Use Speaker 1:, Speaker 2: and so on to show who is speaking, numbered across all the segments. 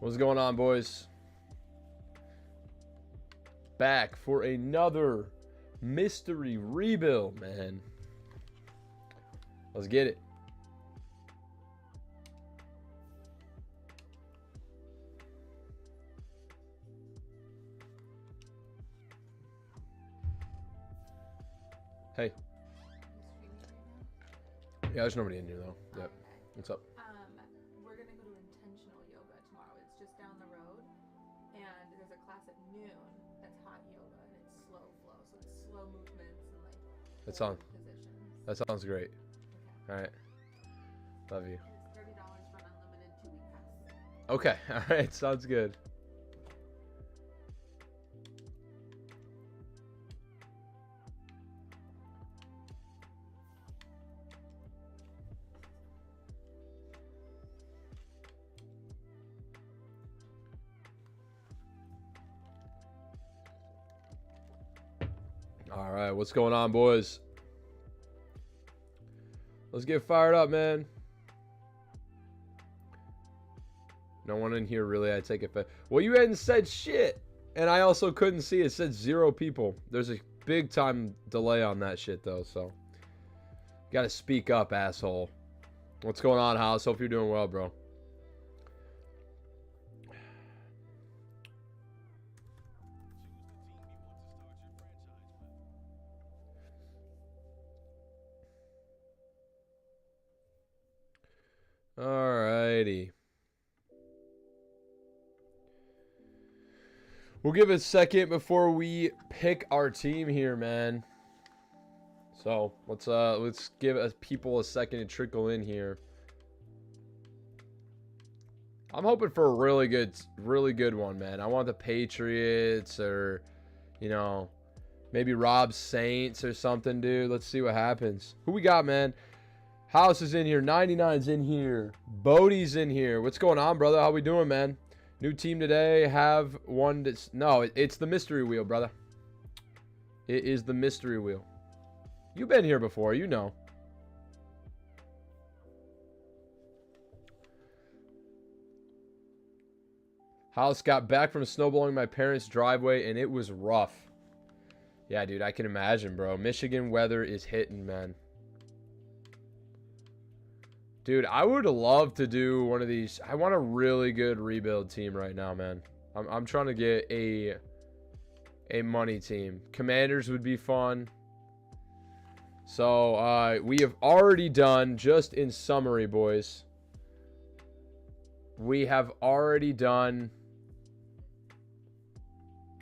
Speaker 1: What's going on, boys? Back for another mystery rebuild, man. Let's get it. Hey. Yeah, there's nobody in here though. Yep.
Speaker 2: Okay.
Speaker 1: What's up?
Speaker 2: We're gonna go to intentional yoga tomorrow. It's just down the road, and there's a class at noon that's hot yoga, and it's slow flow, so it's slow movements and like positions.
Speaker 1: That sounds great.
Speaker 2: Okay.
Speaker 1: All right. Love you.
Speaker 2: And it's $30 for an unlimited 2-week pass.
Speaker 1: Okay. All right. Sounds good. All right, what's going on, boys? Let's get fired up, man. No one in here really. I take it. Well, you hadn't said shit, and I also couldn't see it. It said 0 people. There's a big time delay on that shit, though. So, gotta speak up, asshole. What's going on, House? Hope you're doing well, bro. Alrighty. We'll give it a second before we pick our team here, man. So let's give people a second to trickle in here. I'm hoping for a really good one, man. I want the Patriots or, you know, maybe Rob's Saints or something, dude. Let's see what happens. Who we got, man? House is in here. 99's in here. Bodie's in here. What's going on, brother? How we doing, man? New team today. Have one that's... No, it's the mystery wheel, brother. It is the mystery wheel. You've been here before. You know. House got back from snowballing my parents' driveway, and it was rough. Yeah, dude, I can imagine, bro. Michigan weather is hitting, man. Dude, I would love to do one of these. I want a really good rebuild team right now, man. I'm trying to get a money team. Commanders would be fun. So, we have already done, just in summary, boys. We have already done...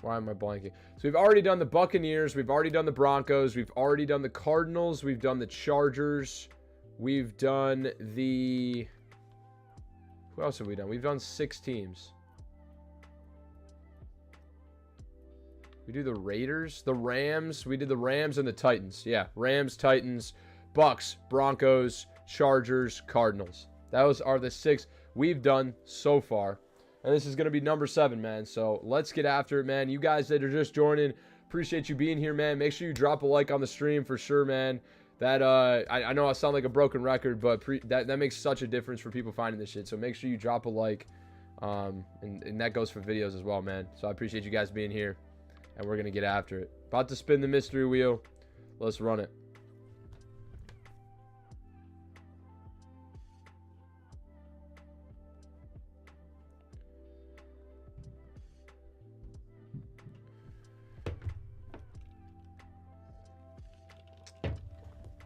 Speaker 1: Why am I blanking? So, we've already done the Buccaneers. We've already done the Broncos. We've already done the Cardinals. We've done the Chargers. We've done the... Who else have we done? We've done 6 teams. We do the Raiders, the Rams. We did the Rams and the Titans. Yeah, Rams, Titans, Bucks, Broncos, Chargers, Cardinals. Those are the 6 we've done so far. And this is going to be number 7, man. So let's get after it, man. You guys that are just joining, appreciate you being here, man. Make sure you drop a like on the stream for sure, man. That, I know I sound like a broken record, but that makes such a difference for people finding this shit. So make sure you drop a like, and that goes for videos as well, man. So I appreciate you guys being here, and we're going to get after it. About to spin the mystery wheel. Let's run it.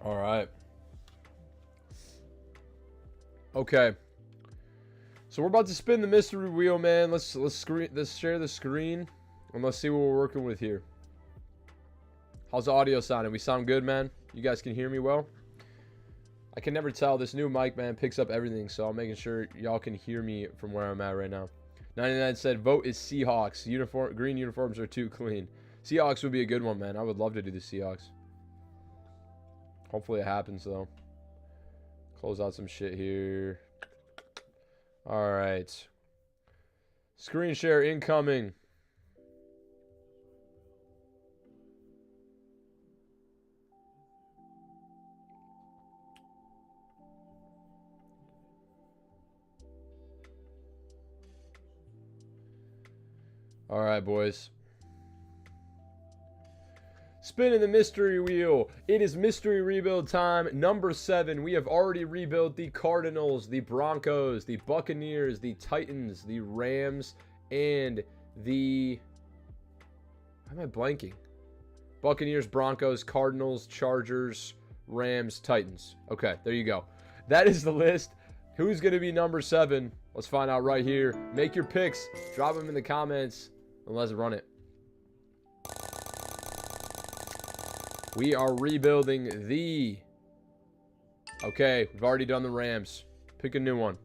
Speaker 1: All right. Okay. So we're about to spin the mystery wheel, man. Let's share the screen and let's see what we're working with here. How's the audio sounding? We sound good, man? You guys can hear me well? I can never tell. This new mic, man, picks up everything, so I'm making sure y'all can hear me from where I'm at right now. 99 said, vote is Seahawks. Green uniforms are too clean. Seahawks would be a good one, man. I would love to do the Seahawks. Hopefully it happens, though. Close out some shit here. All right. Screen share incoming. All right, boys. Spinning the mystery wheel. It is mystery rebuild time. Number 7. We have already rebuilt the Cardinals, the Broncos, the Buccaneers, the Titans, the Rams, and the... Why am I blanking? Buccaneers, Broncos, Cardinals, Chargers, Rams, Titans. Okay, there you go. That is the list. Who's going to be number 7? Let's find out right here. Make your picks. Drop them in the comments. And let's run it. We are rebuilding the... Okay, we've already done the Rams. Pick a new one.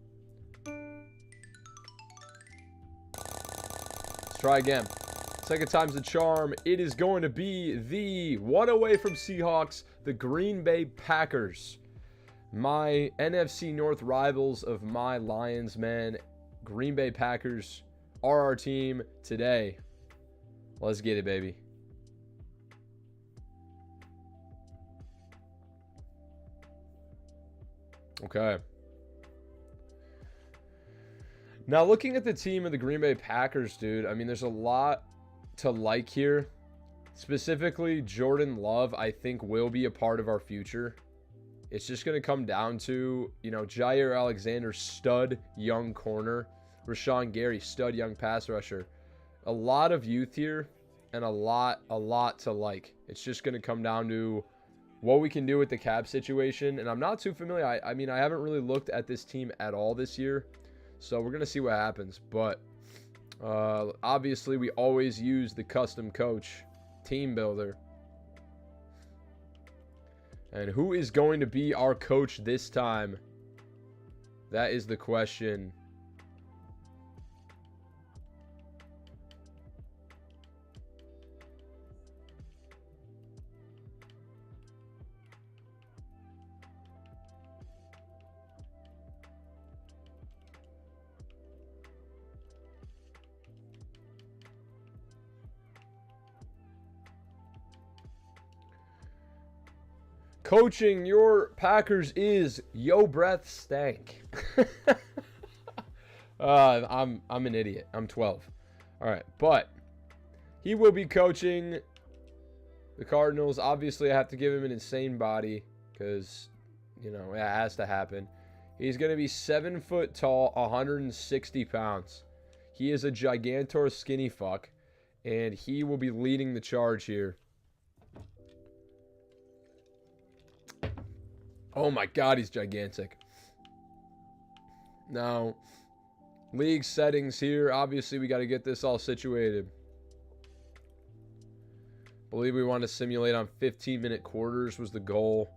Speaker 1: Let's try again. Second time's the charm. It is going to be the one away from Seahawks, the Green Bay Packers. My NFC North rivals of my Lions, man. Green Bay Packers are our team today. Let's get it, baby. Okay. Now, looking at the team of the Green Bay Packers, dude, I mean, there's a lot to like here. Specifically, Jordan Love, I think, will be a part of our future. It's just going to come down to, you know, Jair Alexander, stud young corner. Rashawn Gary, stud young pass rusher. A lot of youth here and a lot to like. It's just going to come down to what we can do with the cap situation. And I'm not too familiar. I mean, I haven't really looked at this team at all this year. So we're going to see what happens. But obviously, we always use the custom coach team builder. And who is going to be our coach this time? That is the question. Coaching your Packers is Yo Breath Stank. I'm an idiot. I'm 12. All right, but he will be coaching the Cardinals. Obviously, I have to give him an insane body because, you know, it has to happen. He's going to be 7 foot tall, 160 pounds. He is a gigantor skinny fuck, and he will be leading the charge here. Oh my God, he's gigantic. Now, league settings here. Obviously, we got to get this all situated. I believe we want to simulate on 15-minute quarters was the goal.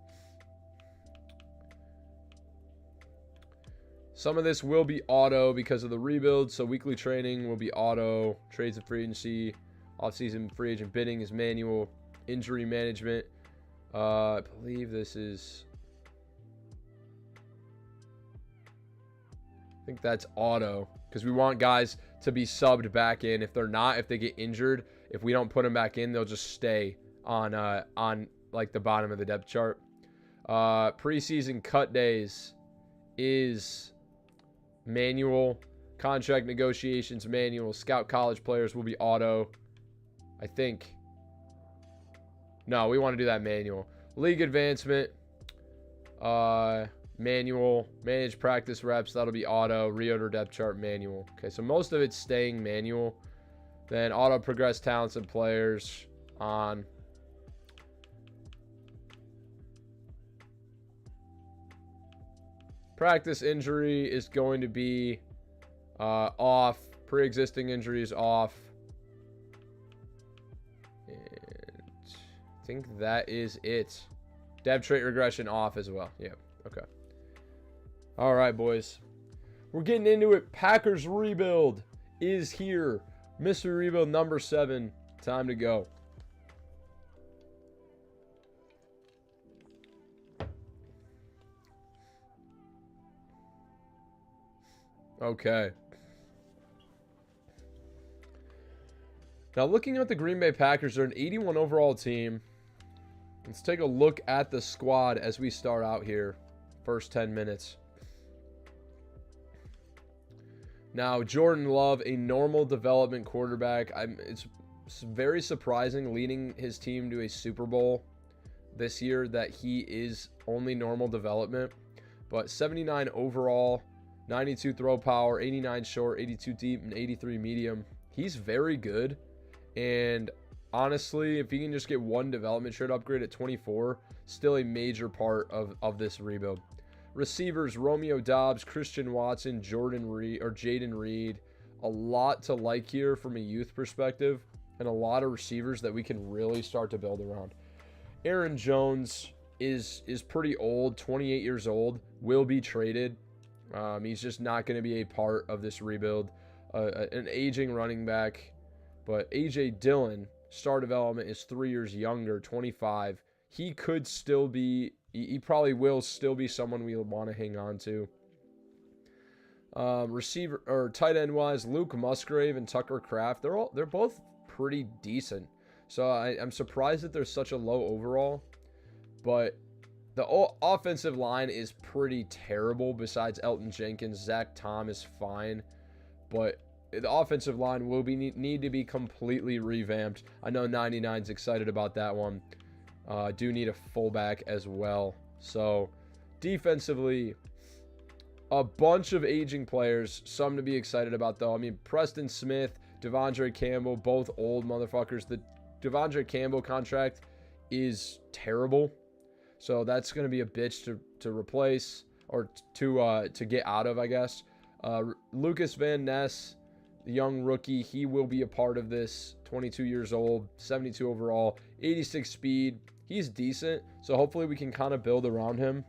Speaker 1: Some of this will be auto because of the rebuild. So weekly training will be auto. Trades and free agency. Offseason free agent bidding is manual. Injury management. I believe this is... I think that's auto because we want guys to be subbed back in. If they're not, if they get injured, if we don't put them back in, they'll just stay on like the bottom of the depth chart. Preseason cut days is manual. Contract negotiations manual. Scout college players will be auto. I think. No, we want to do that manual. League advancement. Manual, manage practice reps, that'll be auto, reorder depth chart manual. Okay, so most of it's staying manual. Then auto progress talents and players on. Practice injury is going to be off. Pre-existing injuries off. And I think that is it. Depth trait regression off as well. Yep. Okay. All right, boys. We're getting into it. Packers rebuild is here. Mystery rebuild number 7. Time to go. Okay. Now, looking at the Green Bay Packers, they're an 81 overall team. Let's take a look at the squad as we start out here. First 10 minutes. Now, Jordan Love, a normal development quarterback. It's very surprising leading his team to a Super Bowl this year that he is only normal development. But 79 overall, 92 throw power, 89 short, 82 deep, and 83 medium. He's very good. And honestly, if he can just get one development trait upgrade at 24, still a major part of this rebuild. Receivers, Romeo Doubs, Christian Watson, Jaden Reed. A lot to like here from a youth perspective, and a lot of receivers that we can really start to build around. Aaron Jones is pretty old, 28 years old, will be traded. He's just not going to be a part of this rebuild. An aging running back, but A.J. Dillon, star development, is 3 years younger, 25. He could still be, he probably will still be someone we want to hang on to. Receiver or tight end wise, Luke Musgrave and Tucker Kraft, they're both pretty decent. So I'm surprised that there's such a low overall, but the offensive line is pretty terrible. Besides Elton Jenkins, Zach Tom is fine, but the offensive line will need to be completely revamped. I know 99's excited about that one. Do need a fullback as well. So defensively, a bunch of aging players, some to be excited about though. I mean, Preston Smith, Devondre Campbell, both old motherfuckers. The Devondre Campbell contract is terrible, so that's going to be a bitch to replace, or to get out of, I guess. Lucas Van Ness, the young rookie, he will be a part of this. 22 years old, 72 overall, 86 speed. He's decent, so hopefully we can kind of build around him.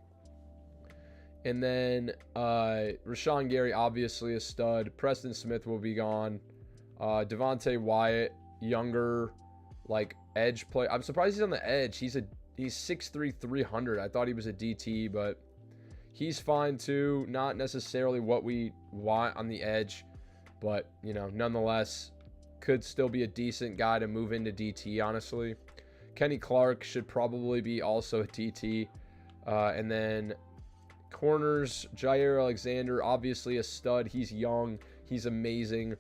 Speaker 1: And then Rashawn Gary, obviously a stud. Preston Smith will be gone. Devontae Wyatt, younger, like edge play. I'm surprised he's on the edge. He's 6'3", 300. I thought he was a DT, but he's fine too. Not necessarily what we want on the edge, but you know, nonetheless, could still be a decent guy to move into DT, honestly. Kenny Clark should probably be also a DT. And then corners, Jair Alexander, obviously a stud. He's young. He's amazing.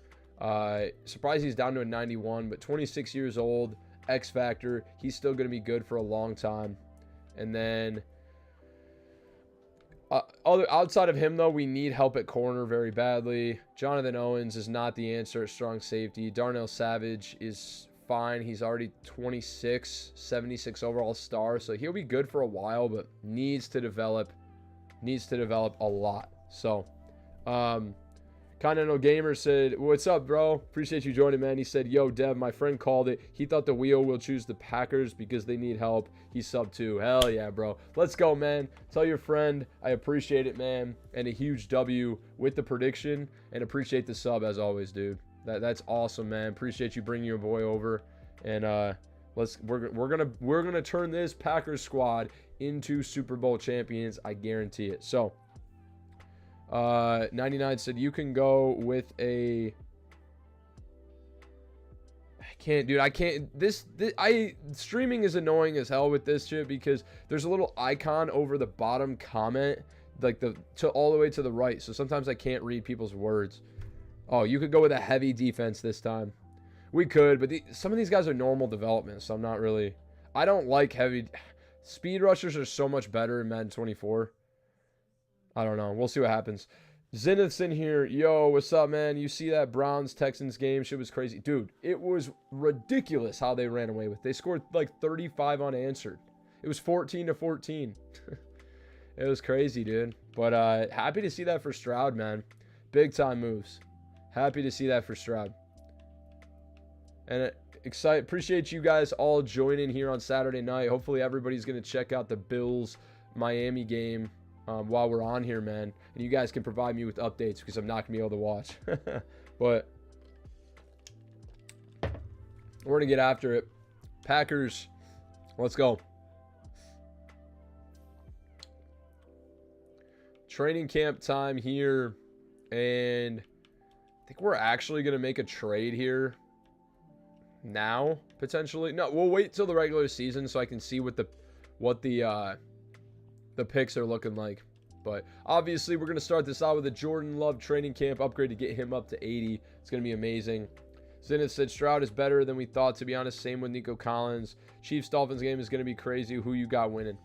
Speaker 1: Surprised he's down to a 91, but 26 years old, X Factor. He's still going to be good for a long time. And then outside of him, though, we need help at corner very badly. Jonathan Owens is not the answer at strong safety. Darnell Savage is fine. He's already 26, 76 overall star, so he'll be good for a while, but needs to develop a lot. So, Continental Gamer said, "What's up, bro? Appreciate you joining, man." He said, "Yo, Dev, my friend called it. He thought the wheel will choose the Packers because they need help. He's sub 2. Hell yeah, bro. Let's go, man. Tell your friend I appreciate it, man. And a huge W with the prediction, and appreciate the sub as always, dude. That's awesome, man. Appreciate you bringing your boy over, and we're gonna turn this Packers squad into Super Bowl champions. I guarantee it." So. 99 said you can go with a. I can't, dude. I can't. Streaming is annoying as hell with this shit because there's a little icon over the bottom comment, like all the way to the right. So sometimes I can't read people's words. Oh, you could go with a heavy defense this time. We could, but some of these guys are normal development, so I'm not really. I don't like heavy. Speed rushers are so much better in Madden 24. I don't know. We'll see what happens. Zenith's in here. Yo, what's up, man? You see that Browns-Texans game? Shit was crazy. Dude, it was ridiculous how they ran away with it. They scored like 35 unanswered. It was 14-14. It was crazy, dude. But happy to see that for Stroud, man. Big time moves. Happy to see that for Stroud. And appreciate you guys all joining here on Saturday night. Hopefully everybody's going to check out the Bills-Miami game while we're on here, man, and you guys can provide me with updates because I'm not gonna be able to watch. But we're gonna get after it. Packers, let's go. Training camp time here, and I think we're actually gonna make a trade here now, potentially. No, we'll wait till the regular season so I can see what the picks are looking like. But obviously, we're going to start this out with a Jordan Love training camp upgrade to get him up to 80. It's going to be amazing. Zenith said Stroud is better than we thought, to be honest. Same with Nico Collins. Chiefs-Dolphins game is going to be crazy. Who you got winning?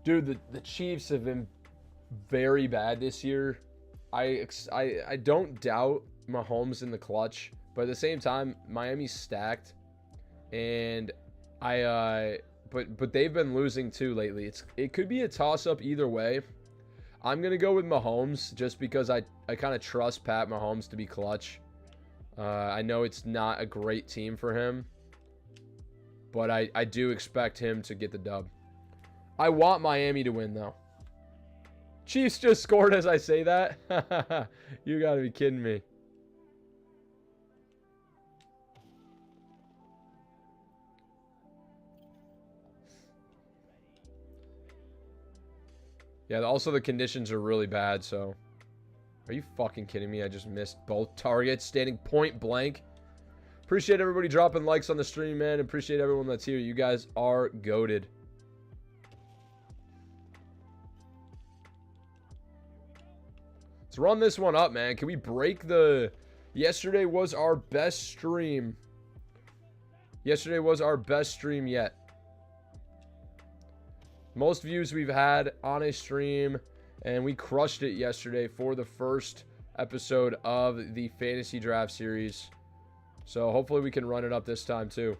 Speaker 1: Dude, the Chiefs have been very bad this year. I don't doubt Mahomes in the clutch, but at the same time, Miami's stacked, and but they've been losing too lately. It could be a toss-up either way. I'm gonna go with Mahomes just because I kind of trust Pat Mahomes to be clutch. I know it's not a great team for him, but I do expect him to get the dub. I want Miami to win, though. Chiefs just scored as I say that. You got to be kidding me. Yeah, also the conditions are really bad, so... Are you fucking kidding me? I just missed both targets, standing point blank. Appreciate everybody dropping likes on the stream, man. Appreciate everyone that's here. You guys are goated. Let's run this one up, man. Can we break the... Yesterday was our best stream. Yesterday was our best stream yet. Most views we've had on a stream, and we crushed it yesterday for the first episode of the Fantasy Draft Series. So hopefully we can run it up this time too.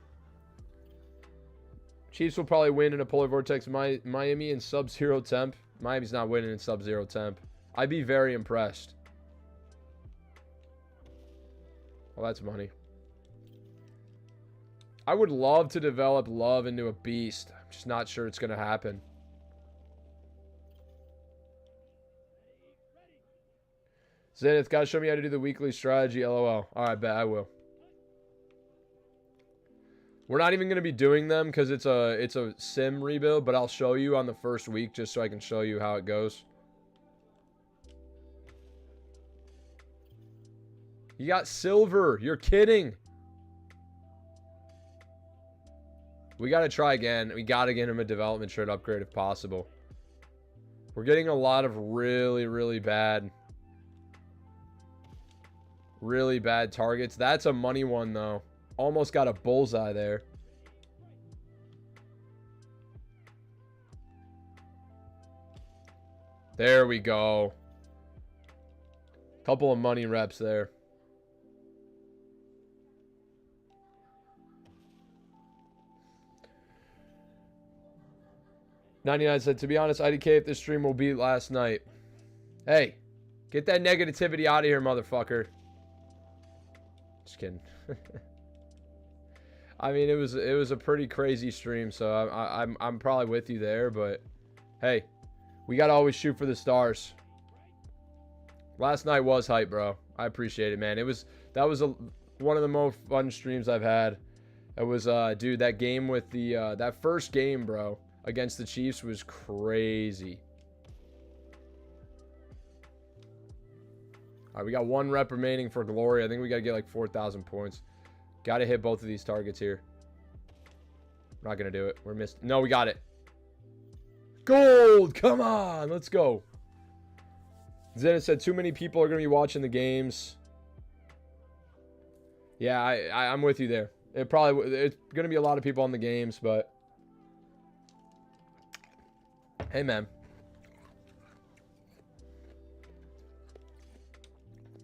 Speaker 1: Chiefs will probably win in a polar vortex. Miami in sub-zero temp. Miami's not winning in sub-zero temp. I'd be very impressed. Well, that's money. I would love to develop Love into a beast. I'm just not sure it's going to happen. Zenith, gotta show me how to do the weekly strategy, LOL. Alright, bet I will. We're not even going to be doing them because it's a sim rebuild, but I'll show you on the first week just so I can show you how it goes. You got silver. You're kidding. We got to try again. We got to get him a development shirt upgrade if possible. We're getting a lot of really bad targets. That's a money one, though. Almost got a bullseye there. There we go. Couple of money reps there. 99 said, to be honest, IDK if this stream will beat last night. Hey, get that negativity out of here, motherfucker. Just kidding. I mean, it was a pretty crazy stream, so I'm probably with you there, but hey, we gotta always shoot for the stars. Last night was hype, bro. I appreciate it, man. That was one of the most fun streams I've had. It was dude, that game with the that first game, bro, against the Chiefs was crazy. All right, we got one rep remaining for glory. I think we got to get like 4,000 points. Got to hit both of these targets here. We're not going to do it. We're missed. No, we got it. Gold! Come on! Let's go. Zenith said too many people are going to be watching the games. Yeah, I'm with you there. It's going to be a lot of people on the games, but hey, man.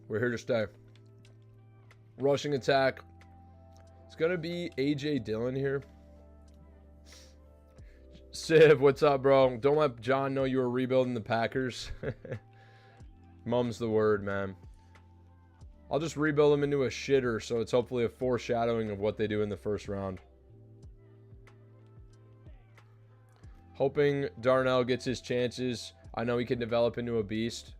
Speaker 1: We're here to stay. Rushing attack. It's going to be A.J. Dillon here. Civ, what's up, bro? Don't let John know you were rebuilding the Packers. Mum's the word, man. I'll just rebuild them into a shitter, so it's hopefully a foreshadowing of what they do in the first round. Hoping Darnell gets his chances. I know he can develop into a beast.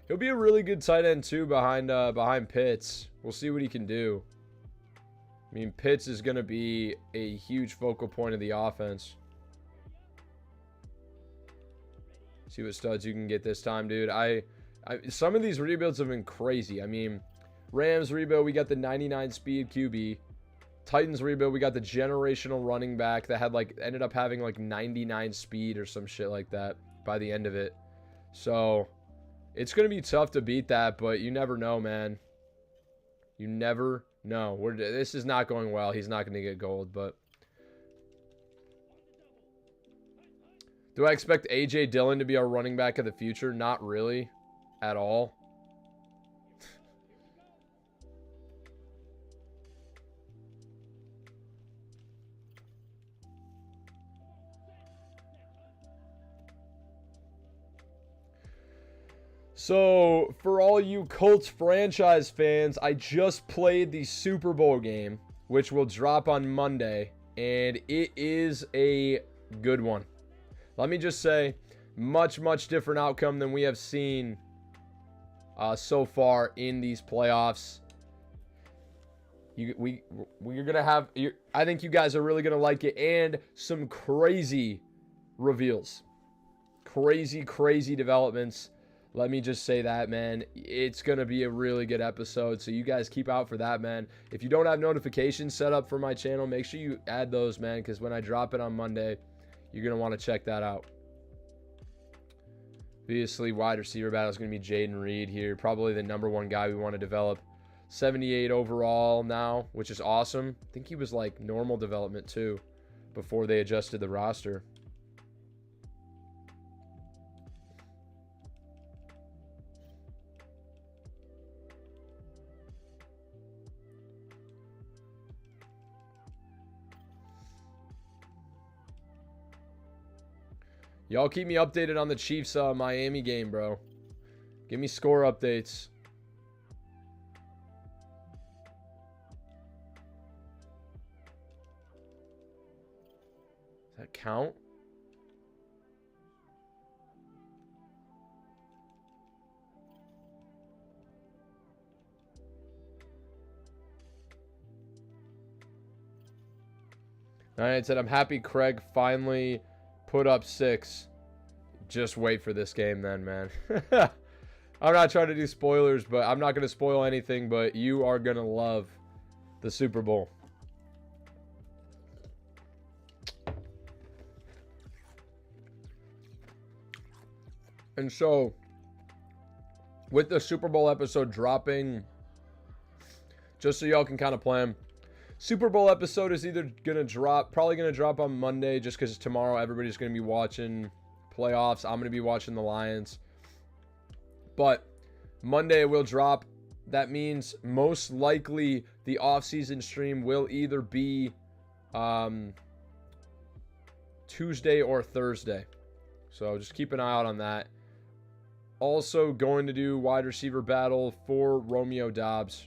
Speaker 1: He'll be a really good tight end, too, behind Pitts. We'll see what he can do. I mean, Pitts is going to be a huge focal point of the offense. See what studs you can get this time, dude. Some of these rebuilds have been crazy. I mean, Rams rebuild, we got the 99 speed QB. Titans rebuild, we got the generational running back that had ended up having 99 speed or some shit like that by the end of it. So it's going to be tough to beat that, but you never know, man. You never know. This is not going well. He's not going to get gold, but... Do I expect A.J. Dillon to be our running back of the future? Not really. At all. So, for all you Colts franchise fans, I just played the Super Bowl game, which will drop on Monday, and it is a good one. Let me just say, much, much different outcome than we have seen so far in these playoffs. We're gonna have. I think you guys are really gonna like it, and some crazy reveals, crazy developments. Let me just say that, man. It's gonna be a really good episode, so you guys keep out for that, man. If you don't have notifications set up for my channel, make sure you add those, man, because when I drop it on Monday, you're gonna want to check that out. Obviously, wide receiver battle is going to be Jaden Reed here. Probably the #1 guy we want to develop. 78 overall now, which is awesome. I think he was like normal development too before they adjusted the roster. Y'all keep me updated on the Chiefs Miami game, bro. Give me score updates. Does that count? Alright, said I'm happy Craig finally put up 6. Just wait for this game then, man. I'm not trying to do spoilers, but I'm not going to spoil anything, but you are going to love the Super Bowl. And so, with the Super Bowl episode dropping, just so y'all can kind of plan, Super Bowl episode is either going to drop, probably going to drop on Monday, just because tomorrow everybody's going to be watching playoffs. I'm going to be watching the Lions. But Monday it will drop. That means most likely the off-season stream will either be Tuesday or Thursday. So just keep an eye out on that. Also going to do wide receiver battle for Romeo Dobbs.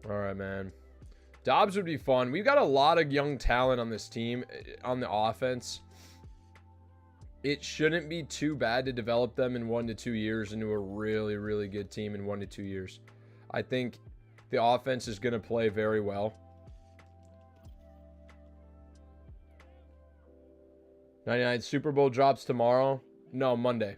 Speaker 1: All right, man. Dobbs would be fun. We've got a lot of young talent on this team, on the offense. It shouldn't be too bad to develop them in 1 to 2 years into a really, really good team in 1 to 2 years. I think the offense is going to play very well. 99 Super Bowl drops tomorrow. No, Monday.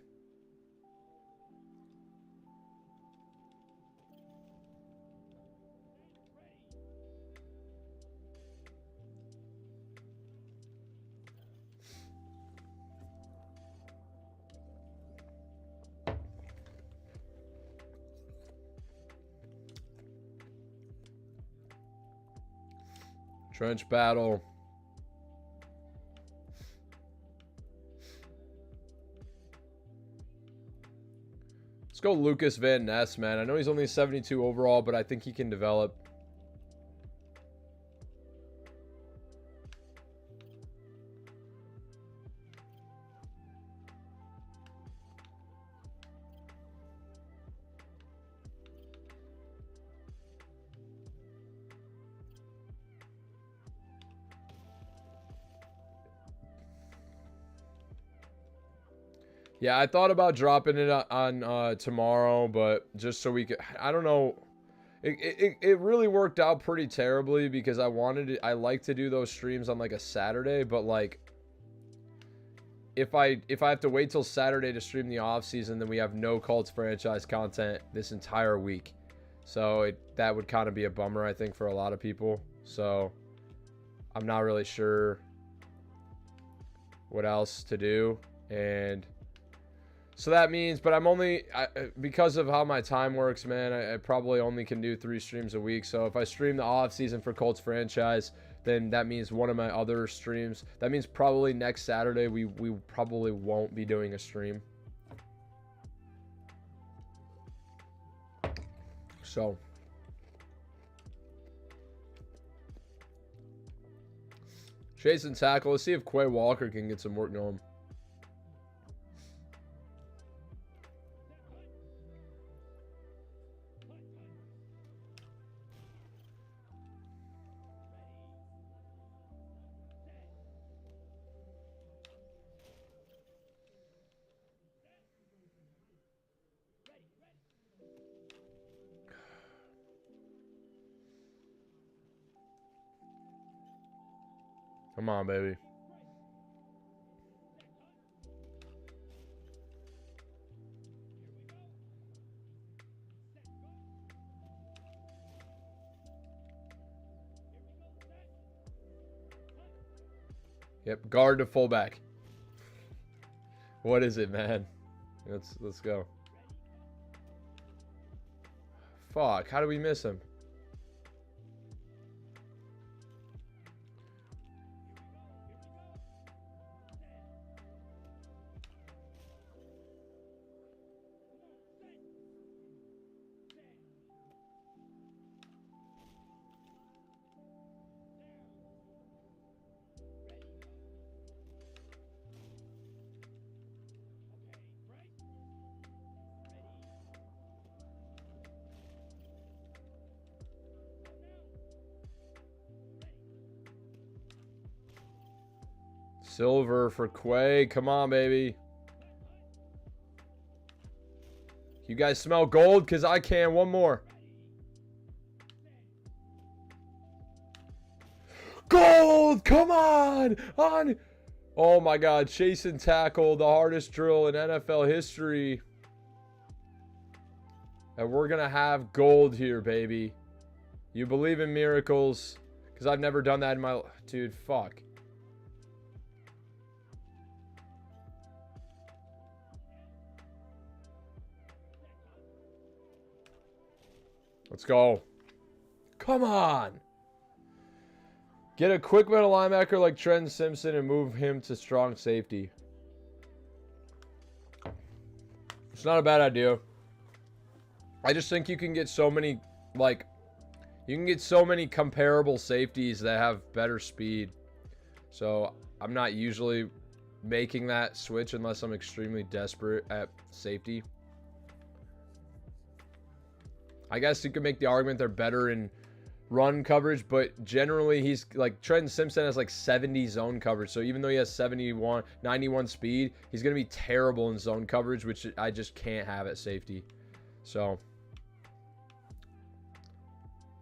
Speaker 1: Trench battle. Let's go Lucas Van Ness, man. I know he's only 72 overall, but I think he can develop. Yeah, I thought about dropping it on tomorrow, but just so we could, I don't know. It really worked out pretty terribly because I like to do those streams on like a Saturday, but like if I have to wait till Saturday to stream the off season, then we have no Colts franchise content this entire week. So that would kind of be a bummer, I think, for a lot of people. So I'm not really sure what else to do. And so that means, but because of how my time works, man, I probably only can do 3 streams a week. So if I stream the off season for Colts franchise, then that means one of my other streams, that means probably next Saturday, we probably won't be doing a stream. So chase and tackle. Let's see if Quay Walker can get some work going. Come on, baby. Yep, guard to fullback. What is it, man? Let's go. Fuck, how do we miss him? Silver for Quay. Come on, baby. You guys smell gold? Because I can. One more. Gold! Come on! On! Oh my god. Chase and tackle. The hardest drill in NFL history. And we're going to have gold here, baby. You believe in miracles. Because I've never done that in my... Dude, fuck. Let's go. Come on. Get a quick middle linebacker like Trent Simpson and move him to strong safety. It's not a bad idea. I just think you can get so many, like, you can get so many comparable safeties that have better speed. So I'm not usually making that switch unless I'm extremely desperate at safety. I guess you could make the argument they're better in run coverage, but generally he's like Trent Simpson has like 70 zone coverage. So even though he has 91 speed, he's going to be terrible in zone coverage, which I just can't have at safety. So,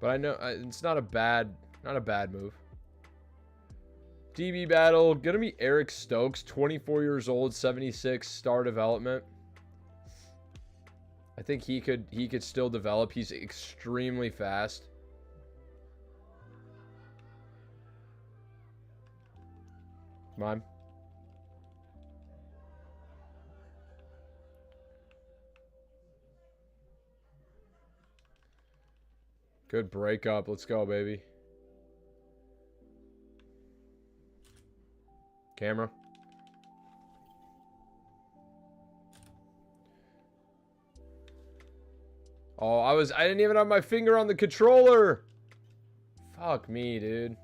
Speaker 1: but I know it's not a bad move. DB battle going to be Eric Stokes, 24 years old, 76 star development. I think he could still develop. He's extremely fast. Come on. Good breakup. Let's go, baby. Camera. Oh, I didn't even have my finger on the controller. Fuck me, dude.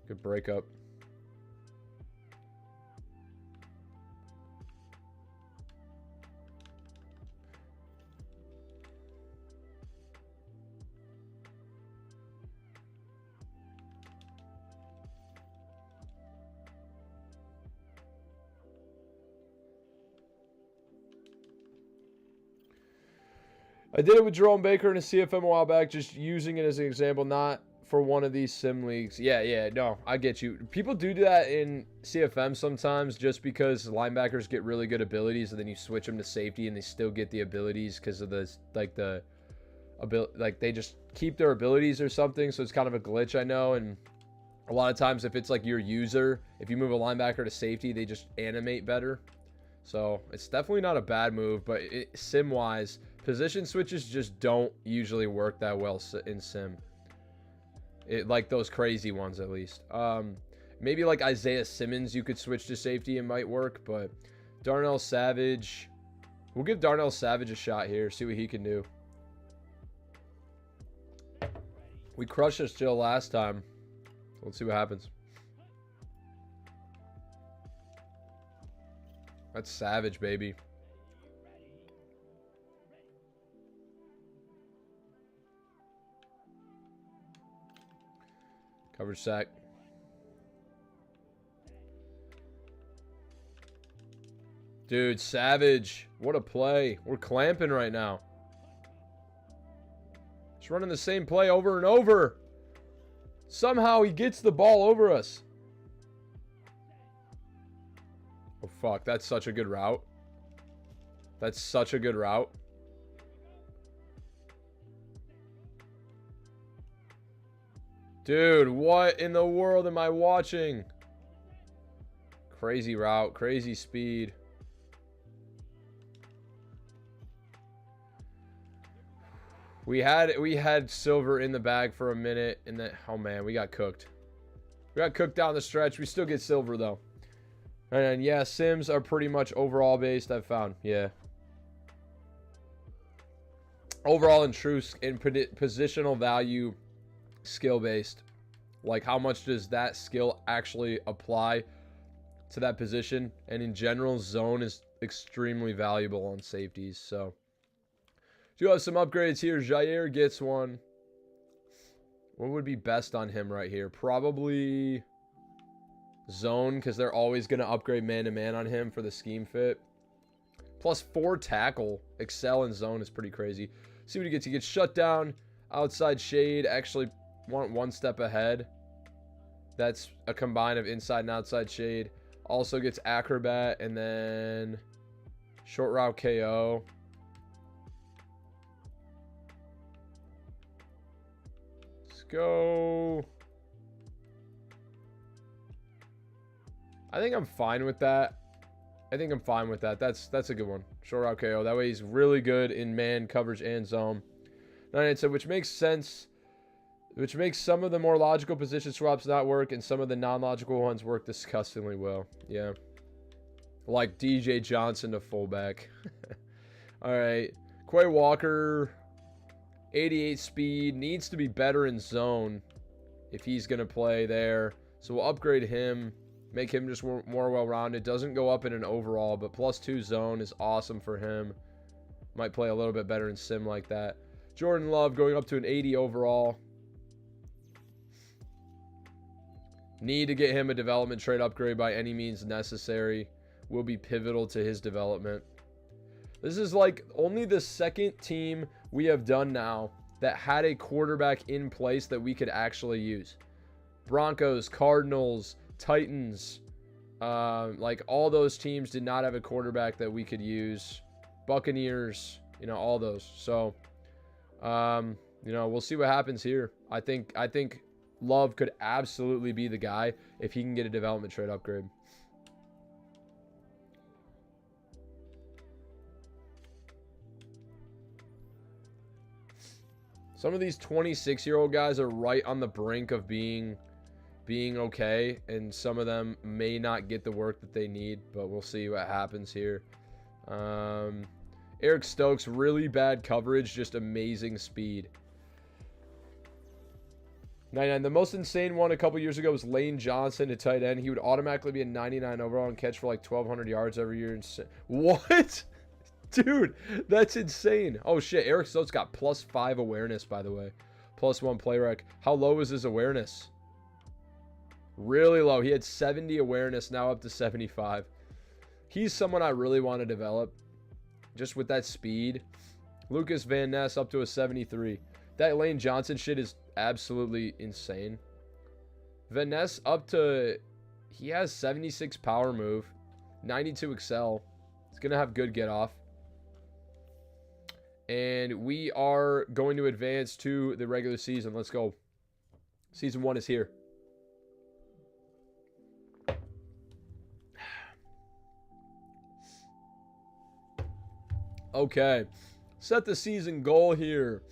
Speaker 1: Good breakup. I did it with Jerome Baker in a CFM a while back, just using it as an example, not for one of these sim leagues. Yeah, no, I get you. People do that in CFM sometimes just because linebackers get really good abilities, and then you switch them to safety and they still get the abilities because of they just keep their abilities or something. So it's kind of a glitch, I know. And a lot of times if it's like your user, if you move a linebacker to safety, they just animate better. So it's definitely not a bad move, but sim wise, position switches just don't usually work that well in sim. Like those crazy ones, at least. Maybe like Isaiah Simmons, you could switch to safety and might work, but Darnell Savage, we'll give Darnell Savage a shot here, see what he can do. We crushed this Jill last time. Let's see what happens. That's Savage, baby. Coverage sack. Dude, Savage. What a play. We're clamping right now. Just running the same play over and over. Somehow he gets the ball over us. Oh, fuck. That's such a good route. That's such a good route. Dude, what in the world am I watching? Crazy route, crazy speed. We had Silver in the bag for a minute, and then, oh man, we got cooked. We got cooked down the stretch. We still get Silver though. And yeah, sims are pretty much overall based, I've found. Yeah. Overall and true in positional value, skill based. Like how much does that skill actually apply to that position? And in general, zone is extremely valuable on safeties. So do have some upgrades here. Jair gets one. What would be best on him right here? Probably zone, because they're always going to upgrade man-to-man on him for the scheme fit. Plus 4 tackle. Excel in zone is pretty crazy. See what he gets. He gets shut down. Outside shade. Actually one step ahead. That's a combine of inside and outside shade. Also gets acrobat and then short route KO. Let's go. I think I'm fine with that. That's a good one. Short route KO. That way he's really good in man coverage and zone. 9 so which makes sense. Which makes some of the more logical position swaps not work, and some of the non-logical ones work disgustingly well. Yeah. Like DJ Johnson to fullback. Alright. Quay Walker, 88 speed. Needs to be better in zone if he's going to play there. So we'll upgrade him. Make him just more well-rounded. Doesn't go up in an overall, but +2 zone is awesome for him. Might play a little bit better in sim like that. Jordan Love going up to an 80 overall. Need to get him a development trade upgrade by any means necessary. Will be pivotal to his development. This is like only the second team we have done now that had a quarterback in place that we could actually use. Broncos, Cardinals, Titans, like all those teams did not have a quarterback that we could use. Buccaneers, you know, all those. So, you know, we'll see what happens here. I think Love could absolutely be the guy if he can get a development trade upgrade. Some of these 26-year-old guys are right on the brink of being okay, and some of them may not get the work that they need, but we'll see what happens here. Eric Stokes, really bad coverage, just amazing speed. 99. The most insane one a couple years ago was Lane Johnson to tight end. He would automatically be a 99 overall and catch for like 1,200 yards every year. What? Dude, that's insane. Oh, shit. Eric Stokes got +5 awareness, by the way. +1 play rec. How low is his awareness? Really low. He had 70 awareness, now up to 75. He's someone I really want to develop. Just with that speed. Lucas Van Ness up to a 73. That Lane Johnson shit is absolutely insane. Van Ness up to... He has 76 power move. 92 excel. He's going to have good get off. And we are going to advance to the regular season. Let's go. Season 1 is here. Okay. Set the season goal here.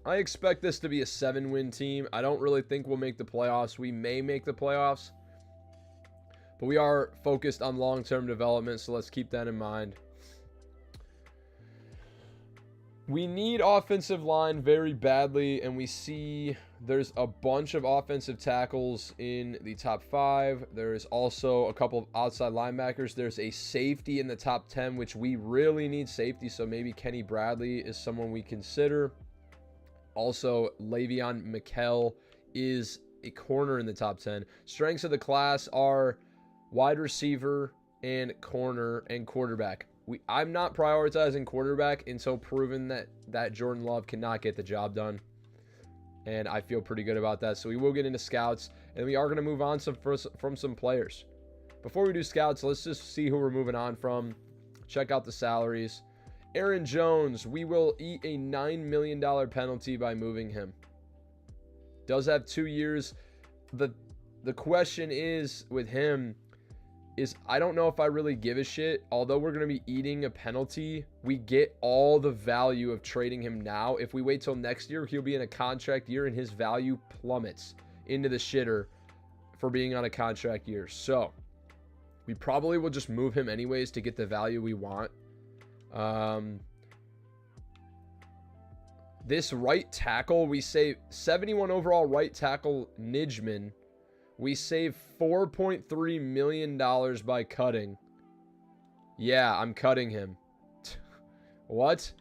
Speaker 1: I expect this to be a 7-win team. I don't really think we'll make the playoffs. We may make the playoffs. But we are focused on long-term development, so let's keep that in mind. We need offensive line very badly, and we see there's a bunch of offensive tackles in the top 5. There's also a couple of outside linebackers. There's a safety in the top 10, which we really need safety, so maybe Kenny Bradley is someone we consider. Also, Le'Veon McKell is a corner in the top 10. Strengths of the class are wide receiver and corner and quarterback. I'm not prioritizing quarterback until proven that Jordan Love cannot get the job done. And I feel pretty good about that. So we will get into scouts, and we are going to move on from some players. Before we do scouts, let's just see who we're moving on from. Check out the salaries. Aaron Jones, we will eat a $9 million penalty by moving him. Does have 2 years. The question is with him is I don't know if I really give a shit. Although we're going to be eating a penalty, we get all the value of trading him now. If we wait till next year, he'll be in a contract year and his value plummets into the shitter for being on a contract year. So we probably will just move him anyways to get the value we want. This right tackle, we save 71 overall right tackle Nijman. We save $4.3 million by cutting. Yeah, I'm cutting him. What?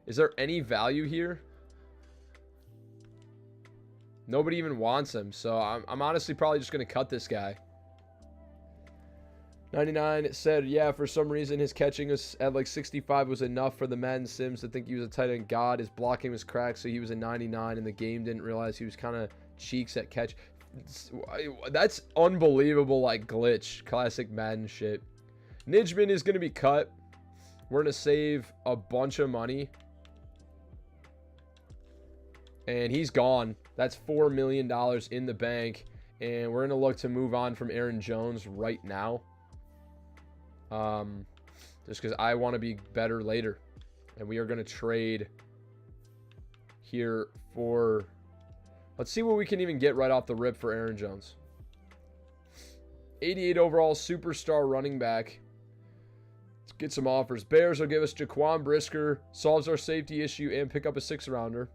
Speaker 1: Is there any value here? Nobody even wants him, so I'm honestly probably just going to cut this guy. 99 said, yeah, for some reason his catching was at like 65 was enough for the Madden Sims to think he was a tight end god. His blocking was cracked, so he was a 99, and the game didn't realize he was kind of cheeks at catch. That's unbelievable, like glitch. Classic Madden shit. Nijman is going to be cut. We're going to save a bunch of money. And he's gone. That's $4 million in the bank. And we're going to look to move on from Aaron Jones right now. Just because I want to be better later. And we are going to trade here for... Let's see what we can even get right off the rip for Aaron Jones. 88 overall superstar running back. Let's get some offers. Bears will give us Jaquan Brisker. Solves our safety issue and pick up a 6th-rounder.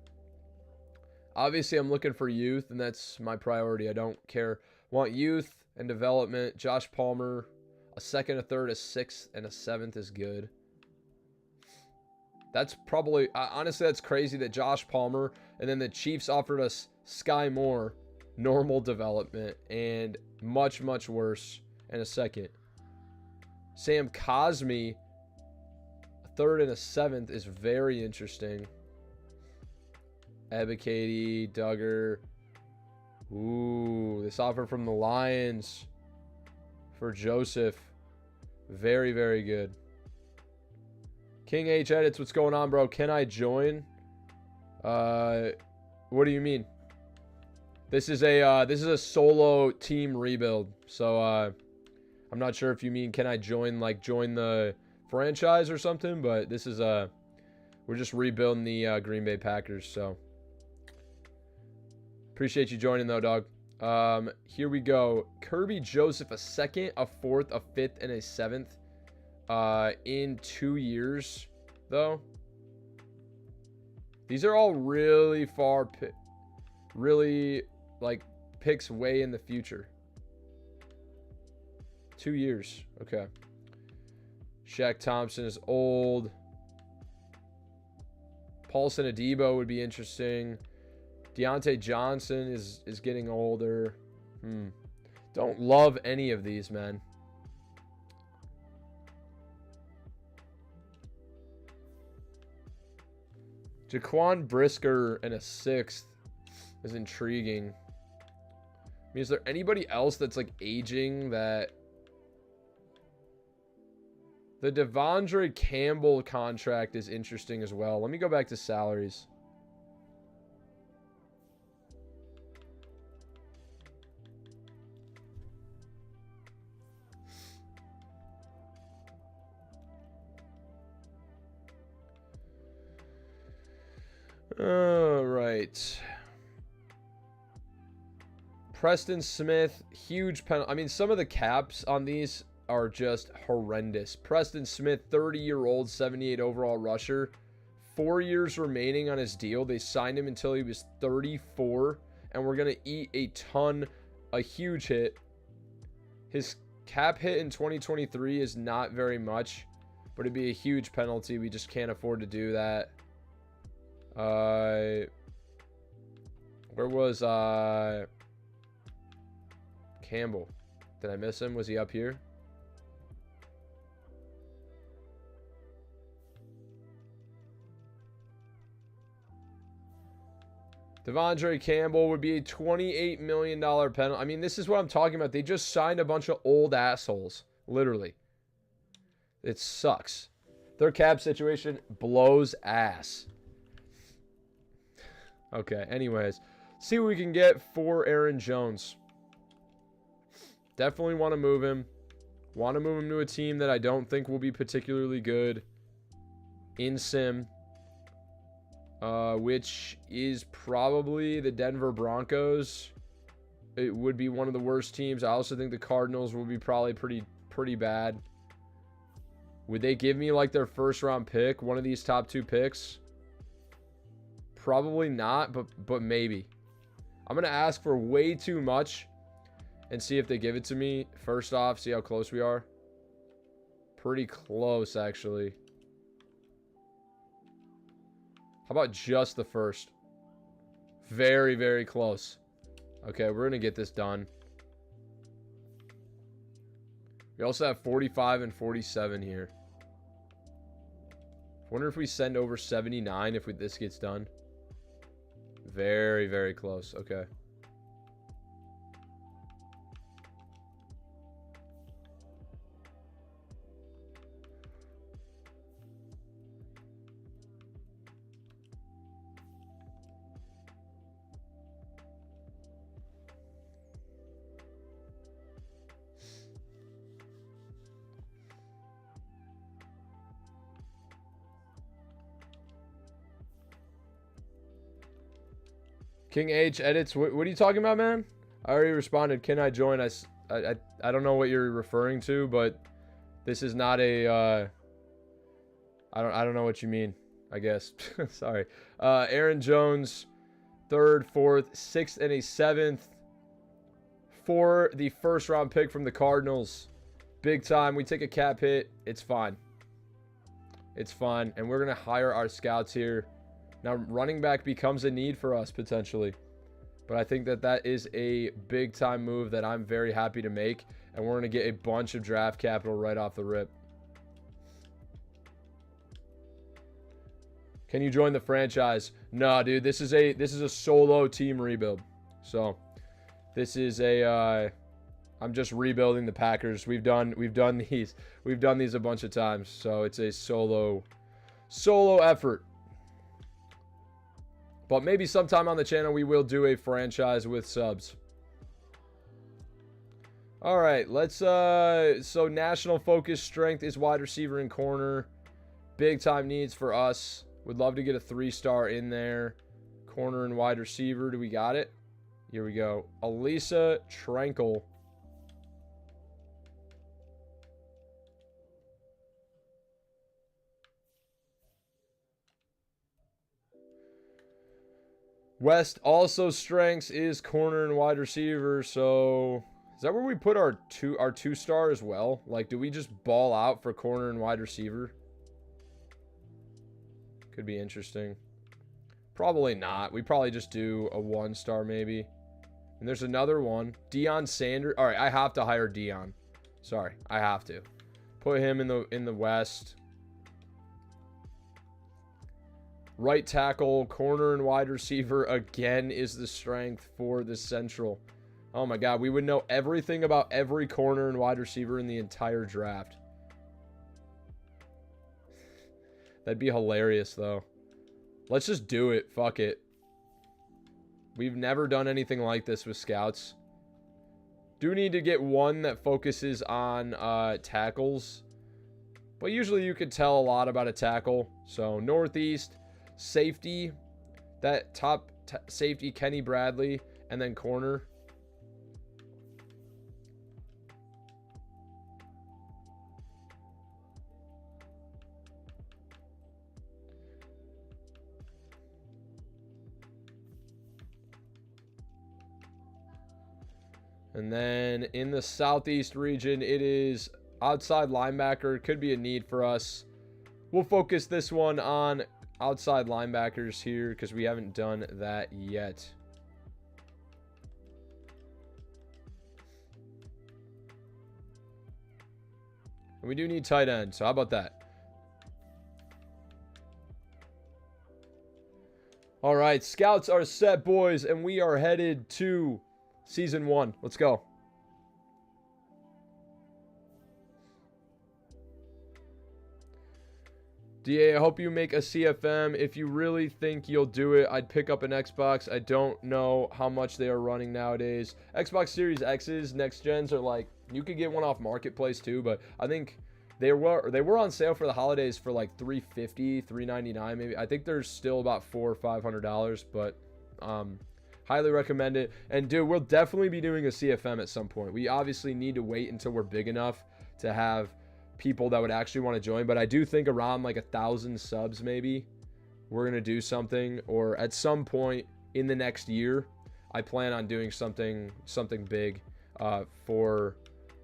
Speaker 1: Obviously, I'm looking for youth, and that's my priority. I don't care. Want youth and development. Josh Palmer. A 2nd, a 3rd, a 6th, and a 7th is good. That's probably... honestly, that's crazy that Josh Palmer and then the Chiefs offered us Sky Moore, normal development, and much, much worse in a 2nd. Sam Cosmi, a 3rd and a 7th is very interesting. Ebikady, Duggar. Ooh, this offer from the Lions for Joseph. Very, very good. King H Edits, what's going on, bro? Can I join? What do you mean? This is a solo team rebuild. So I'm not sure if you mean can I join the franchise or something, but this is we're just rebuilding the Green Bay Packers, so appreciate you joining though, dog. Here we go. Kirby Joseph, a 2nd, a 4th, a 5th, and a 7th in 2 years though. These are all really far really like picks way in the future. 2 years. Okay. Shaq Thompson is old. Paulson Adebo would be interesting. Deontay Johnson is getting older. Don't love any of these, man. Jaquan Brisker and a 6th is intriguing. I mean, is there anybody else that's like aging that... The Devondre Campbell contract is interesting as well. Let me go back to salaries. All right. Preston Smith, huge penalty. I mean, some of the caps on these are just horrendous. Preston Smith, 30-year-old, 78 overall rusher. 4 years remaining on his deal. They signed him until he was 34, and we're going to eat a huge hit. His cap hit in 2023 is not very much, but it'd be a huge penalty. We just can't afford to do that. Where was Campbell? Did I miss him? Was he up here? Devondre Campbell would be a $28 million penalty. I mean, this is what I'm talking about. They just signed a bunch of old assholes. Literally. It sucks. Their cap situation blows ass. Okay, anyways. See what we can get for Aaron Jones. Definitely want to move him. Want to move him to a team that I don't think will be particularly good in sim. Which is probably the Denver Broncos. It would be one of the worst teams. I also think the Cardinals will be probably pretty bad. Would they give me like their first round pick, one of these top 2 picks? Probably not, but maybe. I'm going to ask for way too much and see if they give it to me. First off, see how close we are. Pretty close, actually. How about just the first? Very, very close. Okay, we're going to get this done. We also have 45 and 47 here. Wonder if we send over 79 if this gets done. Very, very close. Okay. King H edits. What are you talking about, man? I already responded. Can I join? I don't know what you're referring to, but this is not a. I don't know what you mean. I guess. Sorry. Aaron Jones, 3rd, 4th, 6th, and a 7th for the first round pick from the Cardinals. Big time. We take a cap hit. It's fine. It's fine, and we're gonna hire our scouts here. Now, running back becomes a need for us, potentially. But I think that is a big-time move that I'm very happy to make. And we're going to get a bunch of draft capital right off the rip. Can you join the franchise? No, dude. This is a solo team rebuild. So, this is a... I'm just rebuilding the Packers. We've done these a bunch of times. So, it's a solo effort. But maybe sometime on the channel we will do a franchise with subs. All right, let's so national focus strength is wide receiver and corner. Big time needs for us. Would love to get a 3-star in there. Corner and wide receiver. Do we got it? Here we go. Elisa Trankel. West also strengths is corner and wide receiver. So is that where we put our 2-star as well? Like, do we just ball out for corner and wide receiver? Could be interesting. Probably not. We probably just do a 1-star maybe. And there's another one. Deion Sanders. All right, I have to hire Deion. Sorry, I have to. Put him in the West. Right tackle, corner, and wide receiver again is the strength for the Central. Oh my God, we would know everything about every corner and wide receiver in the entire draft. That'd be hilarious, though. Let's just do it. Fuck it. We've never done anything like this with scouts. Do need to get one that focuses on tackles. But usually you could tell a lot about a tackle. So, Northeast, safety. That top safety, Kenny Bradley. And then corner. And then in the Southeast region, it is outside linebacker. Could be a need for us. We'll focus this one on outside linebackers here because we haven't done that yet. And we do need tight end, so how about that? All right, scouts are set, boys, and we are headed to Season 1. Let's go. DA, I hope you make a CFM. If you really think you'll do it, I'd pick up an Xbox. I don't know how much they are running nowadays. Xbox Series X's, next gens are like, you could get one off Marketplace too, but I think they were on sale for the holidays for like $350, $399 maybe. I think they're still about $400 or $500, but highly recommend it. And dude, we'll definitely be doing a CFM at some point. We obviously need to wait until we're big enough to have people that would actually want to join, but I do think around like 1,000 subs maybe we're gonna do something, or at some point in the next year I plan on doing something big for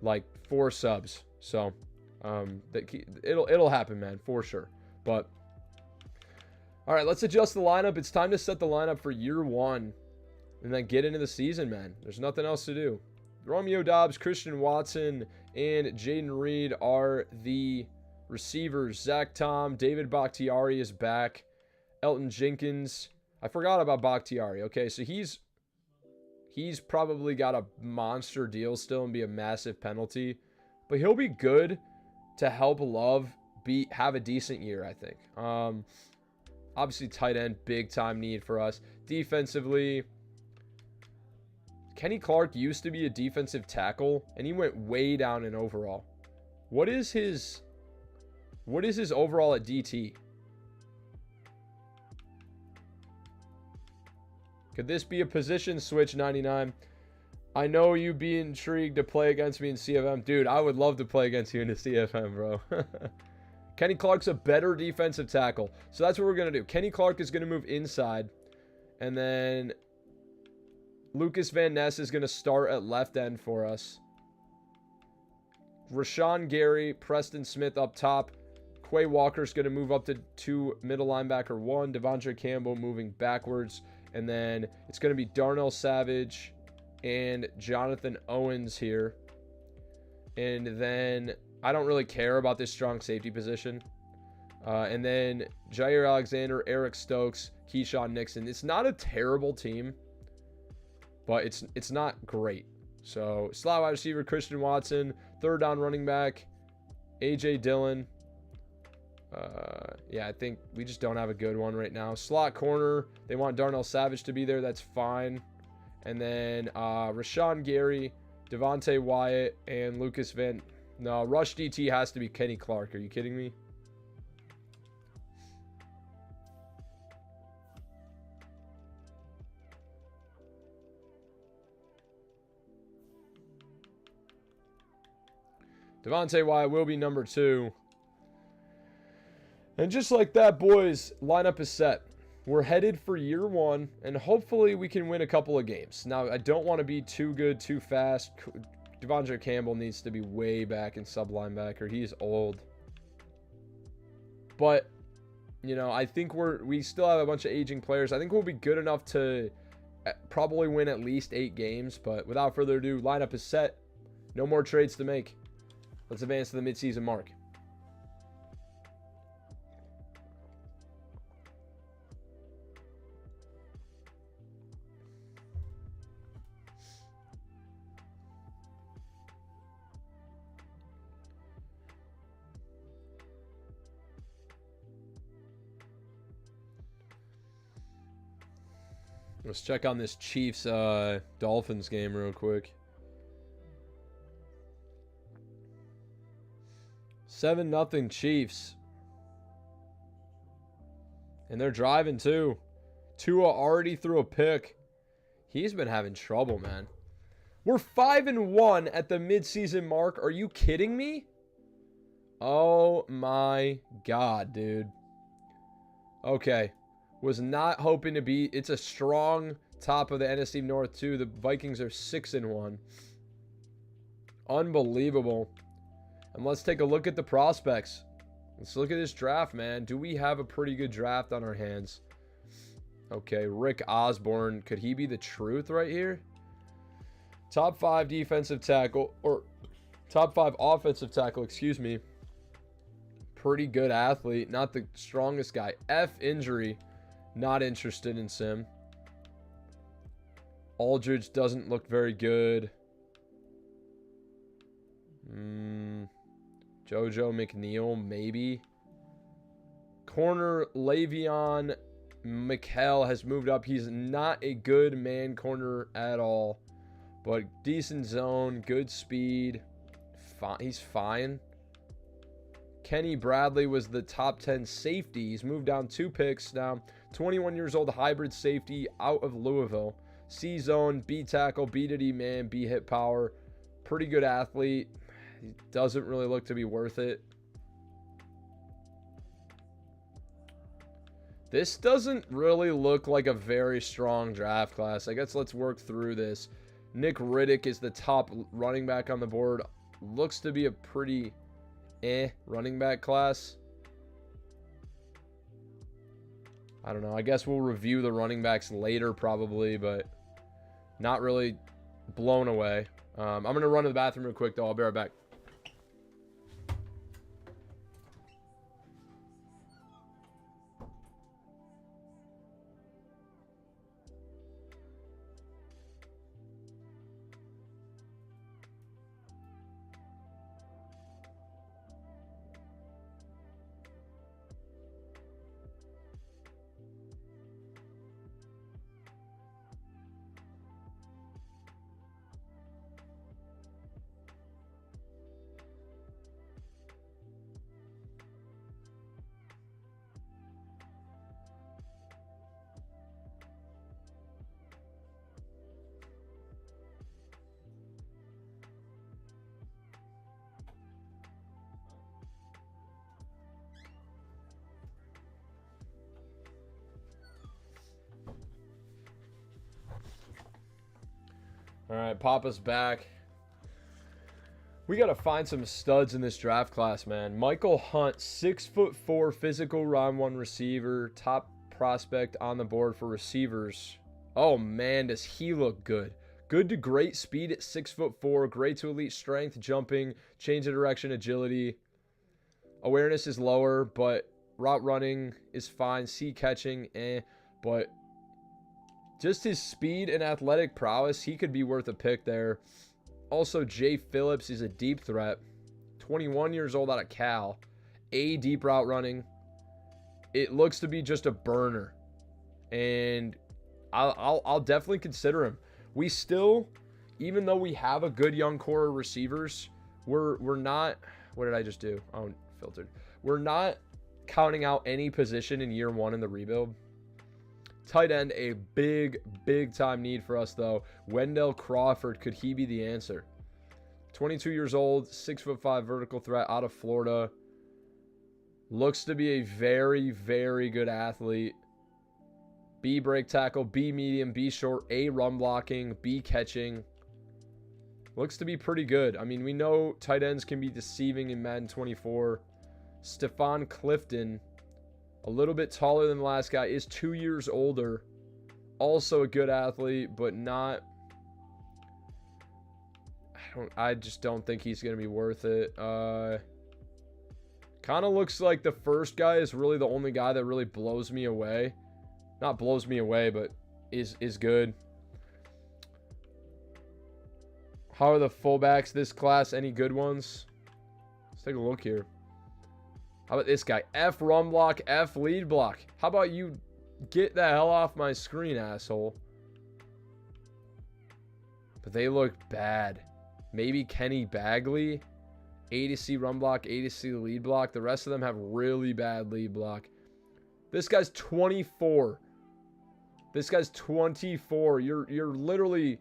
Speaker 1: like 4 subs. So it'll happen, man, for sure. But all right, let's adjust the lineup. It's time to set the lineup for year 1 and then get into the season, man. There's nothing else to do. Romeo Dobbs, Christian Watson, and Jaden Reed are the receivers. Zach Tom, David Bakhtiari is back. Elton Jenkins. I forgot about Bakhtiari. Okay, so he's probably got a monster deal still and be a massive penalty. But he'll be good to help Love have a decent year, I think. Obviously, tight end, big time need for us. Defensively, Kenny Clark used to be a defensive tackle, and he went way down in overall. What is his overall at DT? Could this be a position switch, 99? I know you'd be intrigued to play against me in CFM. Dude, I would love to play against you in the CFM, bro. Kenny Clark's a better defensive tackle. So that's what we're going to do. Kenny Clark is going to move inside. And then Lucas Van Ness is going to start at left end for us. Rashawn Gary, Preston Smith up top. Quay Walker's going to move up to middle linebacker 1. Devondre Campbell moving backwards. And then it's going to be Darnell Savage and Jonathan Owens here. And then I don't really care about this strong safety position. And then Jair Alexander, Eric Stokes, Keyshawn Nixon. It's not a terrible team, but it's not great. So slot wide receiver Christian Watson, third down running back AJ Dillon. Yeah, I think we just don't have a good one right now. Slot corner, they want Darnell Savage to be there. That's fine. And then Rashawn Gary, Devontae Wyatt, and Lucas Van. No, rush DT has to be Kenny Clark. Are you kidding me? Devontae Wyatt will be number 2. And just like that, boys, lineup is set. We're headed for year 1, and hopefully we can win a couple of games. Now, I don't want to be too good, too fast. Devondre Campbell needs to be way back in sub linebacker. He's old. But, you know, I think we still have a bunch of aging players. I think we'll be good enough to probably win at least 8 games. But without further ado, lineup is set. No more trades to make. Let's advance to the midseason mark. Let's check on this Chiefs Dolphins game real quick. 7-0 Chiefs. And they're driving too. Tua already threw a pick. He's been having trouble, man. We're 5-1 at the midseason mark. Are you kidding me? Oh my God, dude. Okay. Was not hoping to beat. It's a strong top of the NFC North too. The Vikings are 6-1. Unbelievable. And let's take a look at the prospects. Let's look at this draft, man. Do we have a pretty good draft on our hands? Okay, Rick Osborne. Could he be the truth right here? Top 5 defensive tackle, or top 5 offensive tackle, excuse me. Pretty good athlete. Not the strongest guy. F injury. Not interested in Sim. Aldridge doesn't look very good. Jojo McNeil, maybe. Corner Le'Veon McHale has moved up. He's not a good man corner at all. But decent zone, good speed. He's fine. Kenny Bradley was the top 10 safety. He's moved down 2 picks now. 21 years old, hybrid safety out of Louisville. C zone, B tackle, B to D man, B hit power. Pretty good athlete. He doesn't really look to be worth it. This doesn't really look like a very strong draft class. I guess let's work through this. Nick Riddick is the top running back on the board. Looks to be a pretty running back class. I don't know. I guess we'll review the running backs later probably, but not really blown away. I'm going to run to the bathroom real quick, though. I'll be right back. All right, Papa's back. We got to find some studs in this draft class, man. Michael Hunt, 6'4", physical round 1 receiver, top prospect on the board for receivers. Oh man, does he look good. Good to great speed at 6'4", great to elite strength, jumping, change of direction, agility. Awareness is lower, but route running is fine. C catching, but just his speed and athletic prowess, he could be worth a pick there. Also, Jay Phillips is a deep threat. 21 years old out of Cal. A deep route running. It looks to be just a burner. And I'll definitely consider him. We still, even though we have a good young core of receivers, we're not, what did I just do? Oh, filtered. We're not counting out any position in year 1 in the rebuild. Tight end, a big time need for us, though. Wendell Crawford, could he be the answer? 22 years old, 6'5" vertical threat out of Florida. Looks to be a very good athlete. B break tackle, B medium, B short, A run blocking, B catching. Looks to be pretty good. I mean, we know tight ends can be deceiving in Madden 24. Stephon Clifton, a little bit taller than the last guy, is 2 years older. Also a good athlete, but not... I just don't think he's going to be worth it. Kind of looks like the first guy is really the only guy that really blows me away. Not blows me away, but is good. How are the fullbacks this class? Any good ones? Let's take a look here. How about this guy? F run block, F lead block. How about you get the hell off my screen, asshole? but they look bad. Maybe Kenny Bagley. A to C run block, A to C lead block. The rest of them have really bad lead block. This guy's 24. This guy's 24. You're literally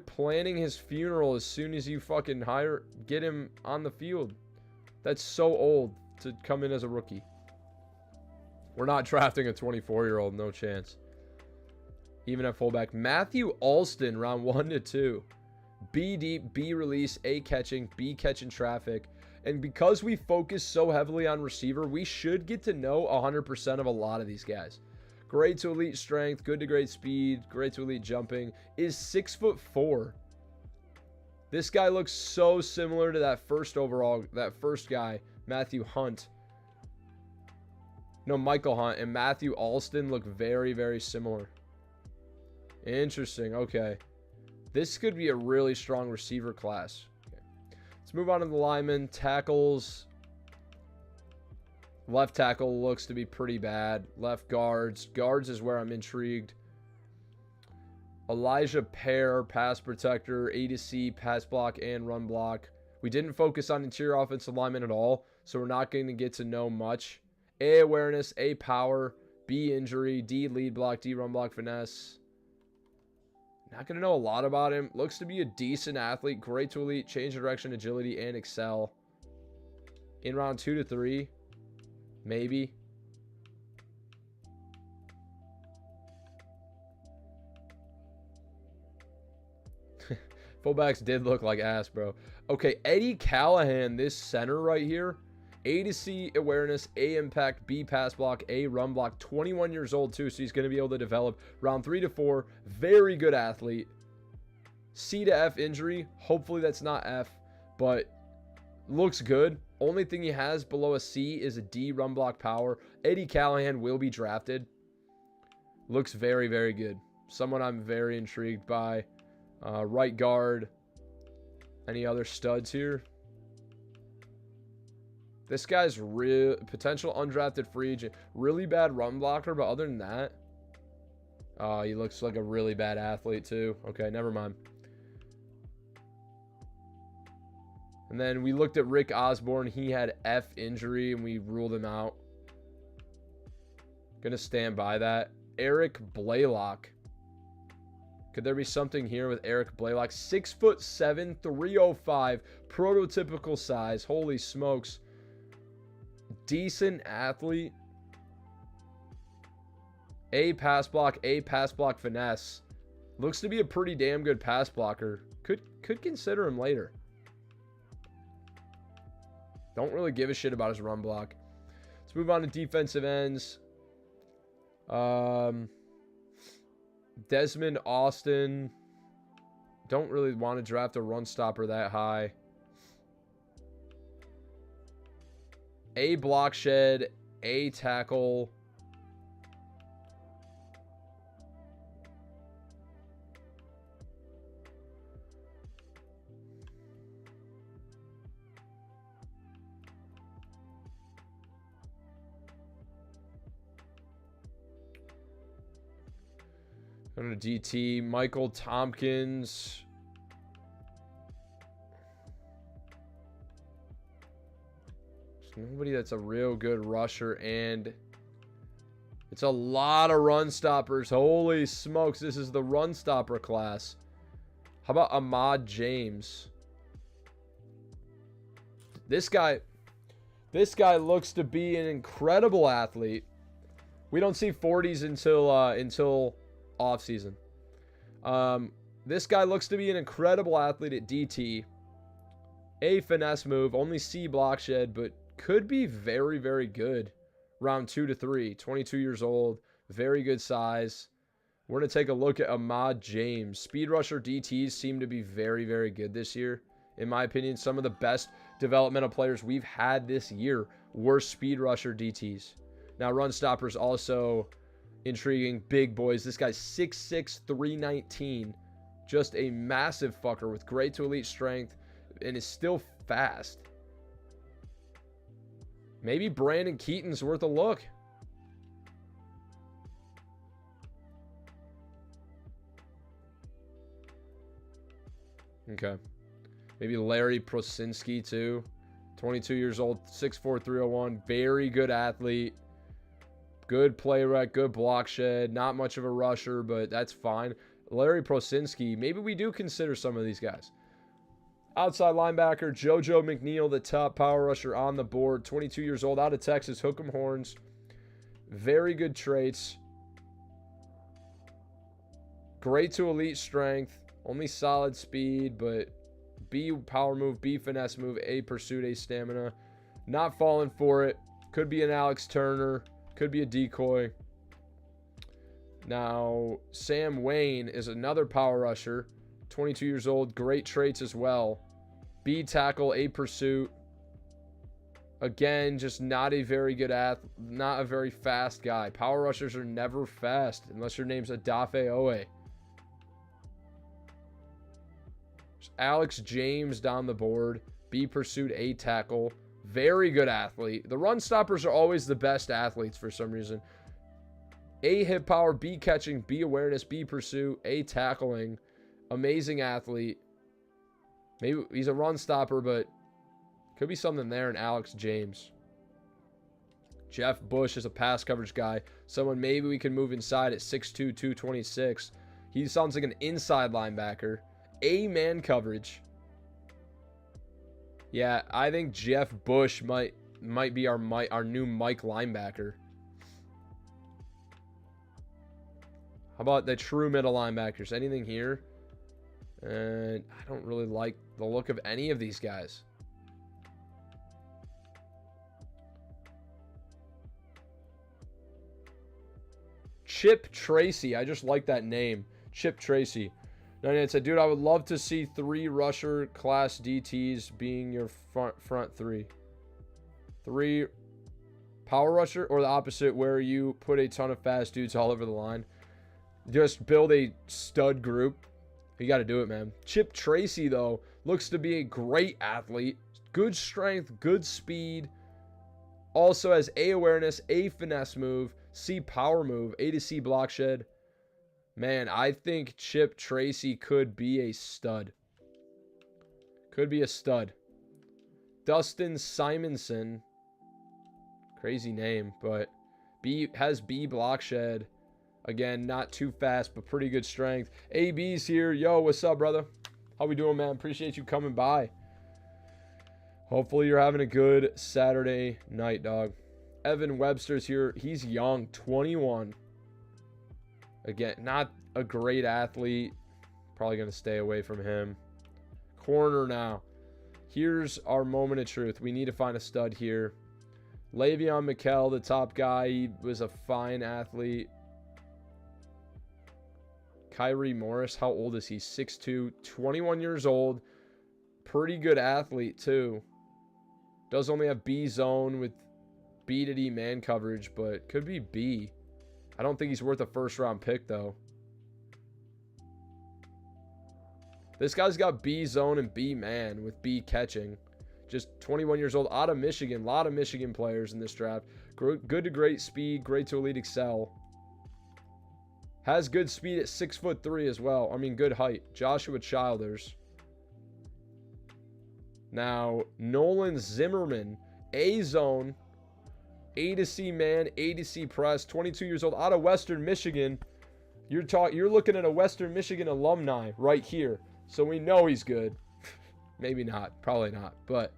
Speaker 1: planning his funeral as soon as you fucking get him on the field. That's so old to come in as a rookie. We're not drafting a 24-year-old, no chance. Even at fullback, Matthew Alston, round 1 to 2. B deep, B release, A catching, B catching traffic. And because we focus so heavily on receiver, we should get to know 100% of a lot of these guys. Great to elite strength, good to great speed, great to elite jumping. Is 6'4". This guy looks so similar to that first guy, Matthew Hunt. No, Michael Hunt and Matthew Alston look very, very similar. Interesting. Okay. This could be a really strong receiver class. Okay. Let's move on to the linemen. Tackles. Left tackle looks to be pretty bad. Left guards. Guards is where I'm intrigued. Elijah Pier, pass protector, A to C, pass block, and run block. We didn't focus on interior offensive linemen at all, so we're not going to get to know much. A awareness, A power, B injury, D lead block, D run block, finesse. Not going to know a lot about him. Looks to be a decent athlete, great to elite, change of direction, agility, and excel. In round 2 to 3, maybe. Fullbacks did look like ass, bro. Okay, Eddie Callahan, this center right here. A to C awareness, A impact, B pass block, A run block. 21 years old too, so he's going to be able to develop. Round 3 to 4, very good athlete. C to F injury. Hopefully that's not F, but looks good. Only thing he has below a C is a D run block power. Eddie Callahan will be drafted. Looks very, very good. Someone I'm very intrigued by. Right guard. Any other studs here? This guy's real potential undrafted free agent. Really bad run blocker, but other than that, he looks like a really bad athlete too. Okay, never mind. And then we looked at Rick Osborne. He had F injury, and we ruled him out. Gonna stand by that. Eric Blaylock. Could there be something here with Eric Blaylock? 6'7", 305, prototypical size. Holy smokes. Decent athlete. A pass block, finesse. Looks to be a pretty damn good pass blocker. Could consider him later. Don't really give a shit about his run block. Let's move on to defensive ends. Desmond Austin. Don't really want to draft a run stopper that high. A block shed, A tackle. Going to DT, Michael Tompkins. There's nobody that's a real good rusher, and it's a lot of run stoppers. Holy smokes, this is the run stopper class. How about Ahmad James? This guy looks to be an incredible athlete. We don't see 40s until off season. This guy looks to be an incredible athlete at DT. A finesse move, only C block shed, but could be very, very good. Round 2 to 3, 22 years old, very good size. We're going to take a look at Ahmad James. Speed rusher DTs seem to be very, very good this year. In my opinion, some of the best developmental players we've had this year were speed rusher DTs. Now, run stoppers also intriguing. Big boys. This guy's 6'6", 319. Just a massive fucker with great to elite strength and is still fast. Maybe Brandon Keaton's worth a look. Okay. Maybe Larry Prosinski, too. 22 years old, 6'4", 301. Very good athlete. Good play rec, good block shed. Not much of a rusher, but that's fine. Larry Prosinski, maybe we do consider some of these guys. Outside linebacker, JoJo McNeil, the top power rusher on the board. 22 years old, out of Texas, hook 'em horns. Very good traits. Great to elite strength. Only solid speed, but B power move, B finesse move, A pursuit, A stamina. Not falling for it. Could be an Alex Turner. Could be a decoy. Now, Sam Wayne is another power rusher. 22 years old. Great traits as well. B tackle, A pursuit. Again, just not a very good not a very fast guy. Power rushers are never fast unless your name's Adafe Owe. Alex James down the board. B pursuit, A tackle. Very good athlete. The run stoppers are always the best athletes for some reason. A hip power, B catching, B awareness, B pursuit, A tackling. Amazing athlete. Maybe he's a run stopper, but could be something there in Alex James. Jeff Bush is a pass coverage guy. Someone maybe we can move inside at 6'2", 226. He sounds like an inside linebacker. A man coverage. Yeah, I think Jeff Bush might be our new Mike linebacker. How about the true middle linebackers? Anything here? And I don't really like the look of any of these guys. Chip Tracy. I just like that name. Chip Tracy. 98 said, dude, I would love to see 3 rusher class DTs being your front 3. 3 power rusher, or the opposite, where you put a ton of fast dudes all over the line. Just build a stud group. You got to do it, man. Chip Tracy, though, looks to be a great athlete. Good strength, good speed. Also has A awareness, A finesse move, C power move, A to C block shed. Man, I think Chip Tracy could be a stud. Could be a stud. Dustin Simonson. Crazy name, but has B block shed. Again, not too fast, but pretty good strength. AB's here. Yo, what's up, brother? How we doing, man? Appreciate you coming by. Hopefully you're having a good Saturday night, dog. Evan Webster's here. He's young, 21. Again, not a great athlete. Probably going to stay away from him. Corner now. Here's our moment of truth. We need to find a stud here. Le'Veon McKell, the top guy. He was a fine athlete. Kyrie Morris, how old is he? 6'2", 21 years old. Pretty good athlete, too. Does only have B zone with B to D man coverage, but could be B. I don't think he's worth a first-round pick, though. This guy's got B zone and B man with B catching. Just 21 years old, out of Michigan. A lot of Michigan players in this draft. Good to great speed, great to elite excel. Has good speed at 6'3" as well. I mean, good height. Joshua Childers. Now, Nolan Zimmerman, A zone, A to C man, A to C press, 22 years old, out of Western Michigan. You're looking at a Western Michigan alumni right here. So we know he's good. Maybe not. Probably not. But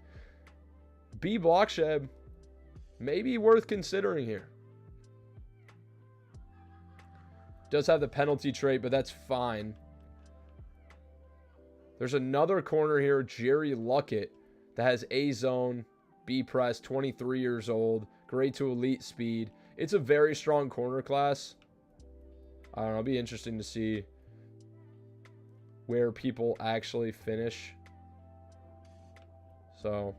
Speaker 1: B block shed may be worth considering here. Does have the penalty trait, but that's fine. There's another corner here, Jerry Luckett, that has A zone, B press, 23 years old, great to elite speed. It's a very strong corner class. I don't know, it'll be interesting to see where people actually finish. So,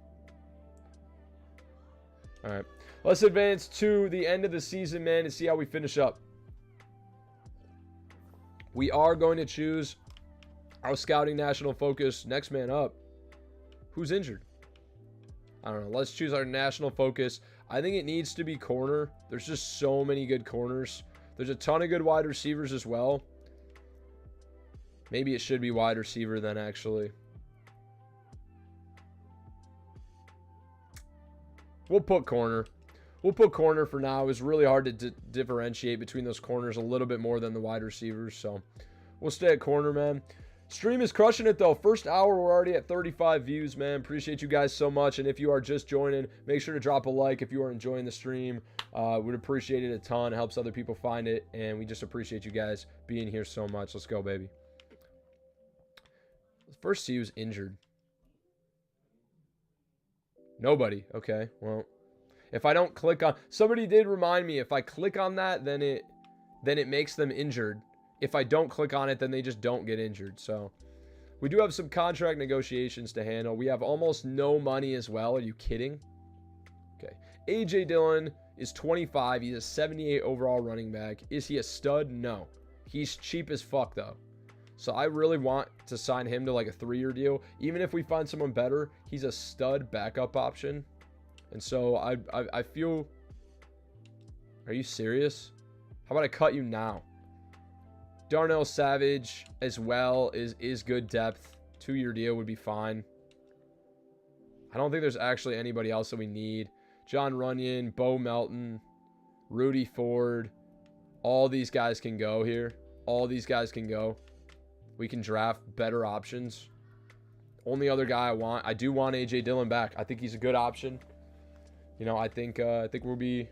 Speaker 1: all right. Let's advance to the end of the season, man, and see how we finish up. We are going to choose our scouting national focus next man up. Who's injured? I don't know. Let's choose our national focus. I think it needs to be corner. There's just so many good corners. There's a ton of good wide receivers as well. Maybe it should be wide receiver then, actually. We'll put corner. We'll put corner for now. It was really hard to differentiate between those corners a little bit more than the wide receivers. So we'll stay at corner, man. Stream is crushing it, though. First hour, we're already at 35 views, man. Appreciate you guys so much. And if you are just joining, make sure to drop a like if you are enjoying the stream. Would appreciate it a ton. It helps other people find it. And we just appreciate you guys being here so much. Let's go, baby. First C was injured. Nobody. Okay, well. If I don't click on... Somebody did remind me, if I click on that, then it makes them injured. If I don't click on it, then they just don't get injured. So we do have some contract negotiations to handle. We have almost no money as well. Are you kidding? Okay. A.J. Dillon is 25. He's a 78 overall running back. Is he a stud? No. He's cheap as fuck, though. So I really want to sign him to like a 3-year deal. Even if we find someone better, he's a stud backup option. And so I feel... Are you serious? How about I cut you now? Darnell Savage as well is good depth. 2-year deal would be fine. I don't think there's actually anybody else that we need. John Runyon, Bo Melton, Rudy Ford. All these guys can go here. All these guys can go. We can draft better options. Only other guy I do want A.J. Dillon back. I think he's a good option. You know, I think we'll be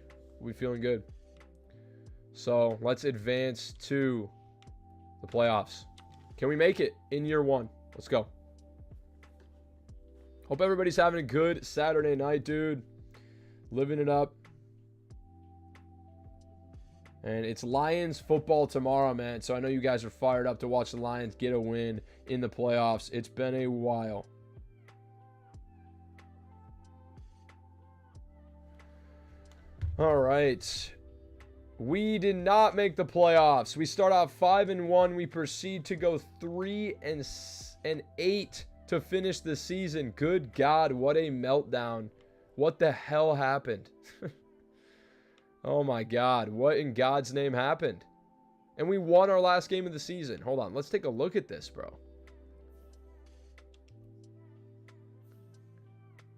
Speaker 1: feeling good. So let's advance to the playoffs. Can we make it in year 1? Let's go. Hope everybody's having a good Saturday night, dude. Living it up. And it's Lions football tomorrow, man. So I know you guys are fired up to watch the Lions get a win in the playoffs. It's been a while. All right. We did not make the playoffs. We start off 5-1. We proceed to go 3-8 to finish the season. Good God, what a meltdown. What the hell happened? Oh my God, what in God's name happened? And we won our last game of the season. Hold on, let's take a look at this, bro.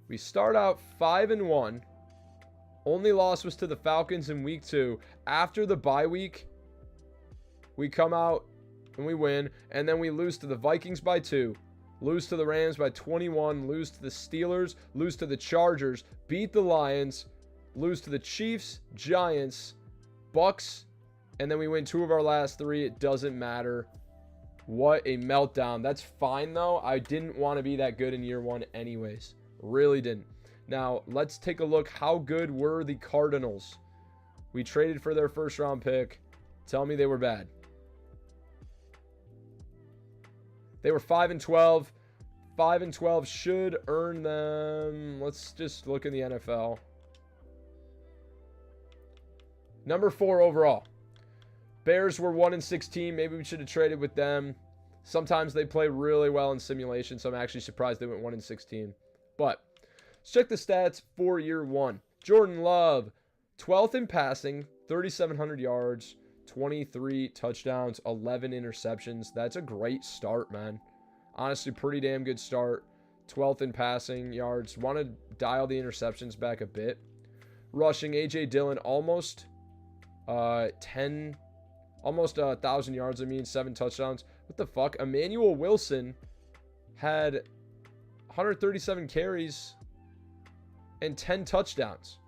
Speaker 1: We start out 5-1. Only loss was to the Falcons in week 2. After the bye week, we come out and we win. And then we lose to the Vikings by 2. Lose to the Rams by 21. Lose to the Steelers. Lose to the Chargers. Beat the Lions. Lose to the Chiefs, Giants, Bucks. And then we win 2 of our last 3. It doesn't matter. What a meltdown. That's fine, though. I didn't want to be that good in year 1 anyways. Really didn't. Now, let's take a look. How good were the Cardinals? We traded for their first-round pick. Tell me they were bad. They were 5-12. 5-12 should earn them. Let's just look in the NFL. Number 4 overall. Bears were 1-16. Maybe we should have traded with them. Sometimes they play really well in simulation, so I'm actually surprised they went 1-16. But let's check the stats for year 1. Jordan Love, 12th in passing, 3,700 yards, 23 touchdowns, 11 interceptions. That's a great start, man. Honestly, pretty damn good start. 12th in passing yards. Want to dial the interceptions back a bit. Rushing, A.J. Dillon, almost 1,000 yards, 7 touchdowns. What the fuck? Emmanuel Wilson had 137 carries and 10 touchdowns.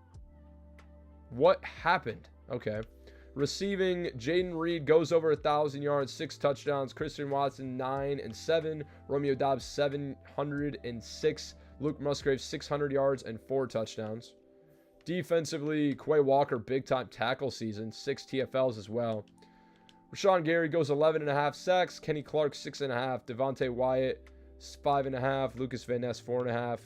Speaker 1: What happened? Okay. Receiving, Jaden Reed goes over 1,000 yards, 6 touchdowns. Christian Watson, 9 and 7. Romeo Dobbs, 706. Luke Musgrave, 600 yards and 4 touchdowns. Defensively, Quay Walker, big-time tackle season, 6 TFLs as well. Rashawn Gary goes 11.5 sacks. Kenny Clark, 6.5. Devontae Wyatt, 5.5. Lucas Van Ness, 4.5.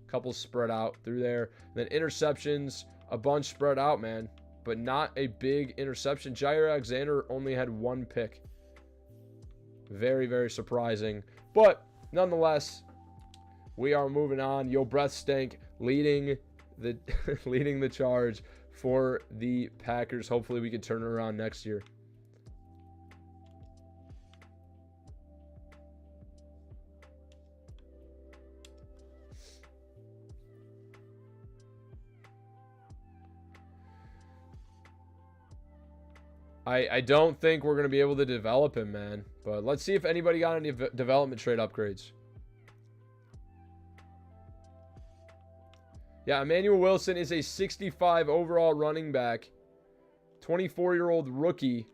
Speaker 1: Couple spread out through there. Then interceptions, a bunch spread out, man. But not a big interception. Jair Alexander only had 1 pick. Very, very surprising. But nonetheless, we are moving on. Yo, Breath Stank leading the charge for the Packers. Hopefully we can turn it around next year. I don't think we're going to be able to develop him, man. But let's see if anybody got any development trade upgrades. Yeah, Emmanuel Wilson is a 65 overall running back. 24-year-old rookie.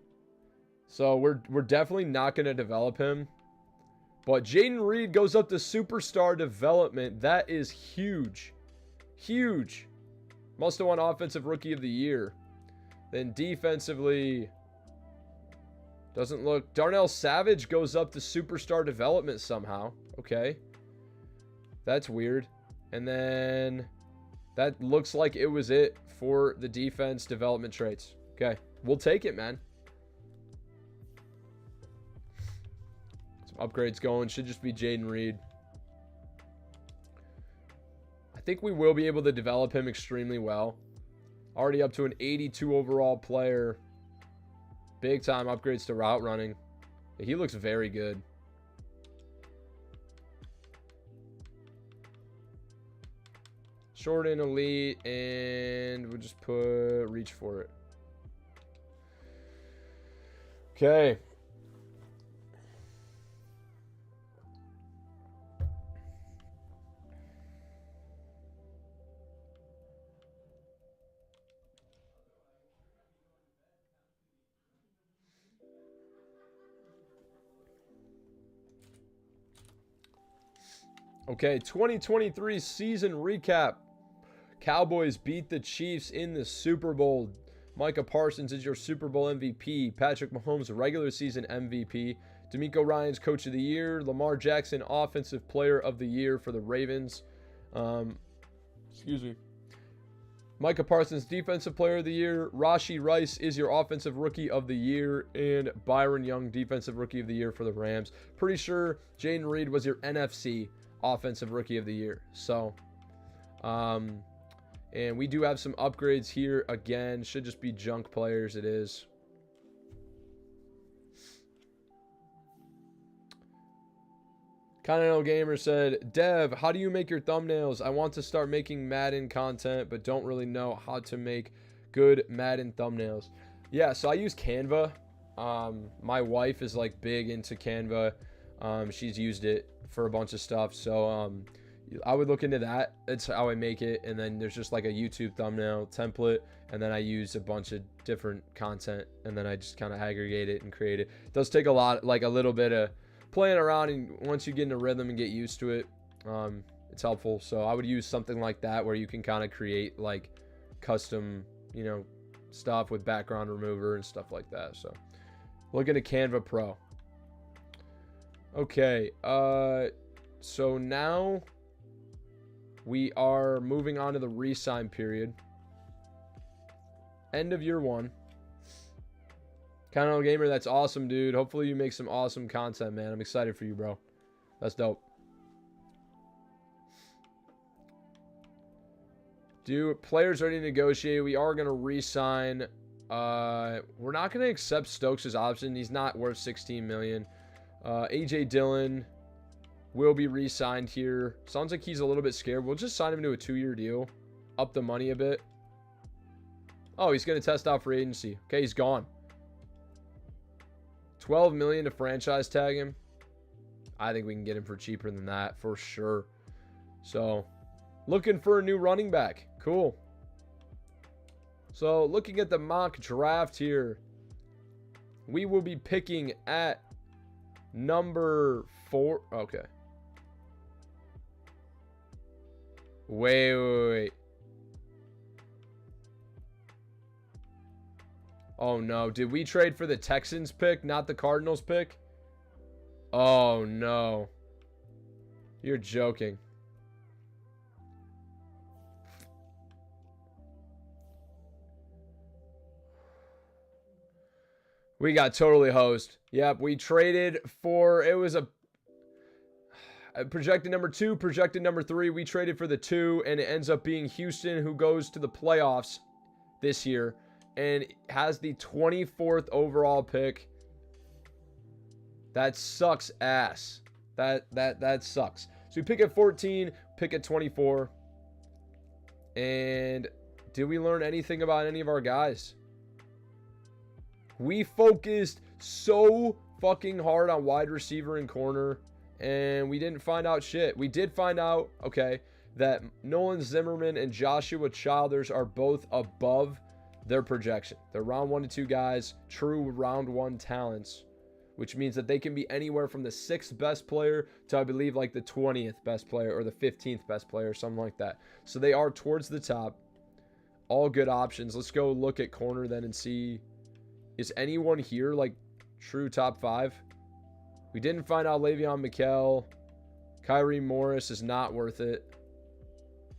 Speaker 1: So we're definitely not going to develop him. But Jaden Reed goes up to superstar development. That is huge. Huge. Must have won offensive rookie of the year. Then defensively, doesn't look. Darnell Savage goes up to superstar development somehow. Okay. That's weird. And then that looks like it was it for the defense development traits. Okay. We'll take it, man. Some upgrades going. Should just be Jaden Reed. I think we will be able to develop him extremely well. Already up to an 82 overall player. Big time upgrades to route running. He looks very good. Short and elite, and we'll just put reach for it. Okay. Okay, 2023 season recap. Cowboys beat the Chiefs in the Super Bowl. Micah Parsons is your Super Bowl MVP. Patrick Mahomes, regular season MVP. D'Amico Ryans, Coach of the Year. Lamar Jackson, Offensive Player of the Year for the Ravens. Excuse me. Micah Parsons, Defensive Player of the Year. Rashee Rice is your Offensive Rookie of the Year. And Byron Young, Defensive Rookie of the Year for the Rams. Pretty sure Jaden Reed was your NFC Offensive Rookie of the Year. So, and we do have some upgrades here. Again, should just be junk players. It is. Cardinals Gamer said, Dev, how do you make your thumbnails? I want to start making Madden content, but don't really know how to make good Madden thumbnails. Yeah, so I use Canva. My wife is like big into Canva. She's used it for a bunch of stuff. So I would look into that. That's how I make it. And then there's just like a YouTube thumbnail template. And then I use a bunch of different content. And then I just kind of aggregate it and create it. It does take a lot, like a little bit of playing around. And once you get in a rhythm and get used to it, it's helpful. So I would use something like that where you can kind of create like custom, you know, stuff with background remover and stuff like that. So look into Canva Pro. Okay, so now we are moving on to the re-sign period. End of year one. Cardinals Gamer, that's awesome, dude. Hopefully you make some awesome content, man. I'm excited for you, bro. That's dope. Do players ready to negotiate? We are going to re-sign. We're not going to accept Stokes' option. He's not worth $16 million. AJ Dillon will be re-signed here. Sounds like he's a little bit scared. We'll just sign him to a 2-year deal. Up the money a bit. Oh, he's going to test out free agency. Okay, he's gone. $12 million to franchise tag him. I think we can get him for cheaper than that for sure. So, looking for a new running back. Cool. So, looking at the mock draft here. We will be picking at number 4. Okay. Wait. Oh, no. Did we trade for the Texans pick, not the Cardinals pick? Oh, no. You're joking. We got totally hosed. Yep, we traded for, it was a projected number 2, projected number 3. We traded for the 2, and it ends up being Houston, who goes to the playoffs this year and has the 24th overall pick. That sucks ass. That sucks. So we pick at 14, pick at 24. And did we learn anything about any of our guys? We focused so fucking hard on wide receiver and corner, and we didn't find out shit. We did find out, okay, that Nolan Zimmerman and Joshua Childers are both above their projection. They're round 1 to 2 guys, true round 1 talents, which means that they can be anywhere from the 6th best player to, I believe, like the 20th best player or the 15th best player, something like that. So they are towards the top. All good options. Let's go look at corner then and see, is anyone here like true top 5? We didn't find out Le'Veon McKell. Kyrie Morris is not worth it.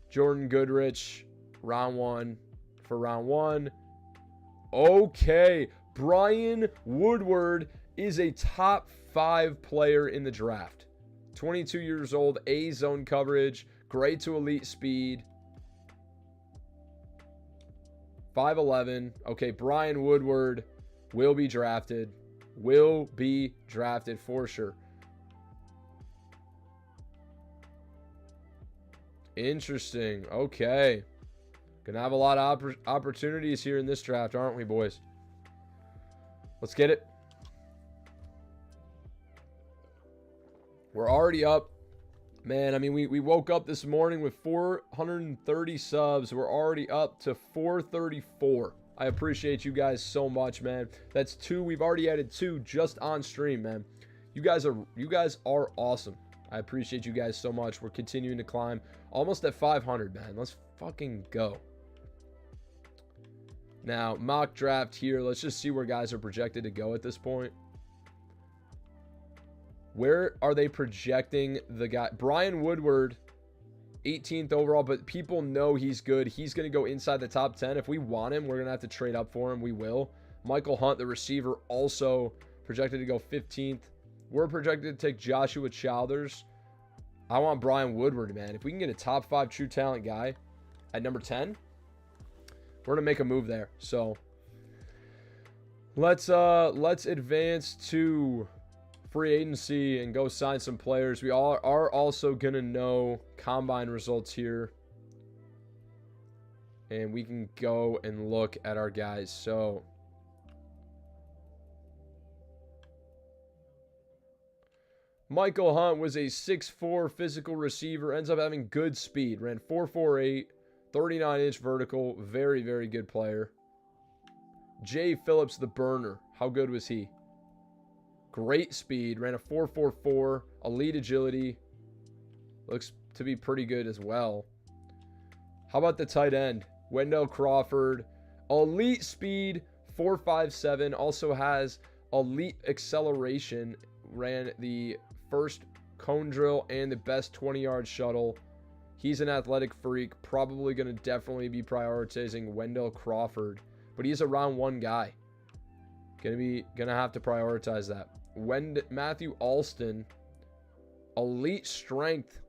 Speaker 1: Jordan Goodrich, round 1 for round 1. Okay, Brian Woodward is a top 5 player in the draft. 22 years old, A zone coverage, grade to elite speed. 5'11". Okay, Brian Woodward will be drafted. Will be drafted for sure. Interesting. Okay. Gonna have a lot of opportunities here in this draft, aren't we, boys? Let's get it. We're already up. Man, I mean, we woke up this morning with 430 subs. We're already up to 434. I appreciate you guys so much, man. That's 2. We've already added 2 just on stream, man. You guys are awesome. I appreciate you guys so much. We're continuing to climb. Almost at 500, man. Let's fucking go. Now, mock draft here. Let's just see where guys are projected to go at this point. Where are they projecting the guy? Brian Woodward, 18th overall, but people know he's good. He's going to go inside the top 10. If we want him, we're going to have to trade up for him. We will. Michael Hunt, the receiver, also projected to go 15th. We're projected to take Joshua Childers. I want Brian Woodward, man. If we can get a top 5 true talent guy at number 10, we're going to make a move there. So let's advance to free agency and go sign some players. We all are also going to know combine results here. And we can go and look at our guys. So Michael Hunt was a 6'4" physical receiver. Ends up having good speed. Ran 4.48, 39-inch vertical. Very, very good player. Jay Phillips, the burner. How good was he? Great speed. Ran a 4.44. Elite agility. Looks to be pretty good as well. How about the tight end? Wendell Crawford. Elite speed. 4.57. Also has elite acceleration. Ran the first cone drill and the best 20-yard shuttle. He's an athletic freak. Probably going to definitely be prioritizing Wendell Crawford. But he's a round 1 guy. Gonna have to prioritize that. Matthew Alston. Elite strength.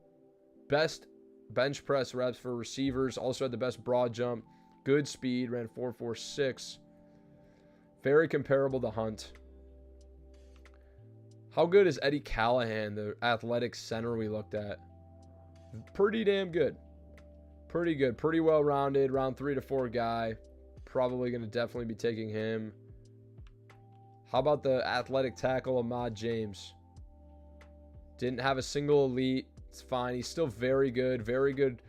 Speaker 1: Best bench press reps for receivers. Also had the best broad jump. Good speed. Ran 4.46. Very comparable to Hunt. How good is Eddie Callahan, the athletic center we looked at? Pretty damn good. Pretty good. Pretty well-rounded. Round 3 to 4 guy. Probably going to definitely be taking him. How about the athletic tackle, Ahmad James? Didn't have a single elite. It's fine. He's still very good. Very good.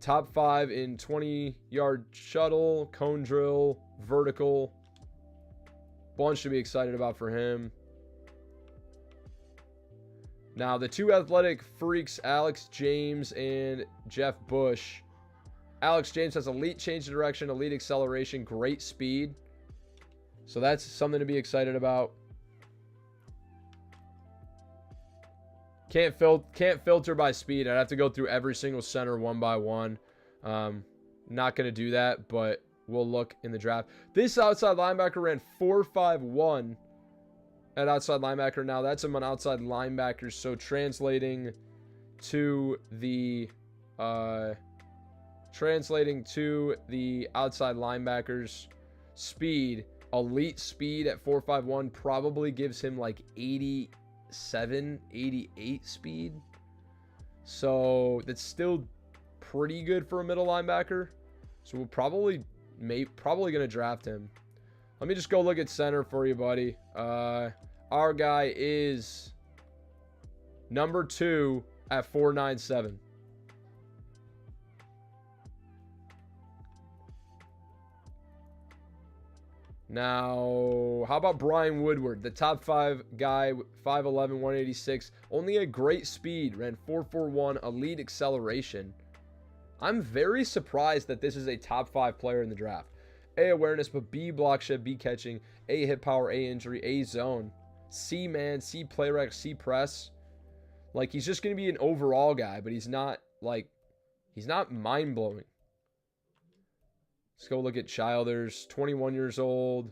Speaker 1: Top 5 in 20-yard shuttle, cone drill, vertical. Bunch to be excited about for him. Now, the 2 athletic freaks, Alex James and Jeff Bush. Alex James has elite change of direction, elite acceleration, great speed. So that's something to be excited about. Can't filter by speed. I'd have to go through every single center one by one. Not going to do that, but we'll look in the draft. This outside linebacker ran 4.51 at outside linebacker. Now that's an outside linebacker, so translating to the outside linebackers speed, elite speed at 4.51 probably gives him like 87, 88 speed. So that's still pretty good for a middle linebacker. So we'll probably going to draft him. Let me just go look at center for you, buddy. Our guy is number 2 at 497. Now, how about Brian Woodward, the top 5 guy, 5'11", 186. Only a great speed, ran 4.41, elite acceleration. I'm very surprised that this is a top 5 player in the draft. A, awareness, but B, block shed, B, catching, A, hit power, A, injury, A, zone, C, man, C, play rec, C, press. Like, he's just going to be an overall guy, but he's not, like, he's not mind-blowing. Let's go look at Childers. 21 years old.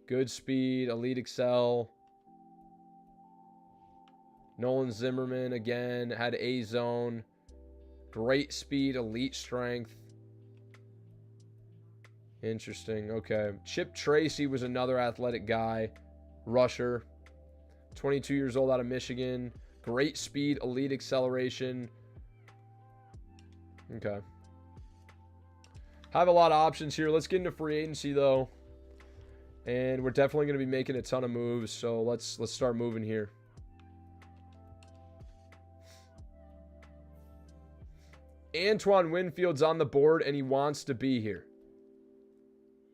Speaker 1: Good speed. Elite excel. Nolan Zimmerman, again, had A zone. Great speed. Elite strength. Interesting. Okay. Chip Tracy was another athletic guy. Rusher. 22 years old out of Michigan. Great speed. Elite acceleration. Okay. Have a lot of options here. Let's get into free agency, though. And we're definitely going to be making a ton of moves, so let's start moving here. Antoine Winfield's on the board, and he wants to be here.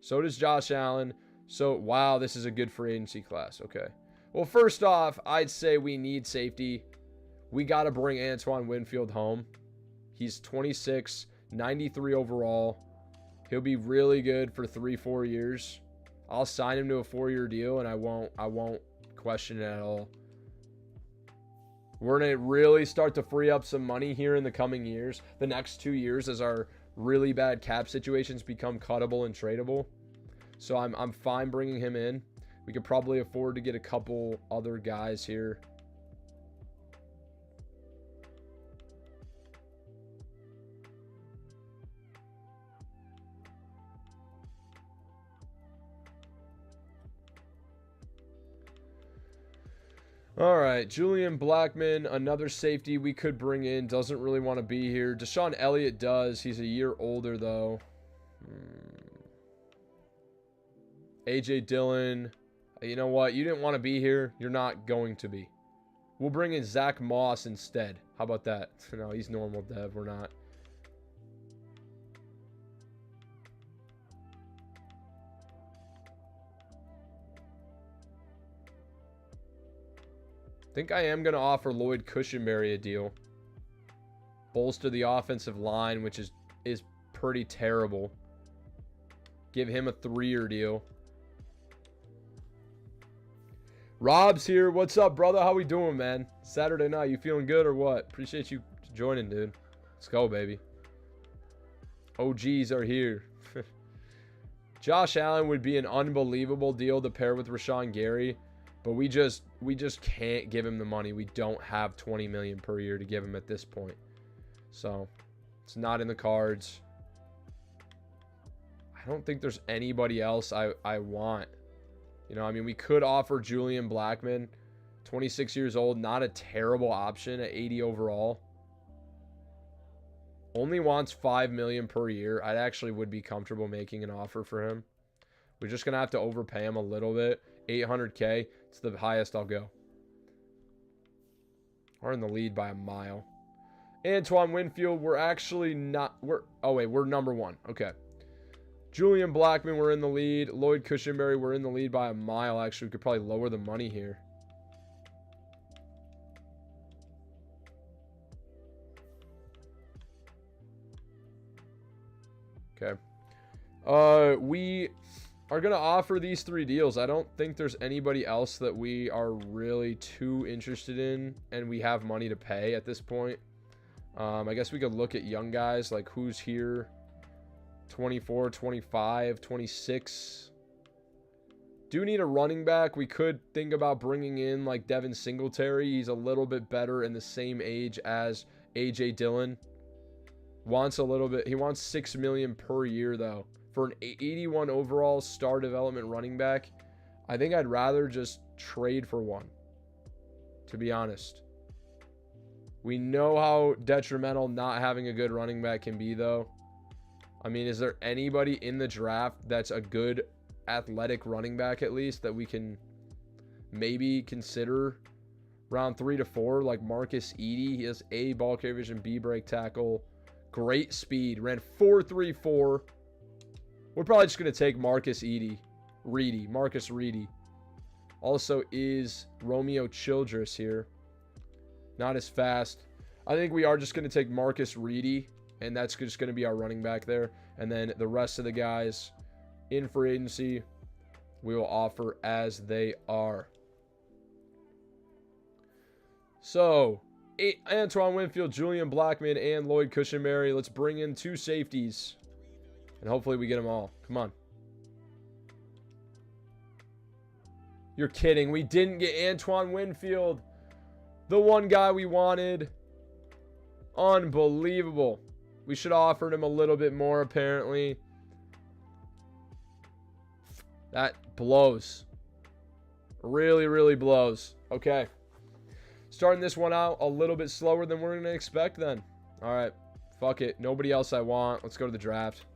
Speaker 1: So does Josh Allen. So, wow, this is a good free agency class. Okay. Well, first off, I'd say we need safety. We got to bring Antoine Winfield home. He's 26, 93 overall. He'll be really good for 3-4 years. I'll sign him to a 4-year deal, and I won't question it at all. We're going to really start to free up some money here in the coming years. The next 2 years as our really bad cap situations become cuttable and tradable. So I'm fine bringing him in. We could probably afford to get a couple other guys here. All right, Julian Blackman, another safety we could bring in. Doesn't really want to be here. Deshaun Elliott does. He's a year older, though. A.J. Dillon. You know what? You didn't want to be here. You're not going to be. We'll bring in Zach Moss instead. How about that? No, he's normal dev. We're not. I think I am going to offer Lloyd Cushenberry a deal. Bolster the offensive line, which is pretty terrible. Give him a 3-year deal. Rob's here. What's up, brother? How we doing, man? Saturday night. You feeling good or what? Appreciate you joining, dude. Let's go, baby. OGs are here. Josh Allen would be an unbelievable deal to pair with Rashawn Gary. But we just can't give him the money. We don't have $20 million per year to give him at this point. So, it's not in the cards. I don't think there's anybody else I want. You know, I mean, we could offer Julian Blackman, 26 years old, not a terrible option at 80 overall. Only wants $5 million per year. I actually would be comfortable making an offer for him. We're just going to have to overpay him a little bit. $800K. It's the highest I'll go. We're in the lead by a mile. Antoine Winfield, we're actually not. We're number 1. Okay. Julian Blackman, we're in the lead. Lloyd Cushenberry, we're in the lead by a mile. Actually, we could probably lower the money here. Okay. We are going to offer these 3 deals. I don't think there's anybody else that we are really too interested in and we have money to pay at this point. I guess we could look at young guys, like who's here. 24, 25, 26. Do need a running back. We could think about bringing in like Devin Singletary. He's a little bit better and the same age as A.J. Dillon. Wants a little bit. He wants $6 million per year, though. For an 81 overall star development running back, I think I'd rather just trade for one, to be honest. We know how detrimental not having a good running back can be, though. I mean, is there anybody in the draft that's a good athletic running back at least that we can maybe consider round 3 to 4, like Marcus Edey. He has A, ball carrier vision, B, break tackle. Great speed. Ran 4.34. We're probably just going to take Marcus Reedy. Also is Romeo Childress here. Not as fast. I think we are just going to take Marcus Reedy, and that's just going to be our running back there. And then the rest of the guys in free agency, we will offer as they are. So, Antoine Winfield, Julian Blackman, and Lloyd Cushenberry. Let's bring in 2 safeties, and hopefully we get them all. Come on. You're kidding. We didn't get Antoine Winfield, the one guy we wanted. Unbelievable. We should have offered him a little bit more, apparently. That blows. Really, really blows. Okay. Starting this one out a little bit slower than we're going to expect then. All right. Fuck it. Nobody else I want. Let's go to the draft.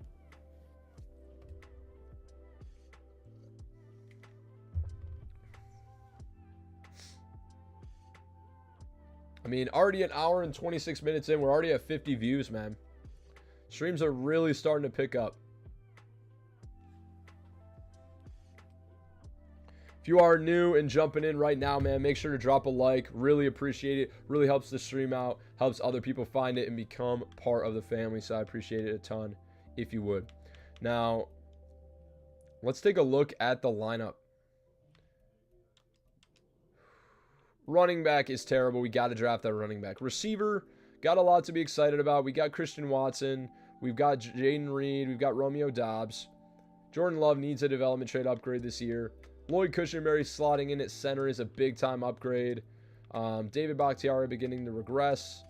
Speaker 1: I mean, already an hour and 26 minutes in. We're already at 50 views, man. Streams are really starting to pick up. If you are new and jumping in right now, man, make sure to drop a like. Really appreciate it. Really helps the stream out. Helps other people find it and become part of the family. So I appreciate it a ton if you would. Now, let's take a look at the lineup. Running back is terrible. We got to draft that running back. Receiver, got a lot to be excited about. We got Christian Watson. We've got Jaden Reed. We've got Romeo Doubs. Jordan Love needs a development trade upgrade this year. Lloyd Cushenberry slotting in at center is a big-time upgrade. David Bakhtiari beginning to regress.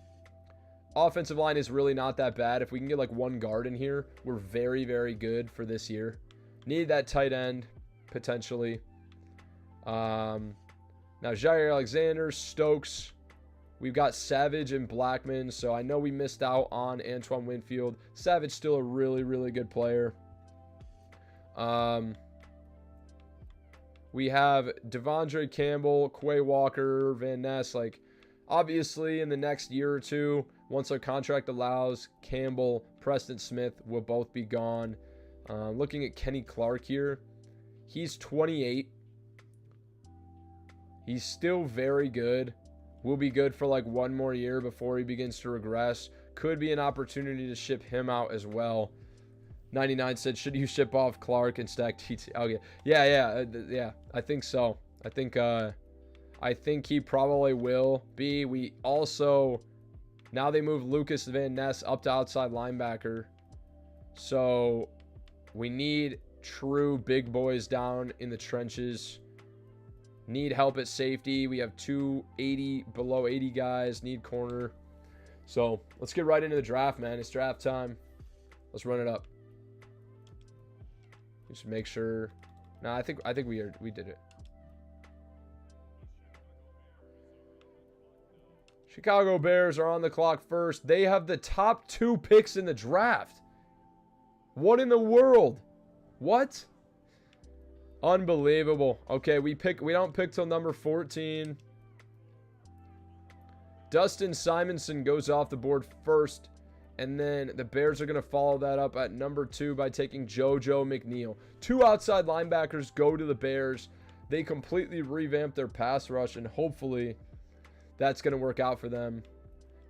Speaker 1: Offensive line is really not that bad. If we can get like one guard in here, we're very, very good for this year. Need that tight end, potentially. Now, Jair Alexander, Stokes. We've got Savage and Blackman, so I know we missed out on Antoine Winfield. Savage still a really, really good player. We have Devondre Campbell, Quay Walker, Van Ness. Like, obviously, in the next year or two, once our contract allows, Campbell, Preston Smith will both be gone. Looking at Kenny Clark here, he's 28. He's still very good. Will be good for like one more year before he begins to regress. Could be an opportunity to ship him out as well. 99 said, should you ship off Clark and stack TT? Okay. Yeah. I think so. I think he probably will be. We also, now they move Lucas Van Ness up to outside linebacker. So we need true big boys down in the trenches. Need help at safety. We have 280 below 80 guys. Need corner. So let's get right into the draft, man. It's draft time. Let's run it up. Just make sure. Nah, I think we did it. Chicago Bears are on the clock first. They have the top 2 picks in the draft. What in the world? What? Unbelievable. Okay, we don't pick till number 14. Dustin Simonson goes off the board first. And then the Bears are going to follow that up at number 2 by taking JoJo McNeil. 2 outside linebackers go to the Bears. They completely revamp their pass rush, and hopefully that's going to work out for them.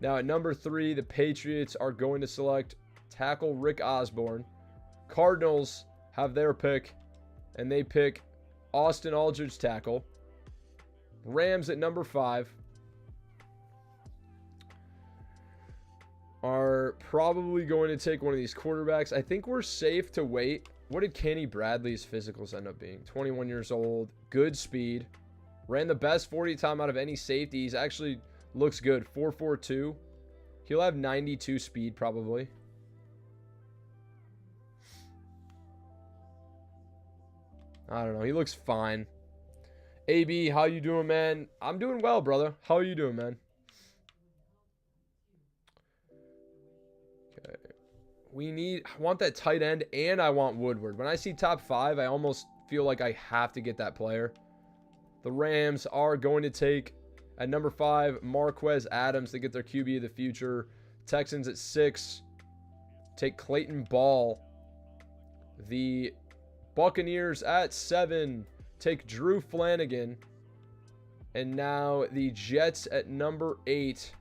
Speaker 1: Now at number 3, the Patriots are going to select tackle Rick Osborne. Cardinals have their pick, and they pick Austin Aldridge tackle. Rams at number 5 are probably going to take one of these quarterbacks. I think we're safe to wait. What did Kenny Bradley's physicals end up being? 21 years old, good speed, ran the best 40 time out of any safeties. Actually looks good. 4.42. He'll have 92 speed probably. I don't know. He looks fine. AB, how you doing, man? I'm doing well, brother. How are you doing, man? Okay. I want that tight end, and I want Woodward. When I see top 5, I almost feel like I have to get that player. The Rams are going to take, at number 5, Marquez Adams to get their QB of the future. Texans at 6, take Clayton Ball. The Buccaneers at 7, take Drew Flanagan. And now the Jets at number 8,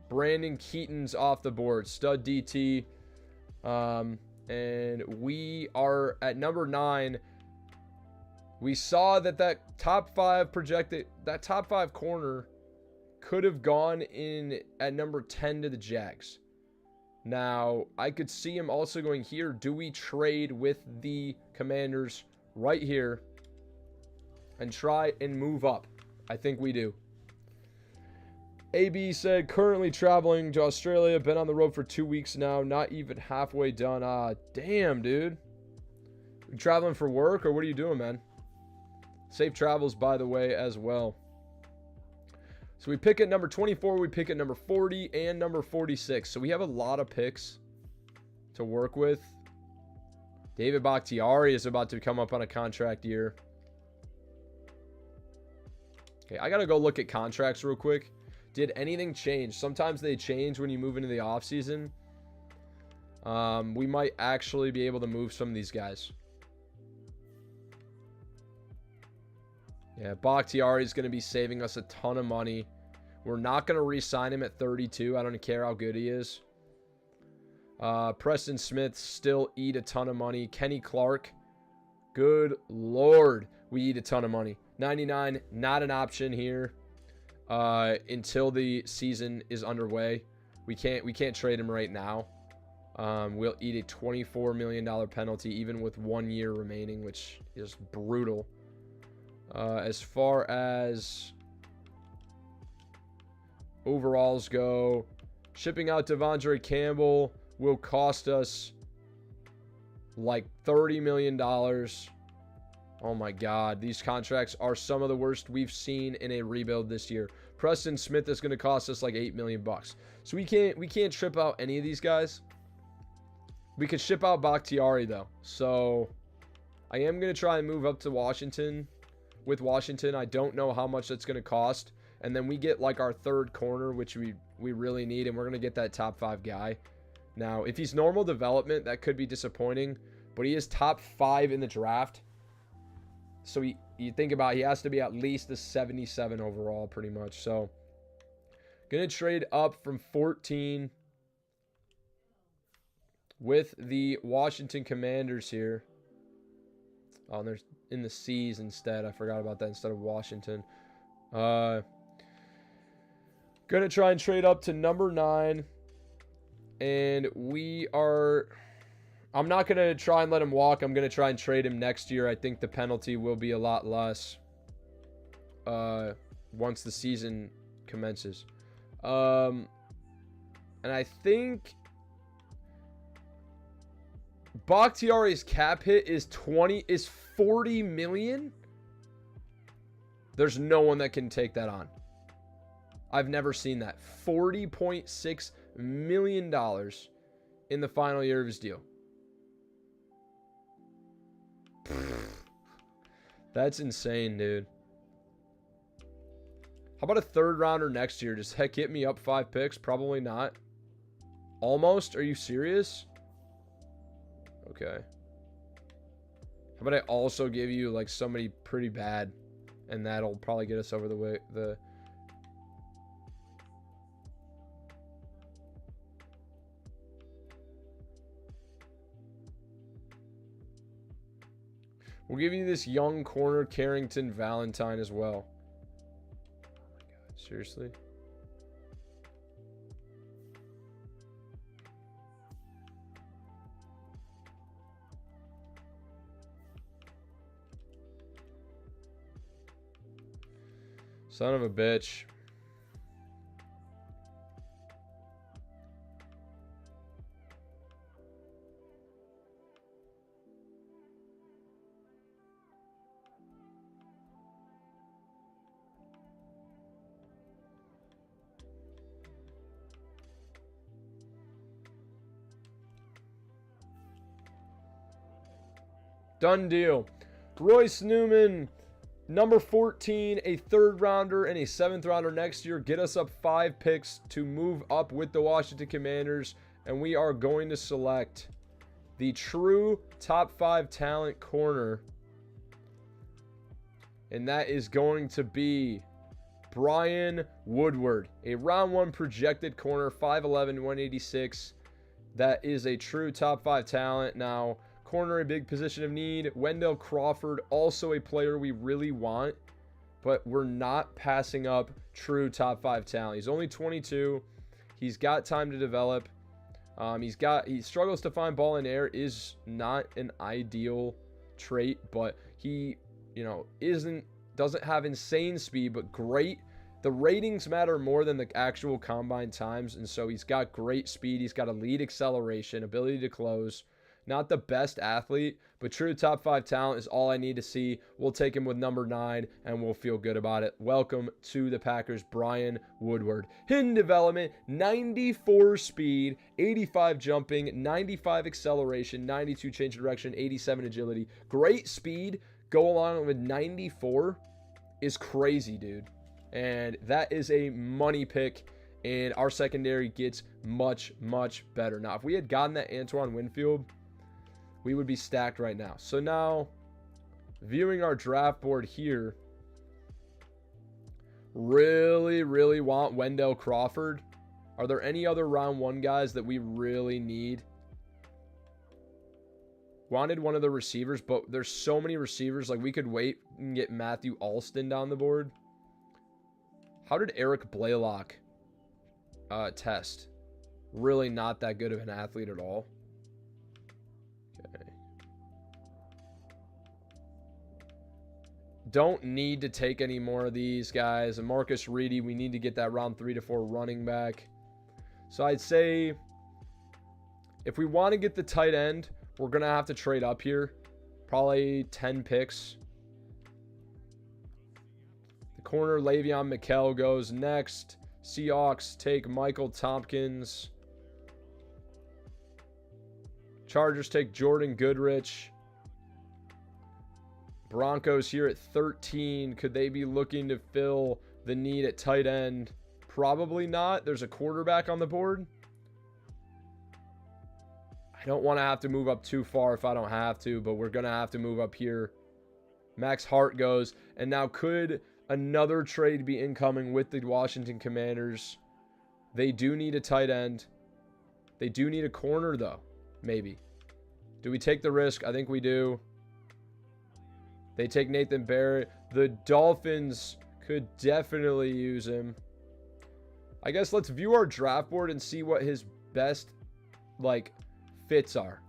Speaker 1: Brandon Keaton's off the board, stud DT. And we are at number 9. We saw that top 5 projected, that top 5 corner could have gone in at number 10 to the Jags. Now, I could see him also going here. Do we trade with the Commanders right here and try and move up? I think we do. AB said, currently traveling to Australia. Been on the road for 2 weeks now. Not even halfway done. Ah, damn, dude. You traveling for work, or what are you doing, man? Safe travels, by the way, as well. So we pick at number 24. We pick at number 40 and number 46. So we have a lot of picks to work with. David Bakhtiari is about to come up on a contract year. Okay, I got to go look at contracts real quick. Did anything change? Sometimes they change when you move into the offseason. We might actually be able to move some of these guys. Yeah, Bakhtiari is going to be saving us a ton of money. We're not going to re-sign him at 32. I don't care how good he is. Preston Smith still eat a ton of money. Kenny Clark. Good Lord. We eat a ton of money. 99, not an option here. Until the season is underway. We can't trade him right now. We'll eat a $24 million penalty even with 1 year remaining, which is brutal. As far as overalls go, shipping out Devondre Campbell will cost us like $30 million. Oh my God, these contracts are some of the worst we've seen in a rebuild this year. Preston Smith is going to cost us like $8 million. So we can't trip out any of these guys. We could ship out Bakhtiari though. So I am going to try and move up to Washington. With Washington, I don't know how much that's going to cost. And then we get like our third corner, which we really need, and we're going to get that top 5 guy. Now, if he's normal development, that could be disappointing, but he is top 5 in the draft. So you think about it, he has to be at least a 77 overall pretty much. So going to trade up from 14 with the Washington Commanders here. Oh, there's in the C's instead. I forgot about that instead of Washington. Going to try and trade up to number 9. And I'm not going to try and let him walk. I'm going to try and trade him next year. I think the penalty will be a lot less once the season commences. And I think Bakhtiari's cap hit is 40 million. There's no one that can take that on. I've never seen that. $40.6 million in the final year of his deal. That's insane, dude. How about a 3rd rounder next year? Does heck hit me up 5 picks? Probably not. Almost? Are you serious? Okay. How about I also give you like somebody pretty bad, and that'll probably get us over the We'll give you this young corner, Carrington Valentine, as well. Oh my God, seriously? Son of a bitch. Done deal. Royce Newman, number 14, a 3rd rounder and a 7th rounder next year. Get us up 5 picks to move up with the Washington Commanders. And we are going to select the true top 5 talent corner. And that is going to be Brian Woodward, a round 1 projected corner, 5'11", 186. That is a true top 5 talent. Now, corner, a big position of need. Wendell Crawford, also a player we really want, but we're not passing up true top 5 talent. He's only 22. He's got time to develop. He struggles to find ball in air, is not an ideal trait, but he, doesn't have insane speed, but great. The ratings matter more than the actual combine times, and so he's got great speed. He's got elite acceleration, ability to close. Not the best athlete, but true top 5 talent is all I need to see. We'll take him with number 9, and we'll feel good about it. Welcome to the Packers, Brian Woodward. Hidden development, 94 speed, 85 jumping, 95 acceleration, 92 change of direction, 87 agility. Great speed. Go along with 94 is crazy, dude. And that is a money pick, and our secondary gets much, much better. Now, if we had gotten that Antoine Winfield, we would be stacked right now. So now, viewing our draft board here, really, really want Wendell Crawford. Are there any other round 1 guys that we really need? Wanted one of the receivers, but there's so many receivers. Like, we could wait and get Matthew Alston down the board. How did Eric Blaylock test? Really not that good of an athlete at all. Okay. Don't need to take any more of these guys. And Marcus Reedy, we need to get that round 3 to 4 running back. So I'd say if we want to get the tight end, we're going to have to trade up here. Probably 10 picks. The corner, Le'Veon McKell, goes next. Seahawks take Michael Tompkins. Chargers take Jordan Goodrich. Broncos here at 13. Could they be looking to fill the need at tight end? Probably not. There's a quarterback on the board. I don't want to have to move up too far if I don't have to, but we're going to have to move up here. Max Hart goes. And now could another trade be incoming with the Washington Commanders? They do need a tight end. They do need a corner, though. Maybe. Do we take the risk? I think we do. They take Nathan Barrett. The Dolphins could definitely use him. I guess let's view our draft board and see what his best, fits are.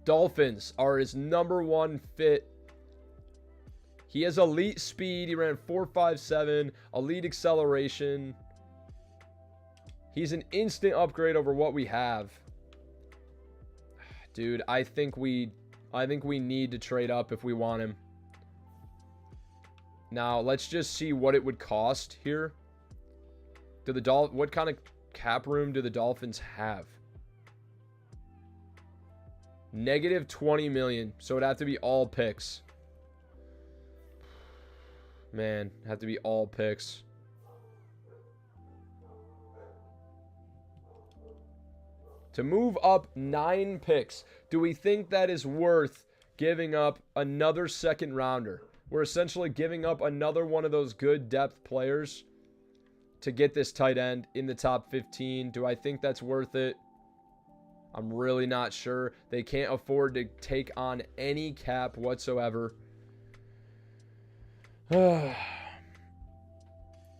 Speaker 1: Dolphins are his number 1 fit. He has elite speed. He ran 4.57, elite acceleration. He's an instant upgrade over what we have. Dude, I think we need to trade up if we want him. Now, let's just see what it would cost here. What kind of cap room do the Dolphins have? Negative 20 million. So it'd have to be all picks. Man, have to be all picks. To move up 9 picks, do we think that is worth giving up another second rounder? We're essentially giving up another one of those good depth players to get this tight end in the top 15. Do I think that's worth it? I'm really not sure. They can't afford to take on any cap whatsoever.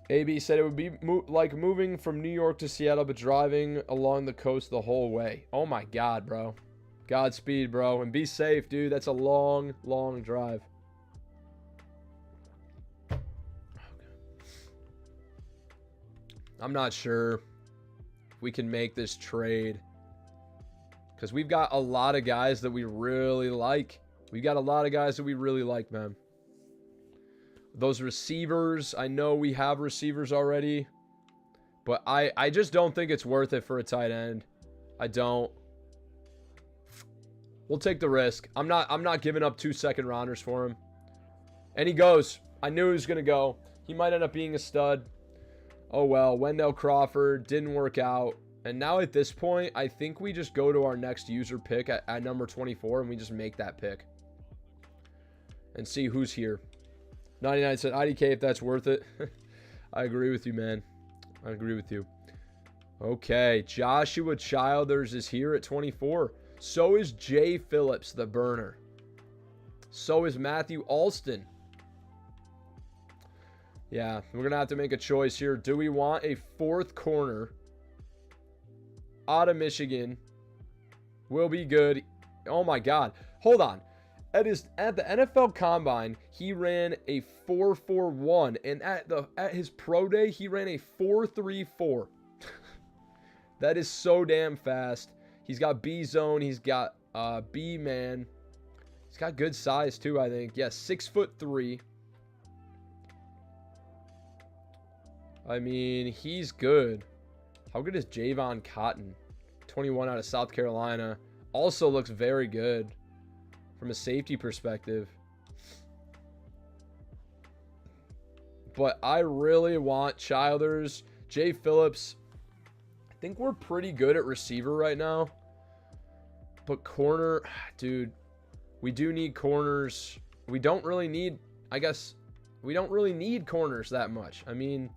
Speaker 1: AB said it would be like moving from New York to Seattle, but driving along the coast the whole way. Oh my God, bro. Godspeed, bro. And be safe, dude. That's a long, long drive. I'm not sure if we can make this trade, because we've got a lot of guys that we really like. We've got a lot of guys that we really like, man. Those receivers, I know we have receivers already, but I just don't think it's worth it for a tight end. I don't. We'll take the risk. I'm not giving up 2 second rounders for him. And he goes. I knew he was going to go. He might end up being a stud. Oh well, Wendell Crawford didn't work out. And now at this point, I think we just go to our next user pick at number 24 and we just make that pick. And see who's here. 99 said IDK if that's worth it. I agree with you, man. I agree with you. Okay, Joshua Childers is here at 24. So is Jay Phillips, the burner. So is Matthew Alston. Yeah, we're going to have to make a choice here. Do we want a 4th corner out of Michigan? Will be good. Oh my God. Hold on. At the NFL Combine, he ran a 4.41, and at his pro day, he ran a 4.34. That is so damn fast. He's got B zone. He's got B man. He's got good size too, I think. Yeah, 6'3". I mean, he's good. How good is Javon Cotton? 21 out of South Carolina. Also looks very good from a safety perspective. But I really want Childers. Jay Phillips. I think we're pretty good at receiver right now. But corner, dude, we do need corners. We don't really need, I guess, we don't really need corners that much. I mean,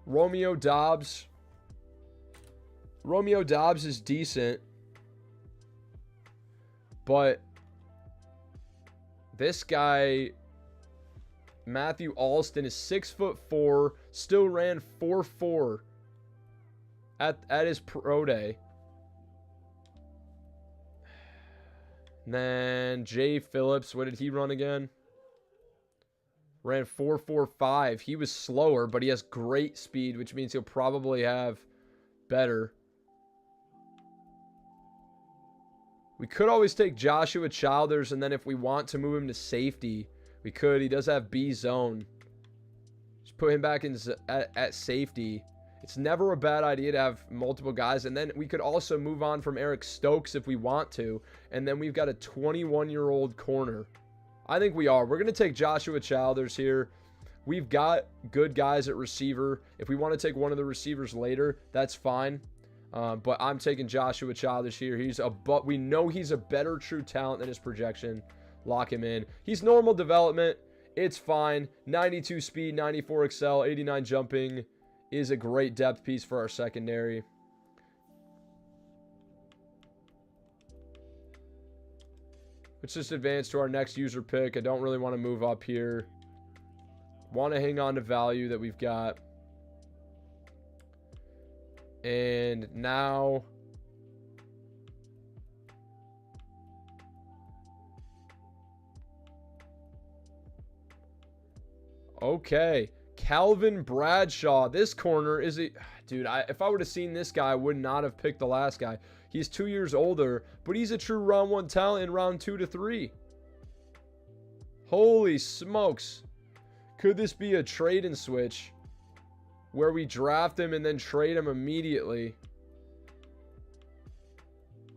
Speaker 1: Romeo Doubs is decent. But this guy, Matthew Alston, is 6'4", still ran 4.4 at his pro day. And then Jay Phillips, what did he run again? Ran 4.45. He was slower, but he has great speed, which means he'll probably have better. We could always take Joshua Childers, and then if we want to move him to safety, we could. He does have B zone. Just put him back in at safety. It's never a bad idea to have multiple guys. And then we could also move on from Eric Stokes if we want to. And then we've got a 21-year-old corner. I think we are. We're going to take Joshua Childers here. We've got good guys at receiver. If we want to take one of the receivers later, that's fine. But I'm taking Joshua Childers here. But we know he's a better true talent than his projection. Lock him in. He's normal development. It's fine. 92 speed, 94 excel, 89 jumping is a great depth piece for our secondary. Let's just advance to our next user pick. I don't really want to move up here. Want to hang on to value that we've got. And now, okay, Calvin Bradshaw. This corner is a dude. If I would have seen this guy, I would not have picked the last guy. He's 2 years older, but he's a true round 1 talent in round 2 to 3. Holy smokes! Could this be a trade and switch? Where we draft him and then trade him immediately.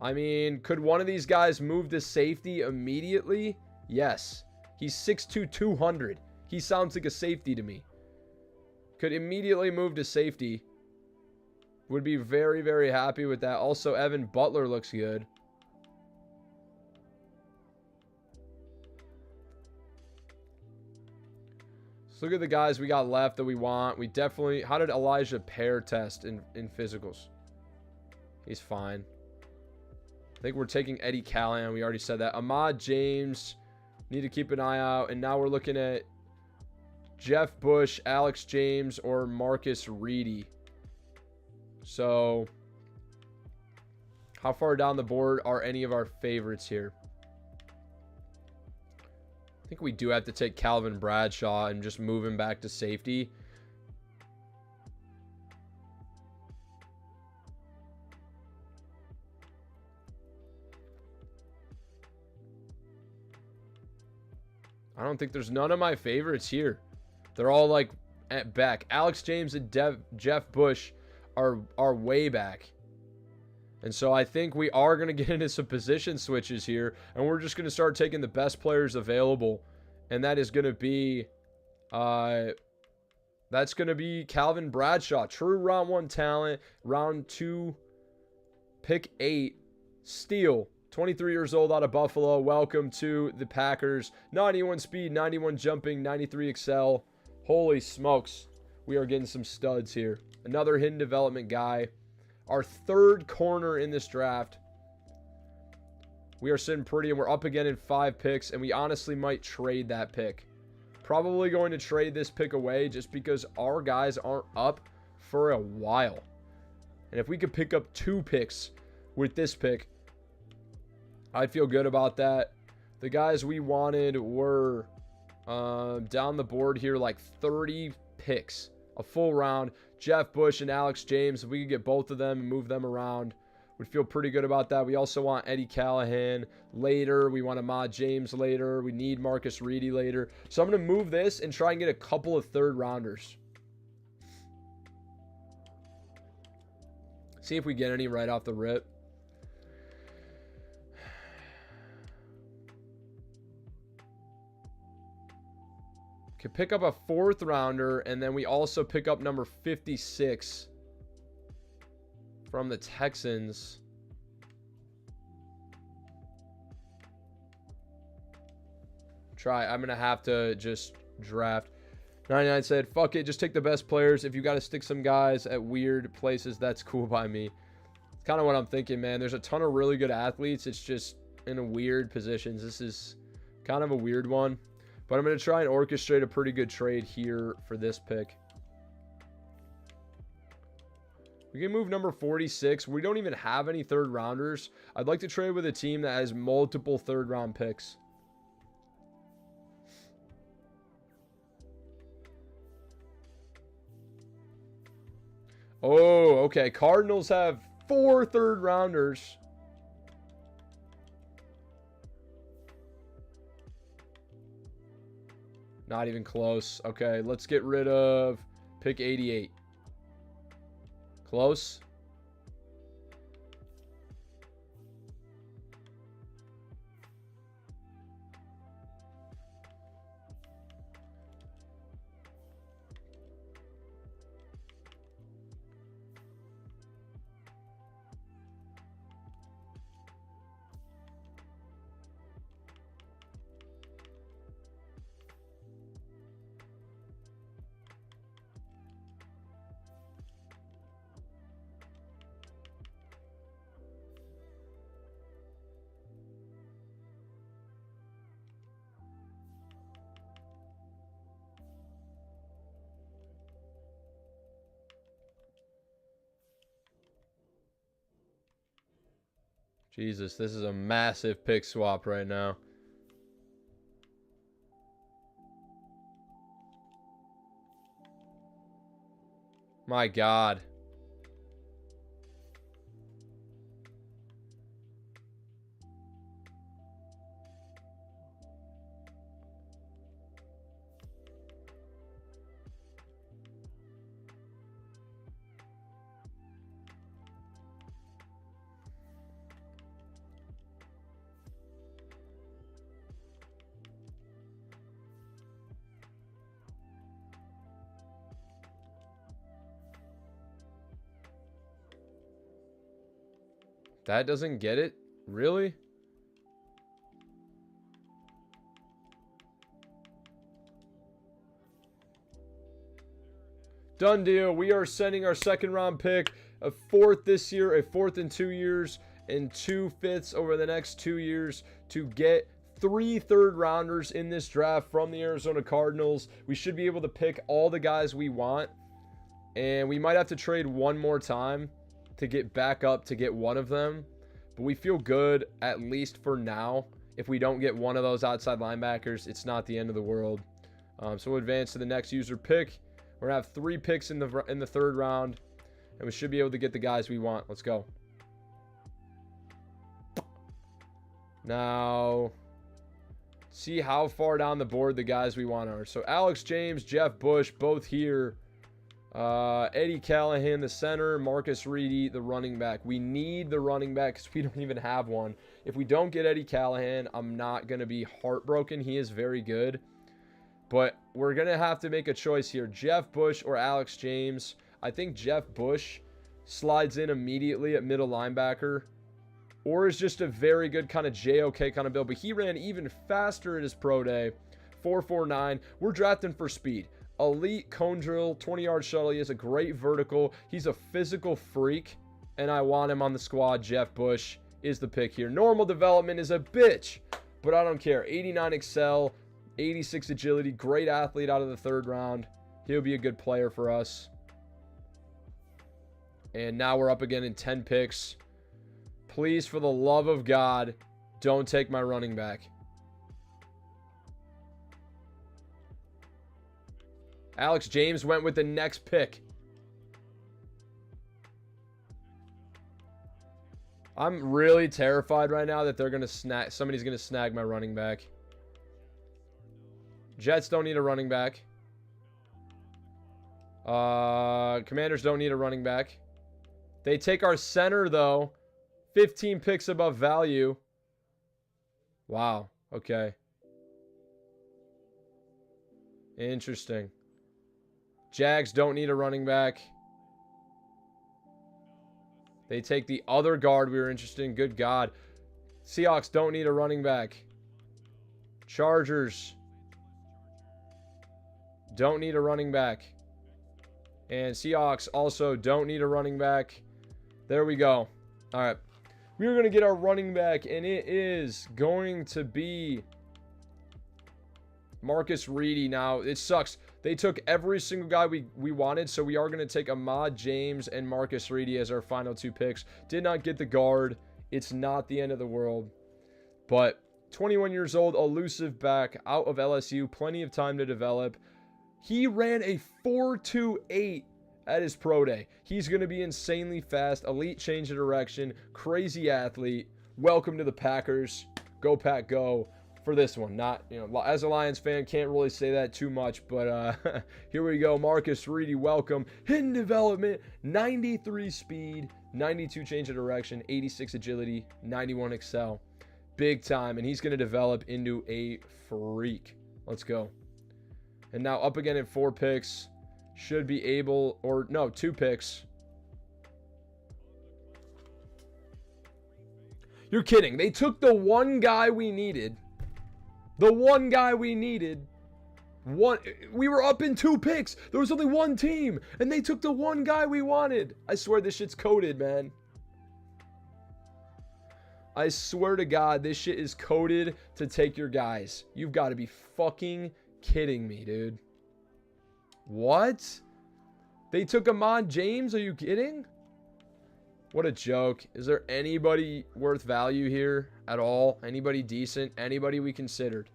Speaker 1: I mean, could one of these guys move to safety immediately? Yes. He's 6'2", 200. He sounds like a safety to me. Could immediately move to safety. Would be very, very happy with that. Also, Evan Butler looks good. So look at the guys we got left that we want. We definitely... How did Elijah Pear test in physicals? He's fine. I think we're taking Eddie Callahan. We already said that. Ahmad James. Need to keep an eye out. And now we're looking at Jeff Bush, Alex James, or Marcus Reedy. So, how far down the board are any of our favorites here? I think we do have to take Calvin Bradshaw and just move him back to safety. I don't think there's none of my favorites here. They're all like at back. Alex James and Jeff Bush are way back. And so I think we are going to get into some position switches here. And we're just going to start taking the best players available. And that is going to be... that's going to be Calvin Bradshaw. True round 1 talent. Round 2, pick 8. Steele. 23 years old out of Buffalo. Welcome to the Packers. 91 speed, 91 jumping, 93 excel. Holy smokes. We are getting some studs here. Another hidden development guy. Our 3rd corner in this draft. We are sitting pretty, and we're up again in 5 picks, and we honestly might trade that pick. Probably going to trade this pick away just because our guys aren't up for a while. And if we could pick up 2 picks with this pick, I'd feel good about that. The guys we wanted were down the board here like 30 picks. A full round. Jeff Bush and Alex James. If we could get both of them and move them around, we'd feel pretty good about that. We also want Eddie Callahan later. We want Ahmad James later. We need Marcus Reedy later. So I'm going to move this and try and get a couple of 3rd rounders. See if we get any right off the rip. Could pick up a 4th rounder, and then we also pick up number 56 from the Texans. I'm going to have to just draft. 99 said, fuck it, just take the best players. If you got to stick some guys at weird places, that's cool by me. It's kind of what I'm thinking, man. There's a ton of really good athletes. It's just in weird positions. This is kind of a weird one. But I'm going to try and orchestrate a pretty good trade here for this pick. We can move number 46. We don't even have any 3rd rounders. I'd like to trade with a team that has multiple 3rd round picks. Oh, okay. Cardinals have 4 3rd rounders. Not even close. Okay, let's get rid of pick 88. Close. Jesus, this is a massive pick swap right now. My God. That doesn't get it? Really? Done deal. We are sending our 2nd round pick, a 4th this year, a 4th in 2 years, and 2 5ths over the next 2 years to get 3 3rd rounders in this draft from the Arizona Cardinals. We should be able to pick all the guys we want, and we might have to trade one more time to get back up to get one of them. But we feel good, at least for now. If we don't get one of those outside linebackers, it's not the end of the world. So we'll advance to the next user pick. We're going to have 3 picks in the 3rd round, and we should be able to get the guys we want. Let's go. Now, see how far down the board the guys we want are. So Alex James, Jeff Bush, both here. Eddie Callahan, the center. Marcus Reedy, the running back. We need the running back because we don't even have one. If we don't get Eddie Callahan, I'm not going to be heartbroken. He is very good. But we're going to have to make a choice here. Jeff Bush or Alex James. I think Jeff Bush slides in immediately at middle linebacker. Or is just a very good kind of JOK kind of build. But he ran even faster at his pro day. 4.49. We're drafting for speed. Elite cone drill, 20-yard shuttle. He has a great vertical. He's a physical freak. And I want him on the squad. Jeff Bush is the pick here. Normal development is a bitch. But I don't care. 89 excel. 86 agility. Great athlete out of the 3rd round. He'll be a good player for us. And now we're up again in 10 picks. Please, for the love of God, don't take my running back. Alex James went with the next pick. I'm really terrified right now that they're going to snag. Somebody's going to snag my running back. Jets don't need a running back. Commanders don't need a running back. They take our center, though. 15 picks above value. Wow. Okay. Interesting. Jags don't need a running back. They take the other guard we were interested in. Good God. Seahawks don't need a running back. Chargers don't need a running back. And Seahawks also don't need a running back. There we go. All right. We're going to get our running back, and it is going to be Marcus Reedy. Now, it sucks. They took every single guy we wanted, so we are going to take Ahmad James and Marcus Reedy as our final 2 picks. Did not get the guard. It's not the end of the world. But 21 years old, elusive back, out of LSU, plenty of time to develop. He ran a 4.28 at his pro day. He's going to be insanely fast, elite change of direction, crazy athlete. Welcome to the Packers. Go Pack, go. For this one, not, as a Lions fan, can't really say that too much, but here we go. Marcus Reedy, welcome. Hidden development, 93 speed, 92 change of direction, 86 agility, 91 excel. Big time, and he's going to develop into a freak. Let's go. And now up again at 4 picks. Should be able, or no, 2 picks. You're kidding. They took the one guy we needed. The one guy we needed. We were up in 2 picks. There was only one team. And they took the one guy we wanted. I swear this shit's coded, man. I swear to God, this shit is coded to take your guys. You've got to be fucking kidding me, dude. What? They took Ahmad James? Are you kidding? What a joke. Is there anybody worth value here at all? Anybody decent? Anybody we considered?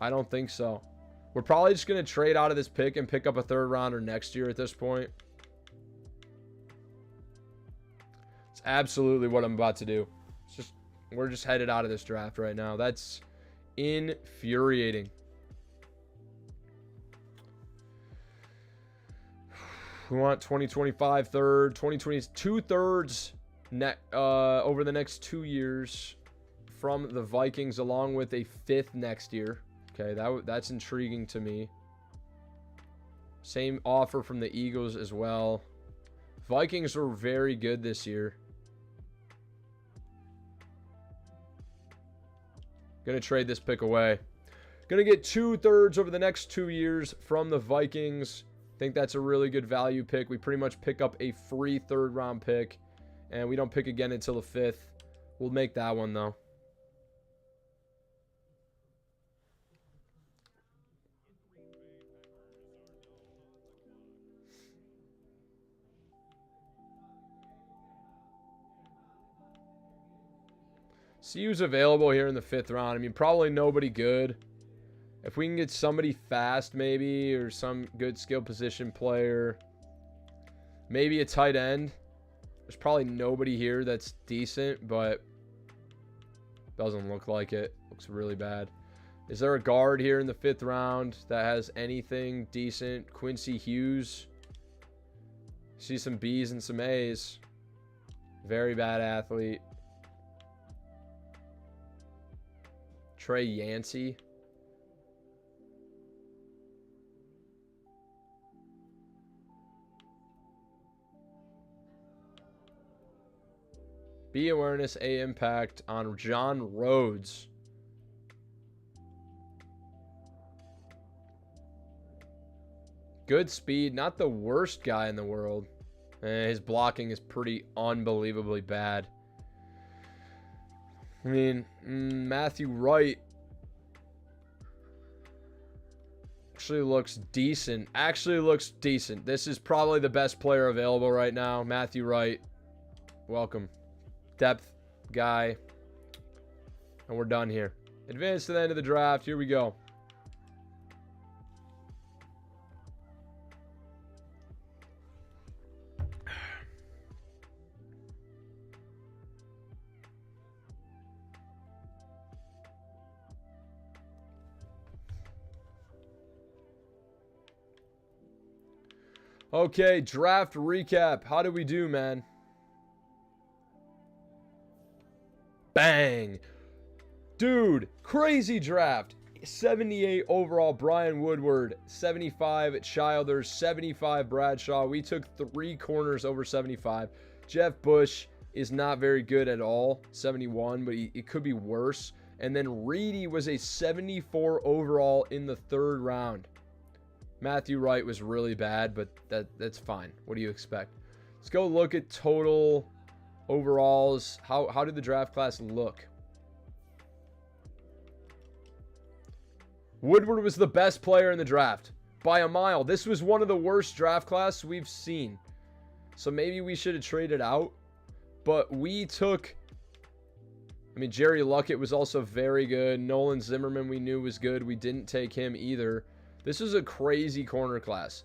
Speaker 1: I don't think so. We're probably just going to trade out of this pick and pick up a 3rd rounder next year at this point. It's absolutely what I'm about to do. We're just headed out of this draft right now. That's infuriating. We want 2025 third, 2022 thirds over the next 2 years from the Vikings, along with a 5th next year. Okay, that's intriguing to me. Same offer from the Eagles as well. Vikings were very good this year. Gonna trade this pick away. Gonna get 2 thirds over the next 2 years from the Vikings. Think that's a really good value pick. We pretty much pick up a free 3rd round pick, and we don't pick again until the 5th. We'll make that one though. See who's available here in the 5th round. I mean, probably nobody good. If we can get somebody fast, maybe, or some good skill position player, maybe a tight end. There's probably nobody here that's decent, but doesn't look like it. Looks really bad. Is there a guard here in the 5th round that has anything decent? Quincy Hughes. See some B's and some A's. Very bad athlete. Trey Yancey. B awareness, A impact on John Rhodes. Good speed, not the worst guy in the world. His blocking is pretty unbelievably bad. I mean, Matthew Wright actually looks decent. This is probably the best player available right now. Matthew Wright. Welcome. Depth guy. And we're done here. Advance to the end of the draft. Here we go. Okay, draft recap. How did we do, man? Bang. Dude, crazy draft. 78 overall, Brian Woodward. 75 Childers. 75 Bradshaw. We took 3 corners over 75. Jeff Bush is not very good at all. 71, but it could be worse. And then Reedy was a 74 overall in the 3rd round. Matthew Wright was really bad, but that's fine. What do you expect? Let's go look at total overalls. How did the draft class look? Woodward was the best player in the draft by a mile. This was one of the worst draft classes we've seen. So maybe we should have traded out. But we took... I mean, Jerry Luckett was also very good. Nolan Zimmerman we knew was good. We didn't take him either. This is a crazy corner class.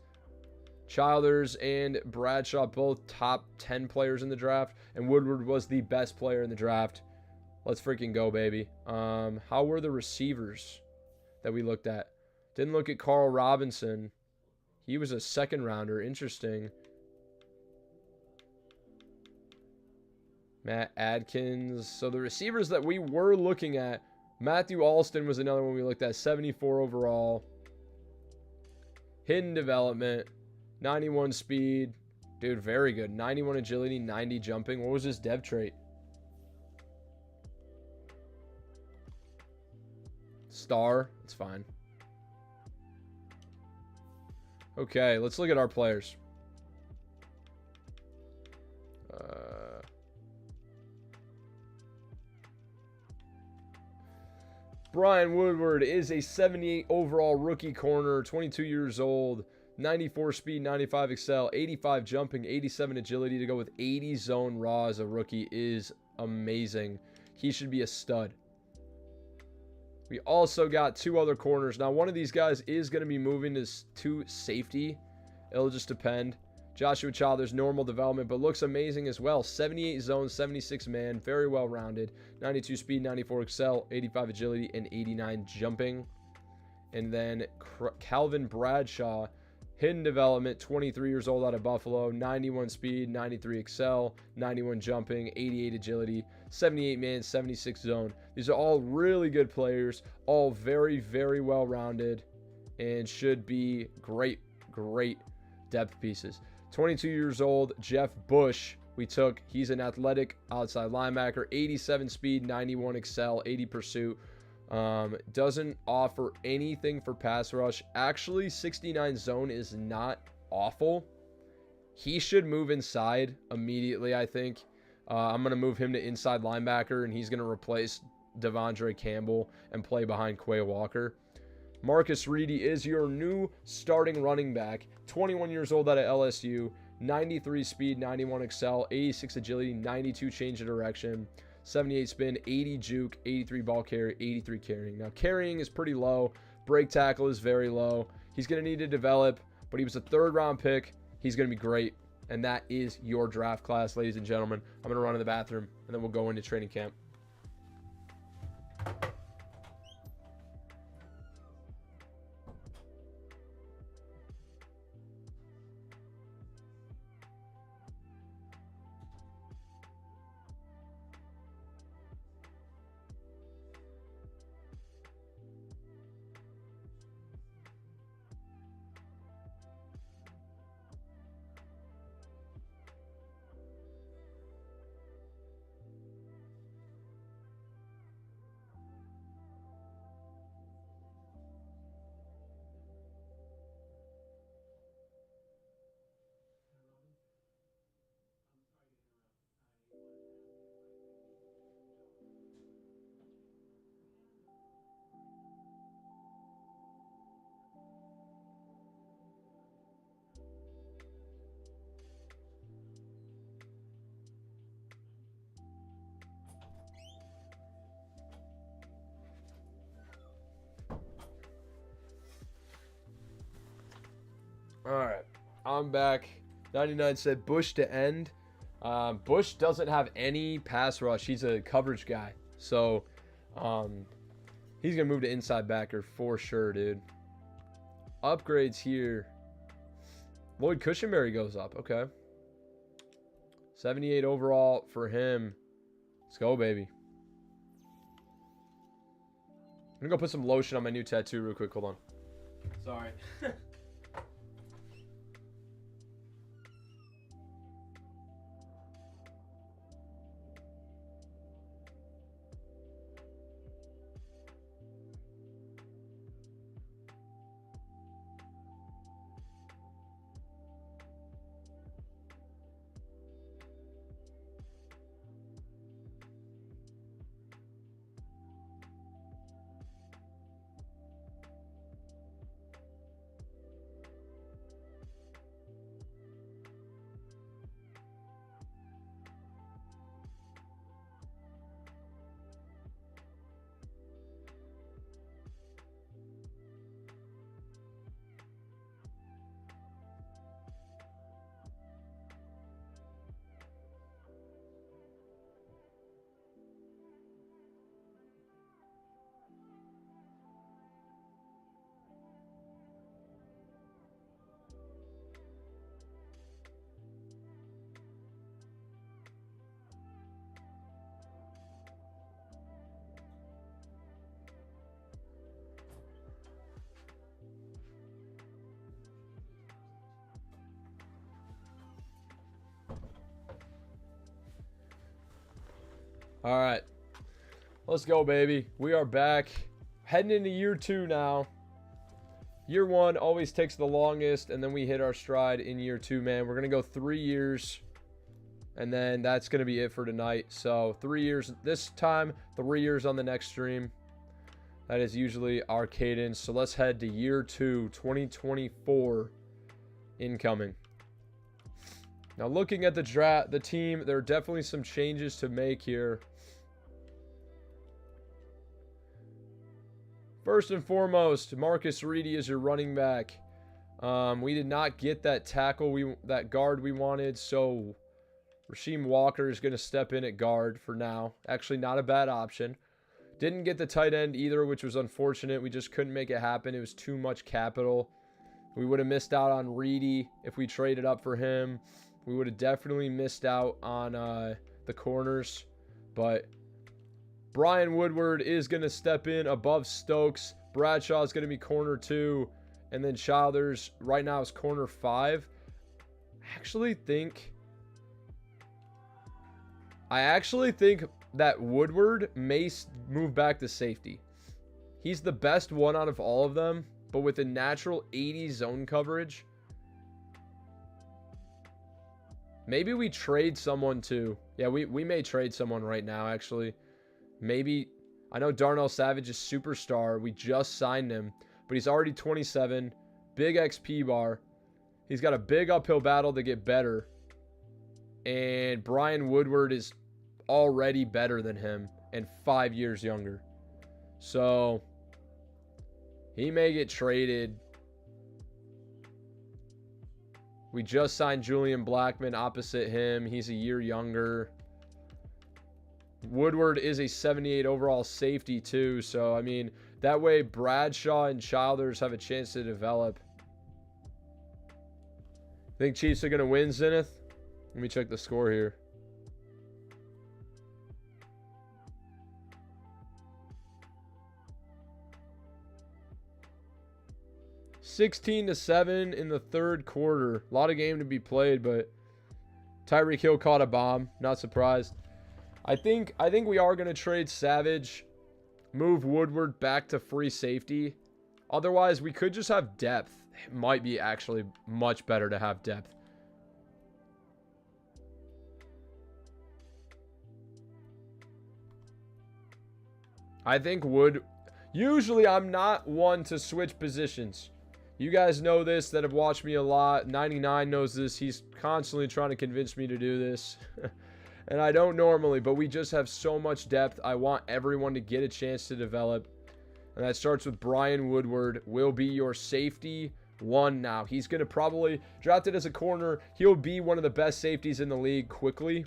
Speaker 1: Childers and Bradshaw both top 10 players in the draft. And Woodward was the best player in the draft. Let's freaking go, baby. How were the receivers that we looked at? Didn't look at Carl Robinson. He was a 2nd rounder. Interesting. Matt Adkins. So the receivers that we were looking at, Matthew Alston was another one we looked at. 74 overall. Hidden development. 91 speed. Dude, very good. 91 agility, 90 jumping. What was his dev trait? Star. It's fine. Okay, let's look at our players. Brian Woodward is a 78 overall rookie corner, 22 years old, 94 speed, 95 excel, 85 jumping, 87 agility. To go with 80 zone raw as a rookie is amazing. He should be a stud. We also got 2 other corners. Now, one of these guys is going to be moving to safety. It'll just depend. Joshua Childers, normal development, but looks amazing as well. 78 zone, 76 man, very well rounded. 92 speed, 94 excel, 85 agility, and 89 jumping. And then Calvin Bradshaw, hidden development, 23 years old out of Buffalo, 91 speed, 93 excel, 91 jumping, 88 agility, 78 man, 76 zone. These are all really good players, all very, very well rounded, and should be great depth pieces. 22 years old, Jeff Bush, we took. He's an athletic outside linebacker, 87 speed, 91 excel, 80 pursuit. Doesn't offer anything for pass rush. Actually, 69 zone is not awful. He should move inside immediately, I think. I'm going to move him to inside linebacker, and he's going to replace Devondre Campbell and play behind Quay Walker. Marcus Reedy is your new starting running back. 21 years old out of LSU. 93 speed, 91 excel, 86 agility, 92 change of direction, 78 spin, 80 juke, 83 ball carry, 83 carrying. Now, carrying is pretty low. Break tackle is very low. He's going to need to develop, but he was a 3rd round pick. He's going to be great. And that is your draft class, ladies and gentlemen. I'm going to run to the bathroom, and then we'll go into training camp. All right, I'm back. 99 said Bush to end. Bush doesn't have any pass rush. He's a coverage guy. So he's going to move to inside backer for sure, dude. Upgrades here. Lloyd Cushenberry goes up. Okay. 78 overall for him. Let's go, baby. I'm going to go put some lotion on my new tattoo real quick. Hold on. Sorry. All right, let's go, baby. We are back, heading into year 2 now. Year 1 always takes the longest, and then we hit our stride in year 2, man. We're going to go 3 years, and then that's going to be it for tonight. So 3 years this time, 3 years on the next stream. That is usually our cadence. So let's head to year 2, 2024 incoming. Now, looking at the team, there are definitely some changes to make here. First and foremost, Marcus Reedy is your running back. We did not get that tackle, that guard we wanted, so Rasheem Walker is going to step in at guard for now. Actually, not a bad option. Didn't get the tight end either, which was unfortunate. We just couldn't make it happen. It was too much capital. We would have missed out on Reedy if we traded up for him. We would have definitely missed out on the corners, but Brian Woodward is going to step in above Stokes. Bradshaw is going to be corner 2, and then Childers right now is corner 5. I actually think that Woodward may move back to safety. He's the best one out of all of them, but with a natural 80 zone coverage, maybe we trade someone too. Yeah, we may trade someone right now, actually. Maybe. I know Darnell Savage is superstar. We just signed him, but he's already 27. Big XP bar. He's got a big uphill battle to get better. And Brian Woodward is already better than him and 5 years younger. So he may get traded. We just signed Julian Blackman opposite him. He's a year younger. Woodward is a 78 overall safety too. So, I mean, that way Bradshaw and Childers have a chance to develop. Think Chiefs are going to win, Zenith? Let me check the score here. (16-7) in the third quarter. A lot of game to be played, but Tyreek Hill caught a bomb. Not surprised. I think we are going to trade Savage, move Woodward back to free safety. Otherwise, we could just have depth. It might be actually much better to have depth. I think usually I'm not one to switch positions. You guys know this that have watched me a lot. 99 knows this. He's constantly trying to convince me to do this. And I don't normally, but we just have so much depth. I want everyone to get a chance to develop. And that starts with Brian Woodward. Will be your safety one now. He's going to probably, drafted as a corner, he'll be one of the best safeties in the league quickly.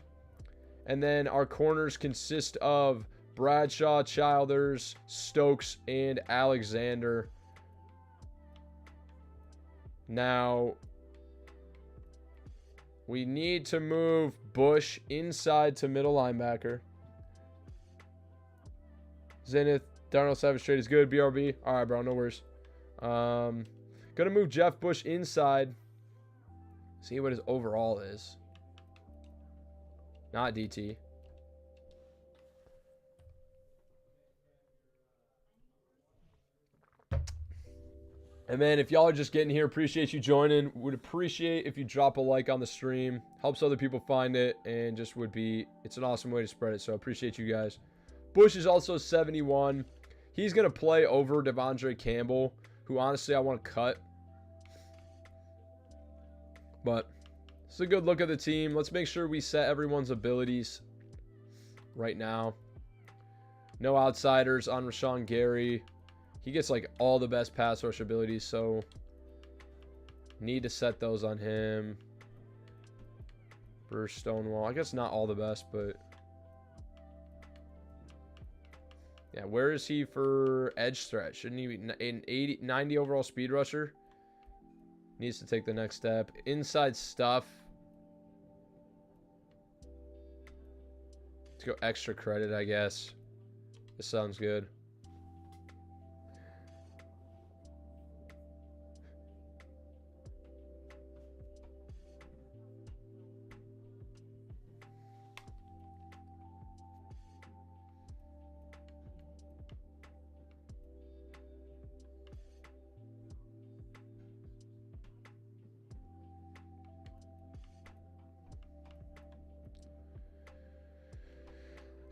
Speaker 1: And then our corners consist of Bradshaw, Childers, Stokes, and Alexander. Now, we need to move Bush inside to middle linebacker. Zenith, Darnell Savage trade is good. BRB. All right, bro. No worries. Gonna move Jeff Bush inside. See what his overall is. Not DT. And man, if y'all are just getting here, appreciate you joining. Would appreciate if you drop a like on the stream. Helps other people find it, and just would be, it's an awesome way to spread it. So appreciate you guys. Bush is also 71. He's going to play over Devondre Campbell, who honestly I want to cut. But it's a good look at the team. Let's make sure we set everyone's abilities right now. No outsiders on Rashawn Gary. He gets like all the best pass rush abilities, so need to set those on him. Bruce Stonewall. I guess not all the best, but yeah, where is he for edge threat? Shouldn't he be an 90 overall speed rusher? Needs to take the next step. Inside stuff. Let's go extra credit, I guess. This sounds good.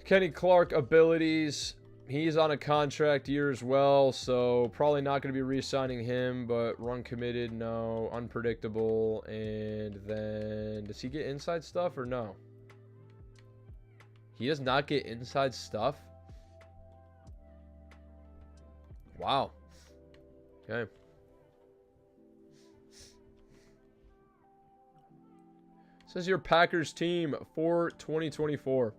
Speaker 1: Kenny Clark abilities. He's on a contract year as well, so probably not going to be re-signing him, but run committed, no. Unpredictable. And then, does he get inside stuff or no? He does not get inside stuff? Wow. Okay. Says your Packers team for 2024.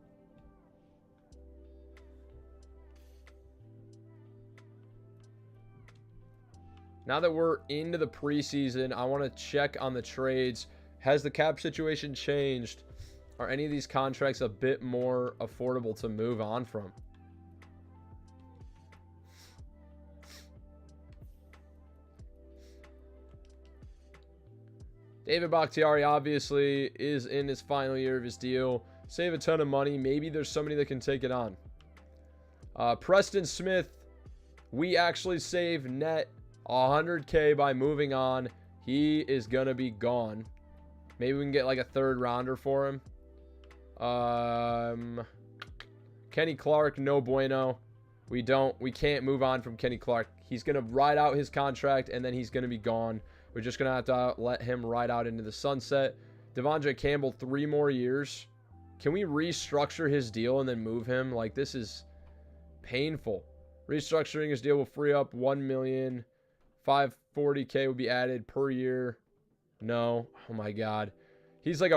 Speaker 1: Now that we're into the preseason, I want to check on the trades. Has the cap situation changed? Are any of these contracts a bit more affordable to move on from? David Bakhtiari obviously is in his final year of his deal. Save a ton of money. Maybe there's somebody that can take it on. Preston Smith, we actually save net 100K by moving on. He is gonna be gone. Maybe we can get like a third rounder for him. Kenny Clark, no bueno. We can't move on from Kenny Clark. He's gonna ride out his contract and then he's gonna be gone. We're just gonna have to let him ride out into the sunset. Devondre Campbell, 3 more years. Can we restructure his deal and then move him? Like, this is painful. Restructuring his deal will free up $1 million. 540K will be added per year. No. Oh my God. He's like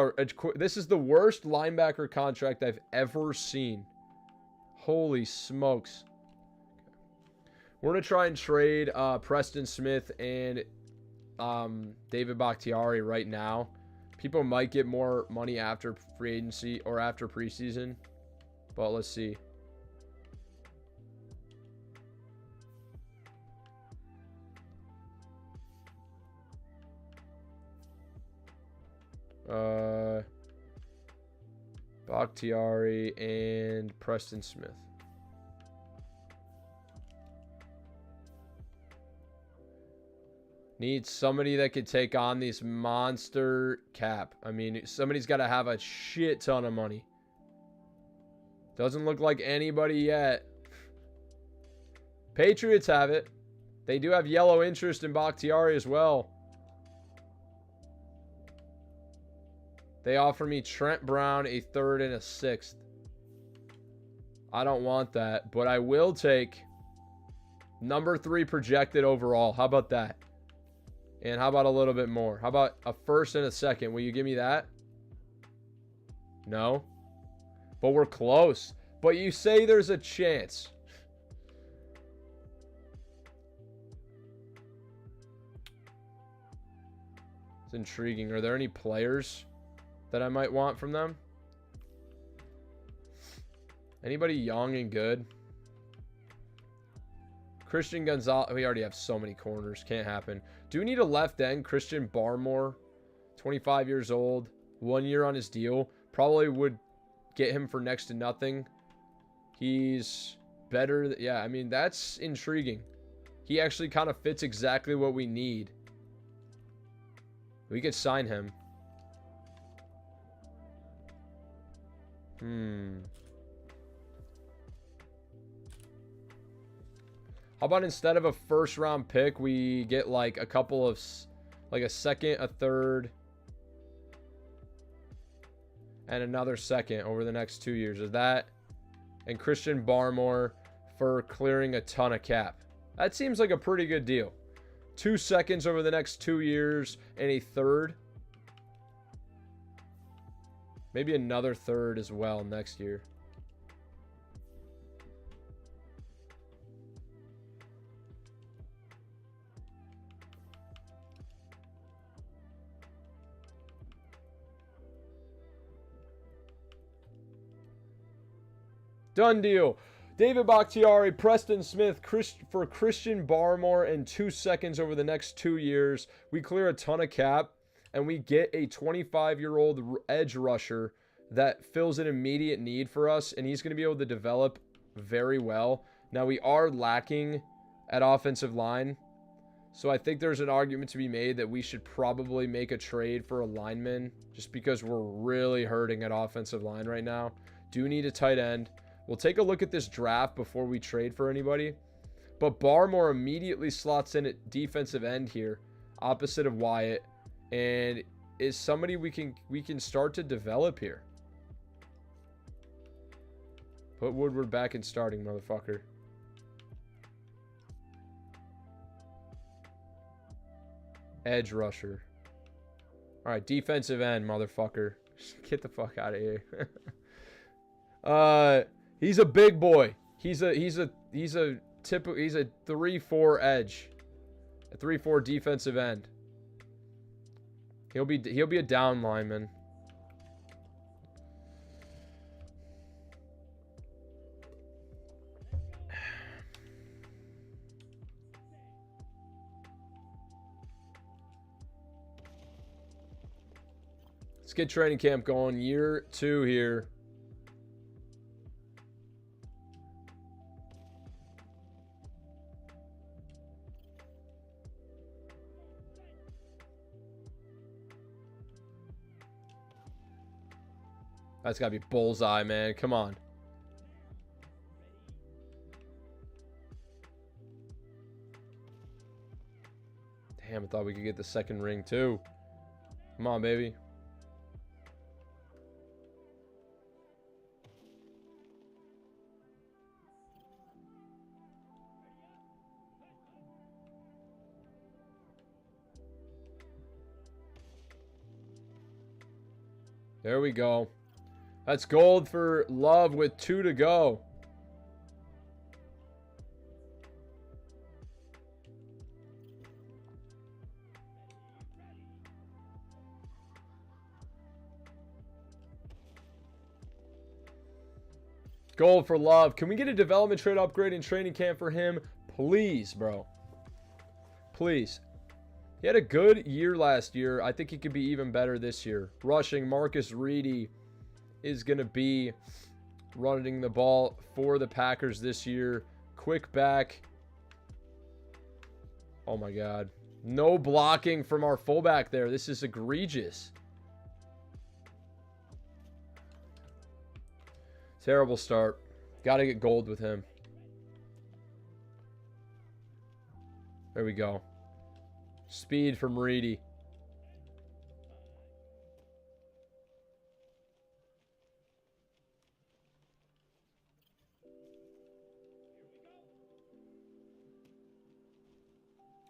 Speaker 1: this is the worst linebacker contract I've ever seen. Holy smokes. We're going to try and trade Preston Smith and David Bakhtiari right now. People might get more money after free agency or after preseason, but let's see. Bakhtiari and Preston Smith. Need somebody that could take on these monster cap. I mean, somebody's got to have a shit ton of money. Doesn't look like anybody yet. Patriots have it. They do have yellow interest in Bakhtiari as well. They offer me Trent Brown, a 3rd and a 6th. I don't want that, but I will take number 3 projected overall. How about that? And how about a little bit more? How about a first and a second? Will you give me that? No. But we're close. But you say there's a chance. It's intriguing. Are there any players that I might want from them? Anybody young and good? Christian Gonzalez. We already have so many corners. Can't happen. Do we need a left end? Christian Barmore, 25 years old, 1 year on his deal. Probably would get him for next to nothing. He's better. Yeah, I mean, that's intriguing. He actually kind of fits exactly what we need. We could sign him. How about instead of a first round pick, we get like a couple of, like a second, a third, and another second over the next 2 years? Is that, and Christian Barmore for clearing a ton of cap? That seems like a pretty good deal. 2 seconds over the next 2 years and a third. Maybe another third as well next year. Done deal. David Bakhtiari, Preston Smith, for Christian Barmore and 2 seconds over the next 2 years. We clear a ton of cap, and we get a 25-year-old edge rusher that fills an immediate need for us, and he's going to be able to develop very well. Now, we are lacking at offensive line, so I think there's an argument to be made that we should probably make a trade for a lineman just because we're really hurting at offensive line right now. Do need a tight end. We'll take a look at this draft before we trade for anybody. But Barmore immediately slots in at defensive end here, opposite of Wyatt, and is somebody we can start to develop here. Put Woodward back in starting, motherfucker. Edge rusher. All right, defensive end, motherfucker. Get the fuck out of here. He's a big boy. He's a 3-4 edge. A 3-4 defensive end. He'll be a down lineman. Let's get training camp going. Year 2 here. That's got to be bullseye, man. Come on. Damn, I thought we could get the second ring, too. Come on, baby. There we go. That's gold for Love with 2 to go. Gold for Love. Can we get a development trade upgrade in training camp for him? Please, bro. Please. He had a good year last year. I think he could be even better this year. Rushing, Marcus Reedy is going to be running the ball for the Packers this year. Quick back. Oh, my God. No blocking from our fullback there. This is egregious. Terrible start. Got to get gold with him. There we go. Speed from Reedy.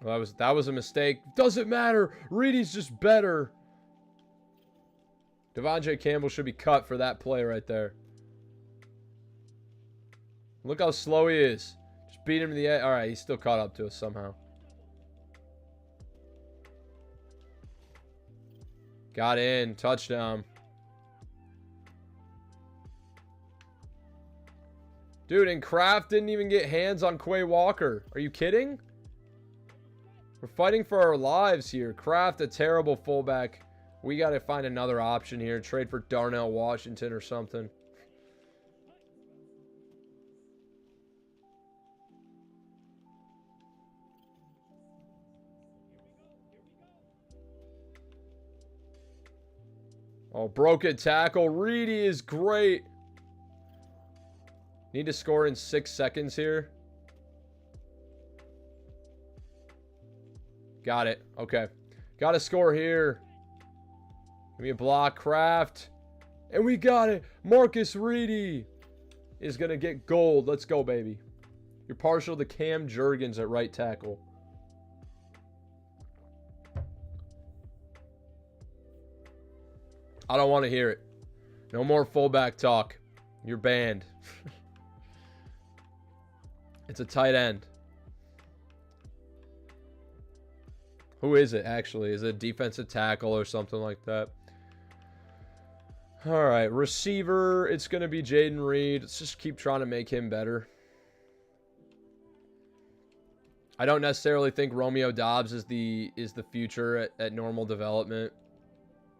Speaker 1: Well, that was a mistake. Doesn't matter. Reedy's just better. Devontae Campbell should be cut for that play right there. Look how slow he is. Just beat him to the edge. All right, he's still caught up to us somehow. Got in. Touchdown. Dude, and Kraft didn't even get hands on Quay Walker. Are you kidding? We're fighting for our lives here. Kraft, a terrible fullback. We got to find another option here. Trade for Darnell Washington or something. Oh, broken tackle. Reedy is great. Need to score in 6 seconds here. Got it. Okay. Got to score here. Give me a block. Kraft. And we got it. Marcus Reedy is going to get gold. Let's go, baby. You're partial to Cam Jurgens at right tackle. I don't want to hear it. No more fullback talk. You're banned. It's a tight end. Who is it, actually? Is it a defensive tackle or something like that? All right, receiver. It's going to be Jaden Reed. Let's just keep trying to make him better. I don't necessarily think Romeo Doubs is the future at normal development.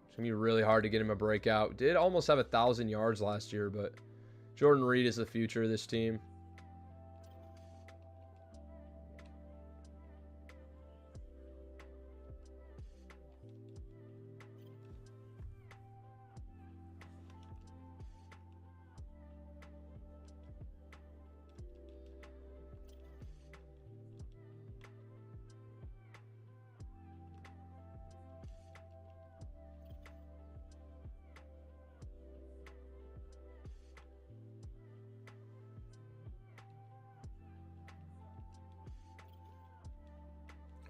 Speaker 1: It's going to be really hard to get him a breakout. Did almost have 1,000 yards last year, but Jordan Reed is the future of this team.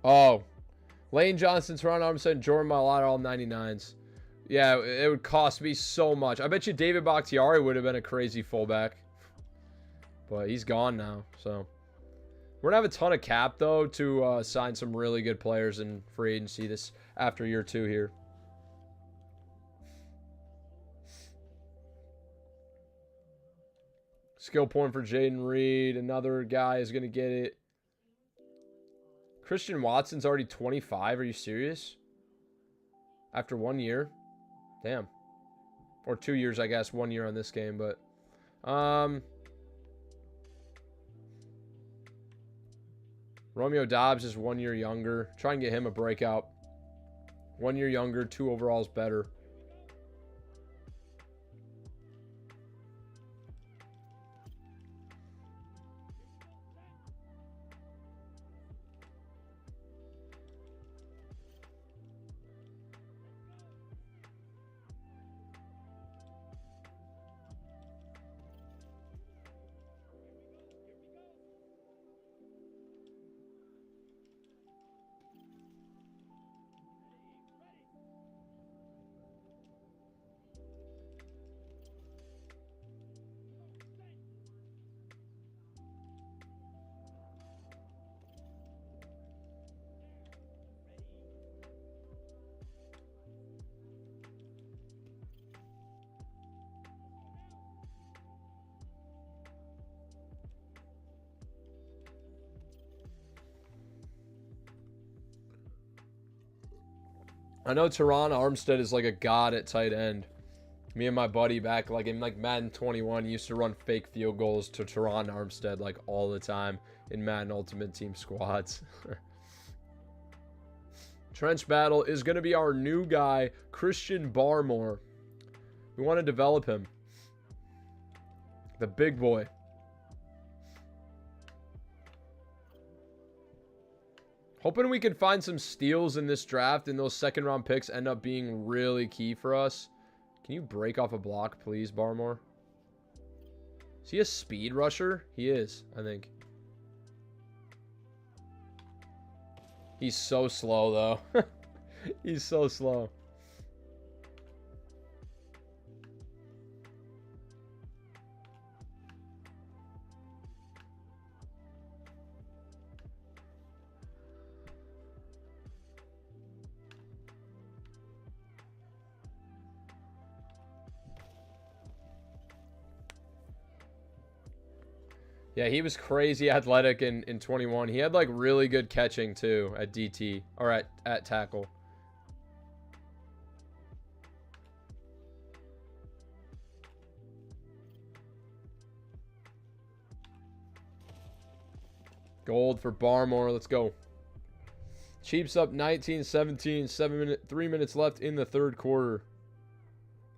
Speaker 1: Oh, Lane Johnson, Teron Armstead, Jordan Mailata, all 99s. Yeah, it would cost me so much. I bet you David Bakhtiari would have been a crazy fullback. But he's gone now, so. We're going to have a ton of cap, though, to sign some really good players in free agency this after year 2 here. Skill point for Jaden Reed. Another guy is going to get it. Christian Watson's already 25. Are you serious? After 1 year? Damn. Or 2 years, I guess. 1 year on this game, but... Romeo Doubs is 1 year younger. Try and get him a breakout. 1 year younger, 2 overalls better. I know Teron Armstead is like a god at tight end. Me and my buddy back like in like Madden 21 used to run fake field goals to Teron Armstead like all the time in Madden Ultimate Team squads. Trench battle is going to be our new guy, Christian Barmore. We want to develop him. The big boy. Hoping we can find some steals in this draft and those second round picks end up being really key for us. Can you break off a block, please, Barmore? Is he a speed rusher? He is, I think. He's so slow, though. He's so slow. Yeah, he was crazy athletic in 21. He had, like, really good catching, too, at DT. Or at tackle. Gold for Barmore. Let's go. Chiefs up 19-17. 3 minutes left in the third quarter.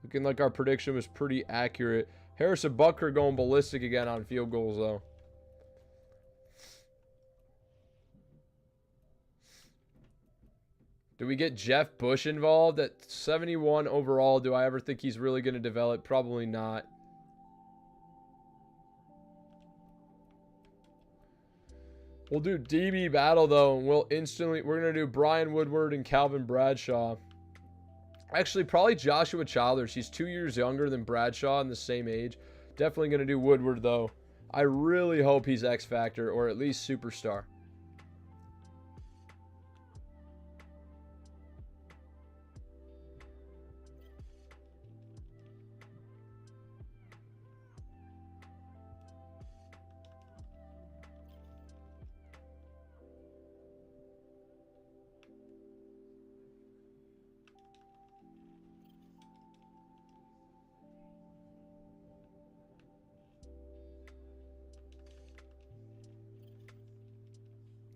Speaker 1: Looking like our prediction was pretty accurate. Harrison Butker going ballistic again on field goals, though. Do we get Jeff Bush involved at 71 overall? Do I ever think he's really going to develop? Probably not. We'll do DB battle, though, and we're going to do Brian Woodward and Calvin Bradshaw. Actually, probably Joshua Childers. He's 2 years younger than Bradshaw and the same age. Definitely going to do Woodward, though. I really hope he's X Factor or at least Superstar.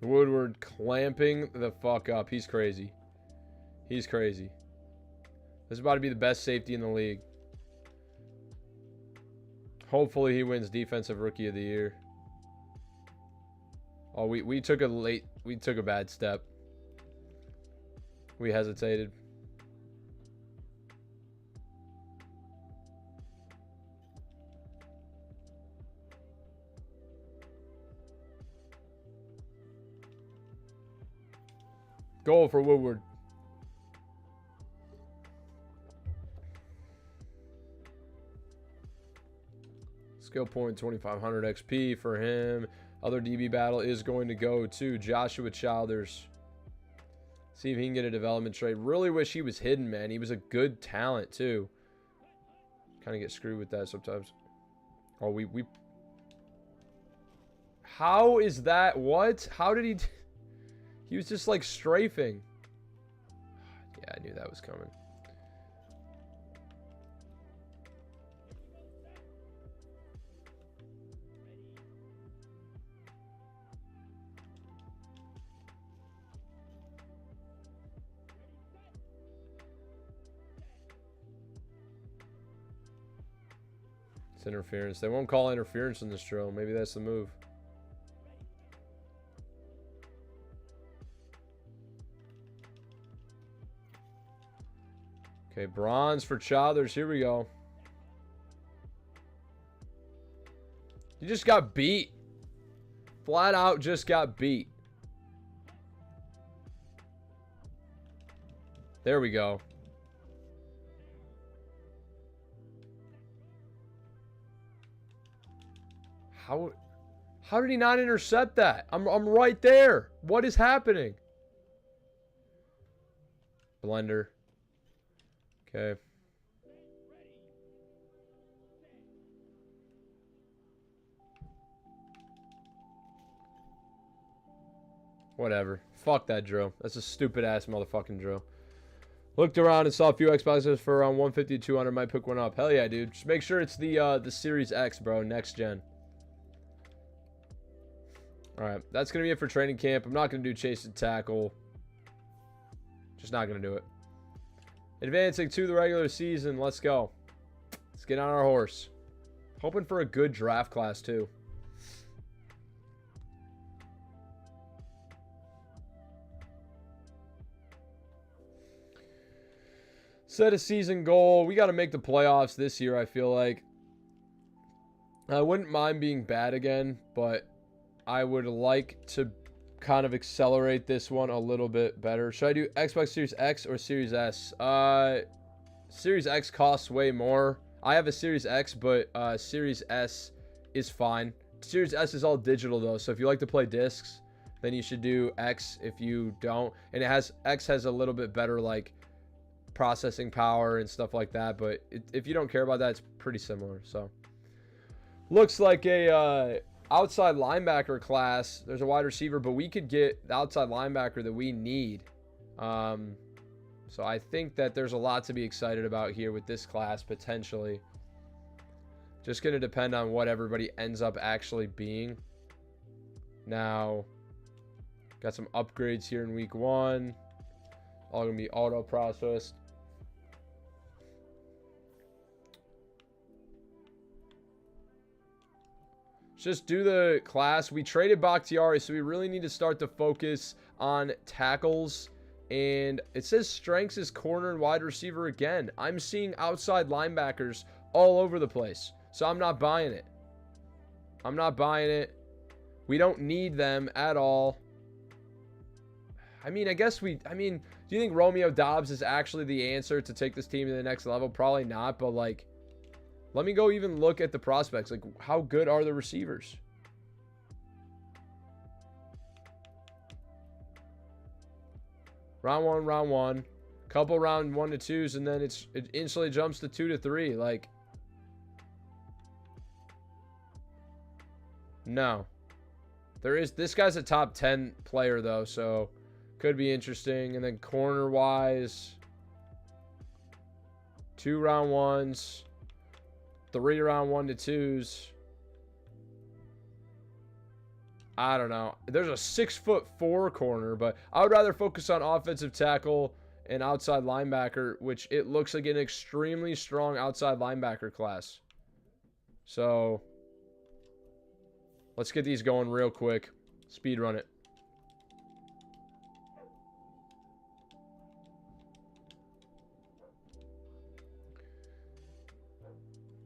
Speaker 1: Woodward clamping the fuck up. He's crazy. He's crazy. This is about to be the best safety in the league. Hopefully he wins Defensive Rookie of the Year. Oh, we took a bad step. We hesitated. Goal for Woodward. Skill point 2500 XP for him. Other DB battle is going to go to Joshua Childers. See if he can get a development trade. Really wish he was hidden, man. He was a good talent, too. Kind of get screwed with that sometimes. Oh, we... How is that? What? How did he... He was just like strafing. Yeah, I knew that was coming. It's interference. They won't call interference in this drill. Maybe that's the move. Okay, bronze for Childers. Here we go. You just got beat. Flat out just got beat. There we go. How did he not intercept that? I'm right there. What is happening? Blender. Okay. Whatever. Fuck that drill. That's a stupid ass motherfucking drill. Looked around and saw a few Xboxes for around 150 to 200. Might pick one up. Hell yeah, dude. Just make sure it's the Series X, bro. Next gen. Alright. That's going to be it for training camp. I'm not going to do chase and tackle. Just not going to do it. Advancing to the regular season. Let's go. Let's get on our horse. Hoping for a good draft class, too. Set a season goal. We got to make the playoffs this year, I feel like. I wouldn't mind being bad again, but I would like to kind of accelerate this one a little bit better. Should I do Xbox Series X or Series S? Series X costs way more. I have a Series X, but Series S is fine. Series S is all digital though, so if you like to play discs, then you should do X. If you don't, and X has a little bit better like processing power and stuff like that, but if you don't care about that, it's pretty similar. So looks like a outside linebacker class. There's a wide receiver, but we could get the outside linebacker that we need. So I think that there's a lot to be excited about here with this class potentially. Just going to depend on what everybody ends up actually being. Now, got some upgrades here in week 1. All going to be auto processed. Just do the class. We traded Bakhtiari, so we really need to start to focus on tackles. And it says strengths is corner and wide receiver again. I'm seeing outside linebackers all over the place, so I'm not buying it. I'm not buying it. We don't need them at all. I mean, do you think Romeo Doubs is actually the answer to take this team to the next level? Probably not, but like, let me go even look at the prospects. Like, how good are the receivers? Round one. Couple round 1 to 2s, and then it instantly jumps to 2 to 3. Like, no. This guy's a top 10 player, though, so could be interesting. And then corner-wise, 2 round 1s. 3 round 1 to 2s. I don't know. There's a 6'4" corner, but I would rather focus on offensive tackle and outside linebacker, which it looks like an extremely strong outside linebacker class. So let's get these going real quick. Speed run it.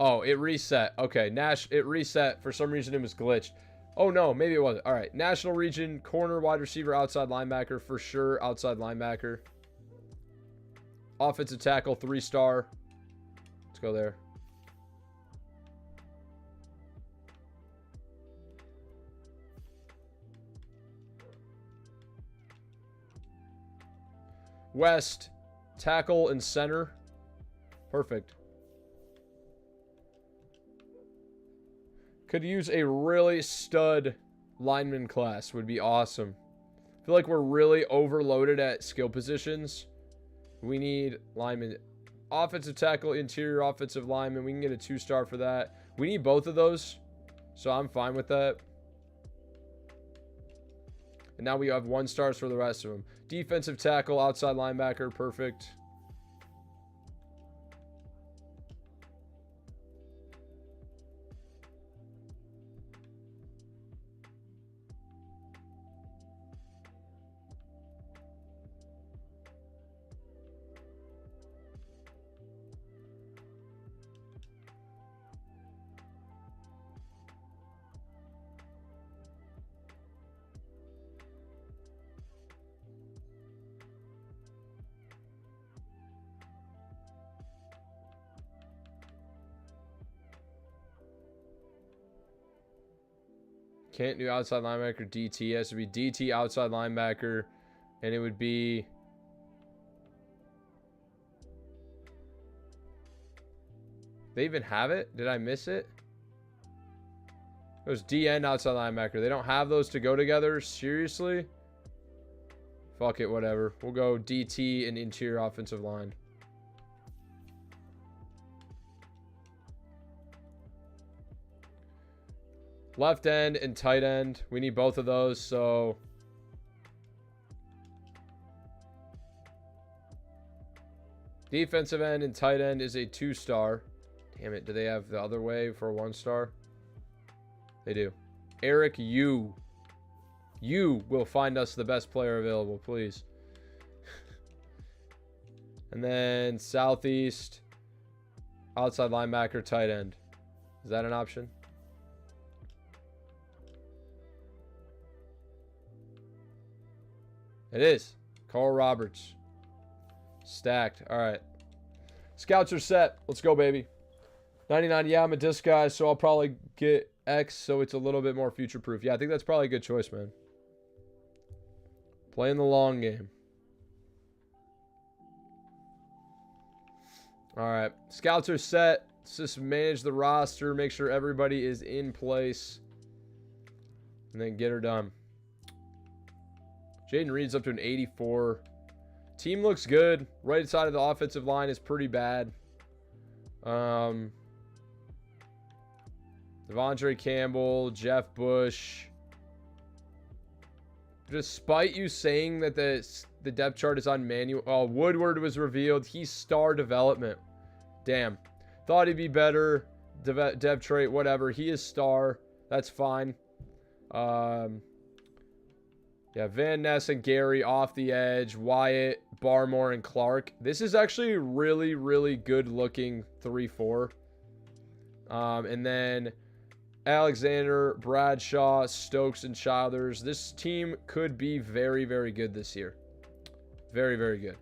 Speaker 1: Oh, it reset. Okay, it reset. For some reason, it was glitched. Oh, no, maybe it wasn't. All right, national region, corner, wide receiver, outside linebacker. For sure, outside linebacker. Offensive tackle, 3-star. Let's go there. West, tackle and center. Perfect. Could use a really stud lineman class. Would be awesome. I feel like we're really overloaded at skill positions. We need lineman. Offensive tackle, interior offensive lineman. We can get a 2-star for that. We need both of those. So I'm fine with that. And now we have 1-stars for the rest of them. Defensive tackle, outside linebacker. Perfect. Can't do outside linebacker DT. It has to be DT outside linebacker. And it would be... They even have it? Did I miss it? It was DN outside linebacker. They don't have those to go together? Seriously? Fuck it, whatever. We'll go DT and interior offensive line. Left end and tight end. We need both of those, so... Defensive end and tight end is a 2-star. Damn it, do they have the other way for a 1-star? They do. Eric, you will find us the best player available, please. And then southeast, outside linebacker, tight end. Is that an option? It is. Carl Roberts. Stacked. All right. Scouts are set. Let's go, baby. 99. Yeah, I'm a disc guy, so I'll probably get X, so it's a little bit more future-proof. Yeah, I think that's probably a good choice, man. Playing the long game. All right. Scouts are set. Let's just manage the roster, make sure everybody is in place, and then get her done. Jaden Reed's up to an 84. Team looks good. Right side of the offensive line is pretty bad. Devondre Campbell, Jeff Bush. Despite you saying that the depth chart is on manual. Oh, Woodward was revealed. He's star development. Damn. Thought he'd be better. Dev trait, whatever. He is star. That's fine. Yeah, Van Ness and Gary off the edge. Wyatt, Barmore, and Clark. This is actually a really, really good looking 3-4. And then Alexander, Bradshaw, Stokes, and Childers. This team could be very, very good this year. Very, very good.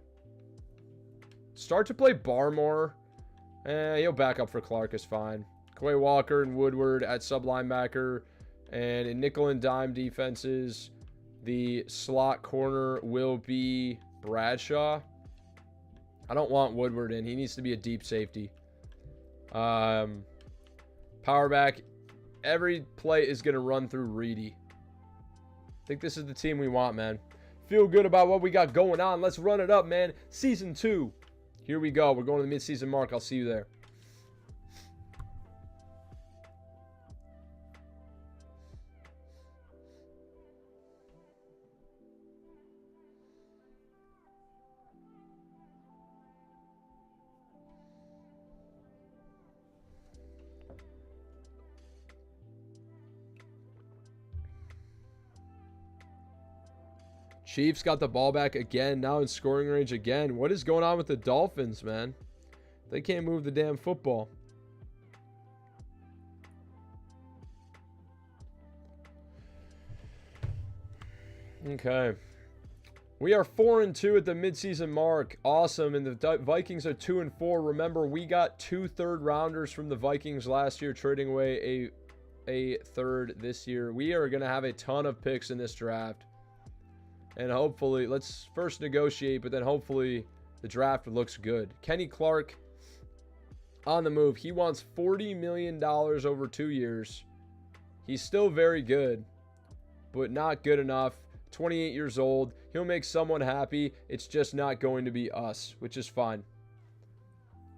Speaker 1: Start to play Barmore. He'll back up for Clark is fine. Quay Walker and Woodward at sub linebacker. And in nickel and dime defenses, the slot corner will be Bradshaw. I don't want Woodward in. He needs to be a deep safety. Power back. Every play is going to run through Reedy. I think this is the team we want, man. Feel good about what we got going on. Let's run it up, man. Season 2. Here we go. We're going to the mid-season mark. I'll see you there. Chiefs got the ball back again, now in scoring range again. What is going on with the Dolphins, man? They can't move the damn football. Okay. We are 4-2 at the midseason mark. Awesome. And the Vikings are 2-4. Remember, we got 2 third-rounders from the Vikings last year, trading away a third this year. We are going to have a ton of picks in this draft. And hopefully, let's first negotiate, but then hopefully the draft looks good. Kenny Clark on the move. He wants $40 million over 2 years. He's still very good, but not good enough. 28 years old. He'll make someone happy. It's just not going to be us, which is fine.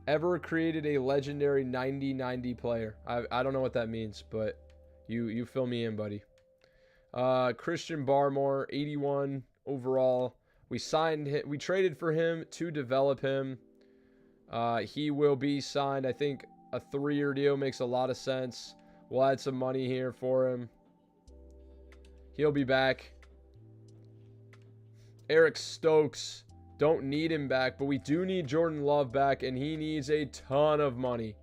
Speaker 1: Ever created a legendary 90-90 player. I don't know what that means, but you fill me in, buddy. Christian Barmore, 81 overall. We signed him. We traded for him to develop him. He will be signed. I think a 3-year deal makes a lot of sense. We'll add some money here for him. He'll be back. Eric Stokes. Don't need him back, but we do need Jordan Love back, and he needs a ton of money.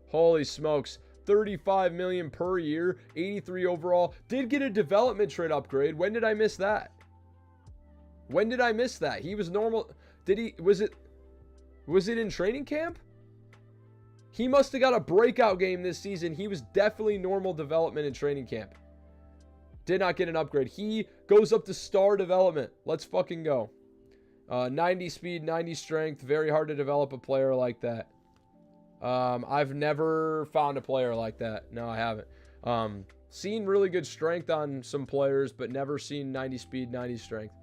Speaker 1: Holy smokes. $35 million per year, 83 overall. Did get a development trade upgrade. When did I miss that? When did I miss that? He was normal. Did he? Was it in training camp? He must have got a breakout game this season. He was definitely normal development in training camp. Did not get an upgrade. He goes up to star development. Let's fucking go. 90 speed, 90 strength. Very hard to develop a player like that. I've never found a player like that. No, I haven't. Seen really good strength on some players, but never seen 90 speed, 90 strength.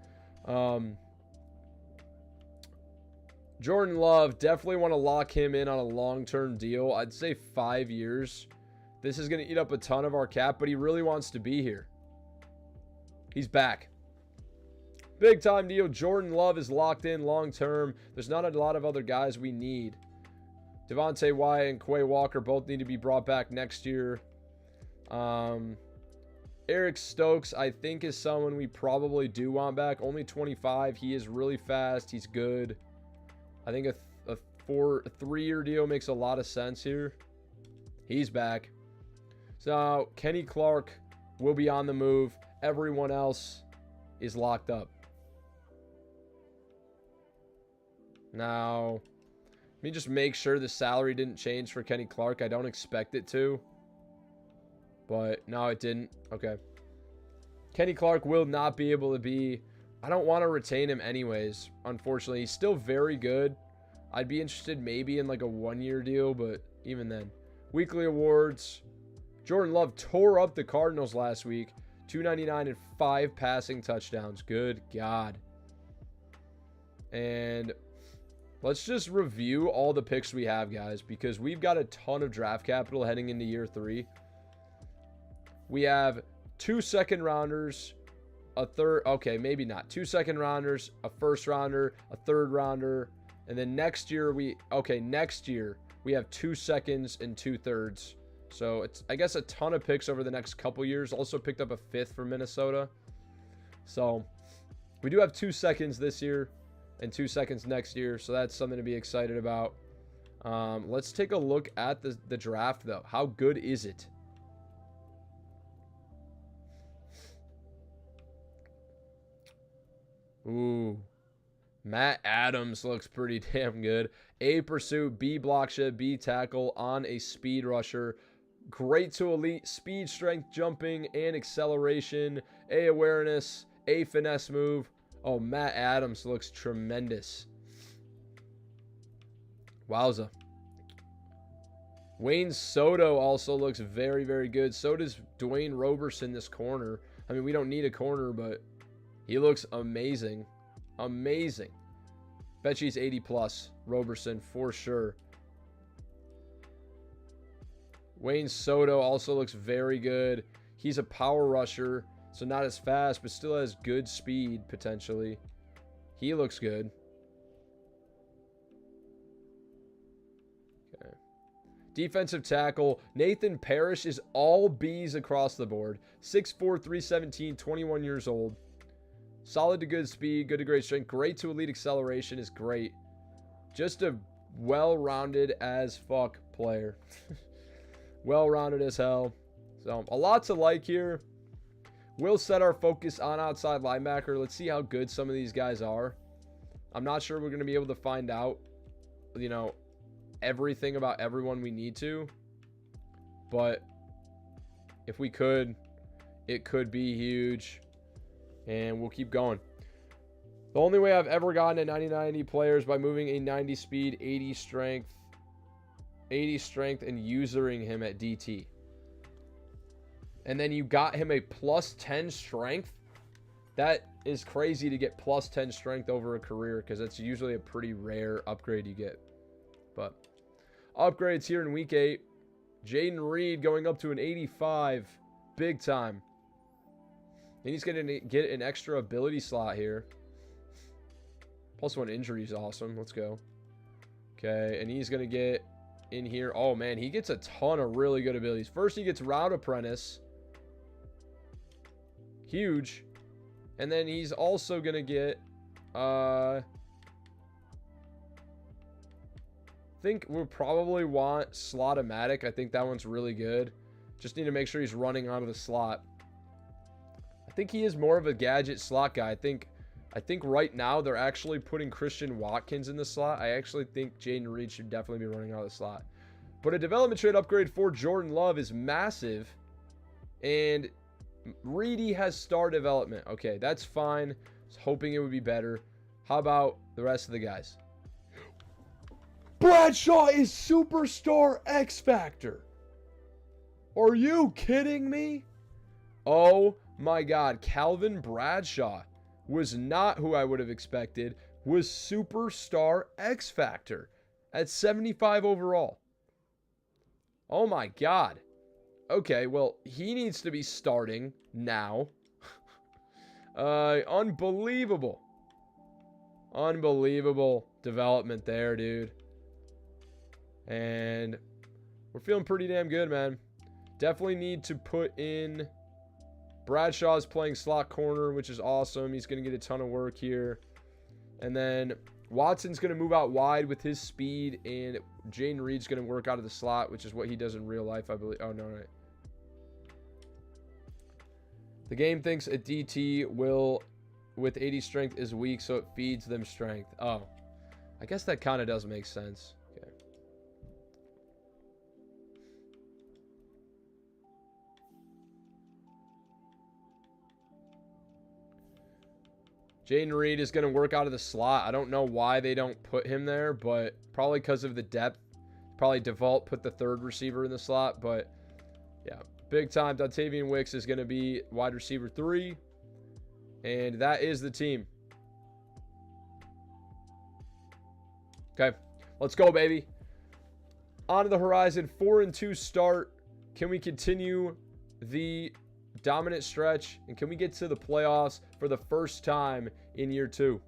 Speaker 1: Jordan Love, definitely want to lock him in on a long-term deal. I'd say 5 years. This is going to eat up a ton of our cap, but he really wants to be here. He's back. Big time deal. Jordan Love is locked in long-term. There's not a lot of other guys we need. Devontae Wyatt and Quay Walker both need to be brought back next year. Eric Stokes, I think, is someone we probably do want back. Only 25. He is really fast. He's good. I think a 3-year deal makes a lot of sense here. He's back. So, Kenny Clark will be on the move. Everyone else is locked up. Now, let me just make sure the salary didn't change for Kenny Clark. I don't expect it to. But no, it didn't. Okay. Kenny Clark will not be able to be... I don't want to retain him anyways, unfortunately. He's still very good. I'd be interested maybe in like a one-year deal, but even then. Weekly awards. Jordan Love tore up the Cardinals last week. 299 and 5 passing touchdowns. Good God. And let's just review all the picks we have, guys, because we've got a ton of draft capital heading into year 3. We have 2 second rounders, a third, okay, maybe not. 2 second rounders, a first rounder, a third rounder, and then next year next year we have 2 seconds and 2 thirds. So it's, I guess, a ton of picks over the next couple years. Also picked up a 5th from Minnesota. So we do have 2 seconds this year and 2 seconds next year. So that's something to be excited about. Let's take a look at the draft, though. How good is it? Ooh. Matt Adams looks pretty damn good. A pursuit, B block shed, B tackle on a speed rusher. Great to elite, speed, strength, jumping, and acceleration. A awareness, A finesse move. Oh, Matt Adams looks tremendous. Wowza. Wayne Soto also looks very, very good. So does Dwayne Roberson, this corner. I mean, we don't need a corner, but he looks amazing. Amazing. Bet she's 80 plus. Roberson for sure. Wayne Soto also looks very good. He's a power rusher, so not as fast, but still has good speed potentially. He looks good. Okay. Defensive tackle. Nathan Parrish is all B's across the board. 6'4", 317, 21 years old. Solid to good speed, good to great strength, great to elite acceleration is great. Just a well-rounded as fuck player. Well-rounded as hell. So, a lot to like here. We'll set our focus on outside linebacker. Let's see how good some of these guys are. I'm not sure we're going to be able to find out, you know, everything about everyone we need to. But if we could, it could be huge. And we'll keep going. The only way I've ever gotten a 90-90 player is by moving a 90 speed, 80 strength, and usering him at DT. And then you got him a plus 10 strength. That is crazy to get plus 10 strength over a career, because that's usually a pretty rare upgrade you get. But upgrades here in week 8. Jaden Reed going up to an 85. Big time. And he's going to get an extra ability slot here. +1 injury is awesome. Let's go. Okay, and he's going to get in here. Oh, man, he gets a ton of really good abilities. First, he gets Route Apprentice. Huge. And then he's also going to get... I think we'll probably want Slot-O-Matic. I think that one's really good. Just need to make sure he's running out of the slot. I think he is more of a gadget slot guy. I think right now they're actually putting Christian Watkins in the slot. I actually think Jaden Reed should definitely be running out of the slot. But a development trade upgrade for Jordan Love is massive. And Reedy has star development. Okay, that's fine. I was hoping it would be better. How about the rest of the guys? Bradshaw is Superstar X Factor. Are you kidding me? Oh my God, Calvin Bradshaw was not who I would have expected. Was Superstar X Factor at 75 overall. Oh my God. Okay, well, he needs to be starting now. Unbelievable. Unbelievable development there, dude. And we're feeling pretty damn good, man. Definitely need to put in... Bradshaw's playing slot corner, which is awesome. He's going to get a ton of work here. And then Watson's going to move out wide with his speed. And Jaden Reed's going to work out of the slot, which is what he does in real life, I believe. Oh, no. The game thinks a DT will, with 80 strength, is weak, so it feeds them strength. Oh. I guess that kind of does make sense. Okay. Jaden Reed is going to work out of the slot. I don't know why they don't put him there, but probably because of the depth. Probably default put the third receiver in the slot, but yeah. Big time, Dontavian Wicks is going to be wide receiver 3, and that is the team. Okay, let's go, baby. On to the horizon, 4-2 start. Can we continue the dominant stretch, and can we get to the playoffs for the first time in year 2?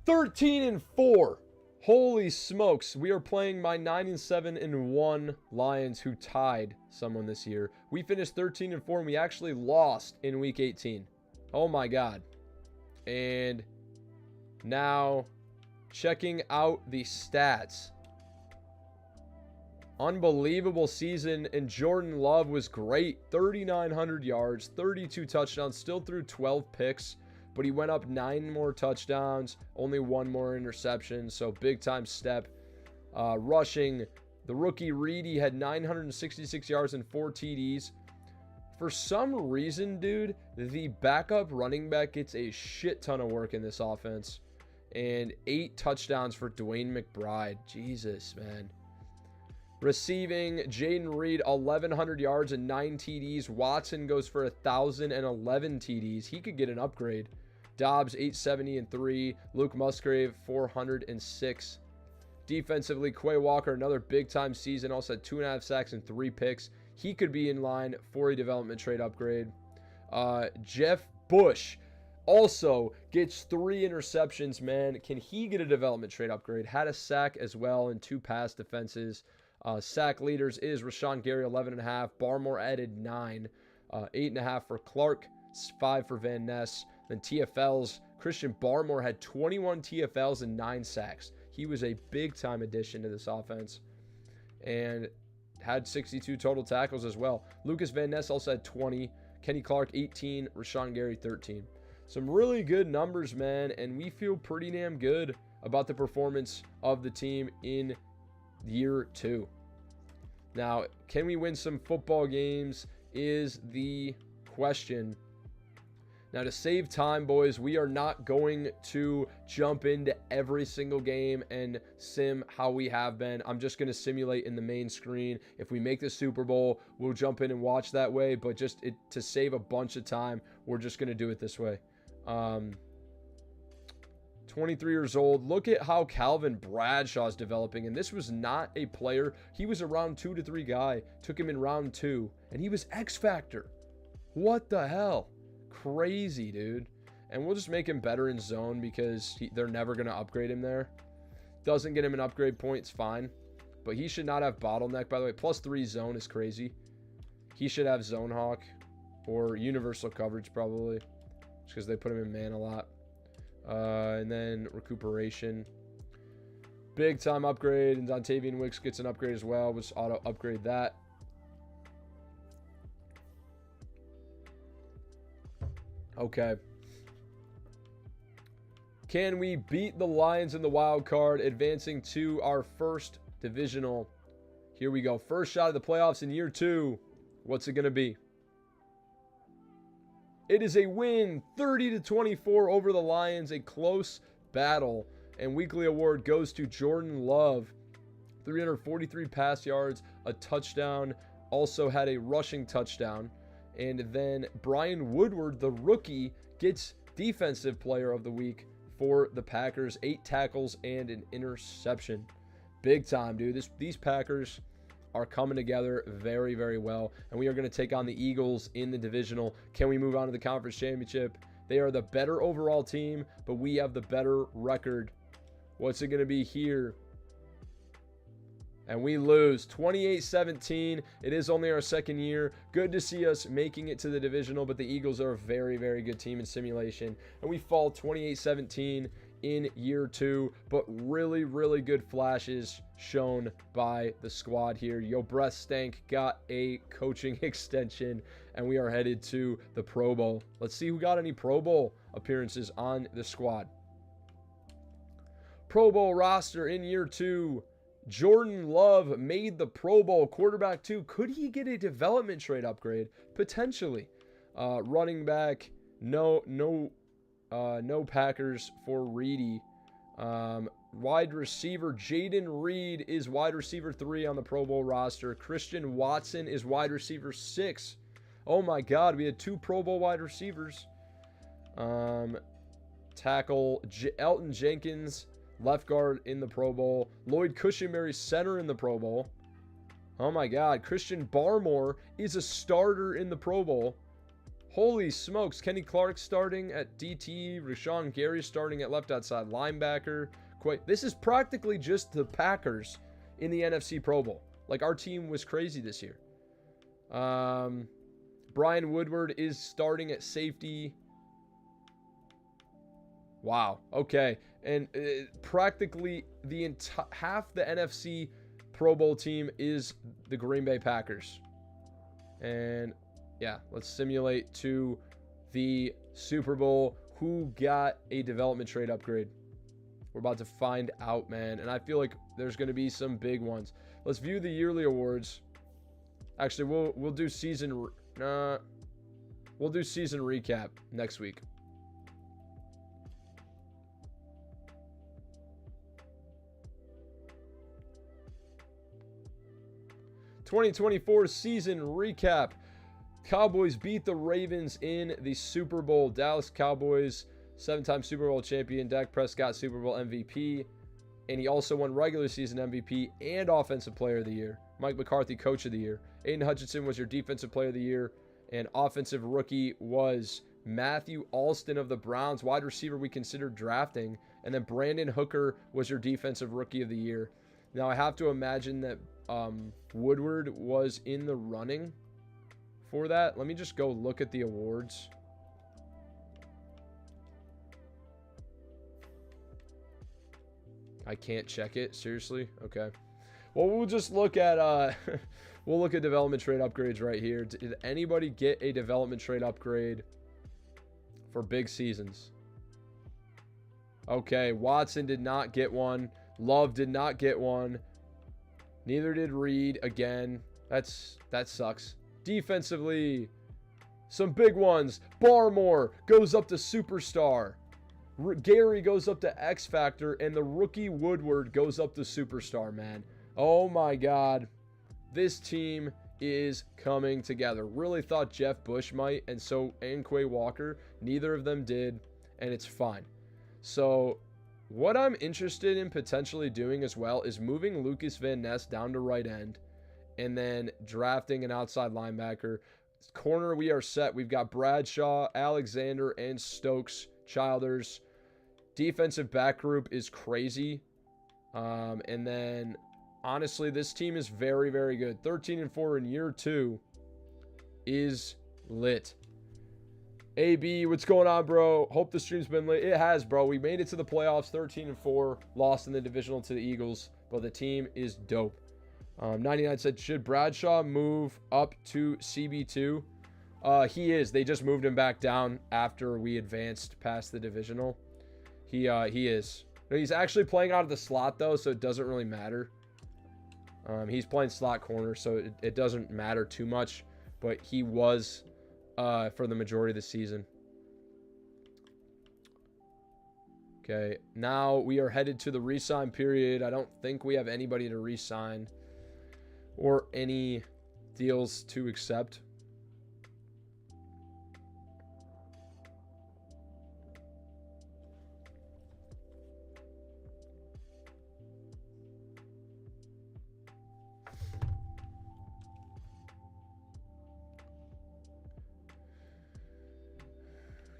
Speaker 1: (13-4). Holy smokes. We are playing my 9-7-1 Lions, who tied someone this year. We finished 13-4, and we actually lost in week 18. Oh my God. And now checking out the stats. Unbelievable season, and Jordan Love was great. 3,900 yards, 32 touchdowns, still threw 12 picks. But he went up 9 more touchdowns, only 1 more interception, so big time step. Rushing, the rookie Reedy had 966 yards and 4 TDs. For some reason, dude, the backup running back gets a shit ton of work in this offense. And 8 touchdowns for Dwayne McBride. Jesus, man. Receiving, Jaden Reed, 1,100 yards and 9 TDs. Watson goes for 1,011 TDs. He could get an upgrade. Dobbs, 870 and 3. Luke Musgrave, 406. Defensively, Quay Walker, another big-time season. Also had 2.5 sacks and 3 picks. He could be in line for a development trade upgrade. Jeff Bush also gets 3 interceptions, man. Can he get a development trade upgrade? Had a sack as well and 2 pass defenses. Sack leaders is Rashawn Gary, 11.5. Barmore added 9. 8.5 for Clark, 5 for Van Ness. Then TFLs, Christian Barmore had 21 TFLs and 9 sacks. He was a big-time addition to this offense. And had 62 total tackles as well. Lucas Van Ness also had 20. Kenny Clark, 18. Rashawn Gary, 13. Some really good numbers, man. And we feel pretty damn good about the performance of the team in year 2. Now, can we win some football games is the question. Now, to save time, boys, we are not going to jump into every single game and sim how we have been. I'm just going to simulate in the main screen. If we make the Super Bowl, we'll jump in and watch that way. But just to save a bunch of time, we're just going to do it this way. 23 years old. Look at how Calvin Bradshaw is developing. And this was not a player. He was a round 2 to 3 guy. Took him in round 2. And he was X Factor. What the hell? Crazy, dude. And we'll just make him better in zone because they're never going to upgrade him there. Doesn't get him an upgrade point, it's fine. But he should not have bottleneck, by the way. +3 zone is crazy. He should have zone hawk or universal coverage probably. Just because they put him in man a lot. And then recuperation. Big time upgrade. And Dontavian Wicks gets an upgrade as well. We'll just auto upgrade that. Okay. Can we beat the Lions in the wild card, advancing to our first divisional? Here we go. First shot of the playoffs in year 2. What's it going to be? It is a win, 30-24 over the Lions. A close battle. And weekly award goes to Jordan Love. 343 pass yards, a touchdown. Also had a rushing touchdown. And then Brian Woodward, the rookie, gets Defensive Player of the Week for the Packers. 8 tackles and an interception. Big time, dude. These Packers are coming together very, very well. And we are going to take on the Eagles in the divisional. Can we move on to the conference championship? They are the better overall team, but we have the better record. What's it going to be here? and we lose 28-17. It is only our second year. Good to see us making it to the divisional, but the Eagles are a very, very good team in simulation, and we fall 28-17 in year 2, but really, really good flashes shown by the squad here. Yo, breath stank got a coaching extension, and we are headed to the Pro Bowl. Let's see who got any Pro Bowl appearances on the squad. Pro Bowl roster in year 2. Jordan Love made the Pro Bowl. Quarterback 2. Could he get a development trade upgrade? Potentially. Running back, no Packers for Reedy. Wide receiver, Jaden Reed is wide receiver 3 on the Pro Bowl roster. Christian Watson is wide receiver 6. Oh my God, we had 2 Pro Bowl wide receivers. Tackle, Elton Jenkins, left guard in the Pro Bowl. Lloyd Cushenberry, center in the Pro Bowl. Oh my God, Christian Barmore is a starter in the Pro Bowl. Holy smokes, Kenny Clark starting at DT, Rashawn Gary starting at left outside linebacker. This is practically just the Packers in the NFC Pro Bowl. Like, our team was crazy this year. Brian Woodward is starting at safety. Wow, okay. And practically half the NFC Pro Bowl team is the Green Bay Packers. And yeah, let's simulate to the Super Bowl. Who got a development trade upgrade? We're about to find out, man. And I feel like there's going to be some big ones. Let's view the yearly awards. Actually, we'll do season recap next week. '24 season recap. Cowboys beat the Ravens in the Super Bowl. Dallas Cowboys, 7-time Super Bowl champion. Dak Prescott, Super Bowl MVP. And he also won regular season MVP and Offensive Player of the Year. Mike McCarthy, Coach of the Year. Aiden Hutchinson was your Defensive Player of the Year. And Offensive Rookie was Matthew Alston of the Browns, wide receiver we considered drafting. And then Brandon Hooker was your Defensive Rookie of the Year. Now, I have to imagine that Woodward was in the running for that. Let me just go look at the awards. I can't check it, seriously. Okay, well, we'll just look at we'll look at development trade upgrades right here. Did anybody get a development trade upgrade for big seasons? Okay, Watson did not get one. Love did not get one. Neither did Reed. Again, that sucks. Defensively, some big ones. Barmore goes up to superstar. Gary goes up to X Factor, and the rookie Woodward goes up to superstar, man. Oh my God. This team is coming together. Really thought Jeff Bush might, and Quay Walker. Neither of them did, and it's fine. So what I'm interested in potentially doing as well is moving Lucas Van Ness down to right end and then drafting an outside linebacker. Corner, we are set. We've got Bradshaw, Alexander, and Stokes Childers. Defensive back group is crazy. And then, honestly, this team is very, very good. 13-4 in year 2 is lit. AB, what's going on, bro? Hope the stream's been lit. It has, bro. We made it to the playoffs, 13-4. Lost in the divisional to the Eagles, but the team is dope. 99 said, should Bradshaw move up to CB2? He is. They just moved him back down after we advanced past the divisional. He is. No, he's actually playing out of the slot, though, so it doesn't really matter. He's playing slot corner, so it doesn't matter too much, but he was for the majority of the season. Okay, now we are headed to the re-sign period. I don't think we have anybody to re-sign or any deals to accept.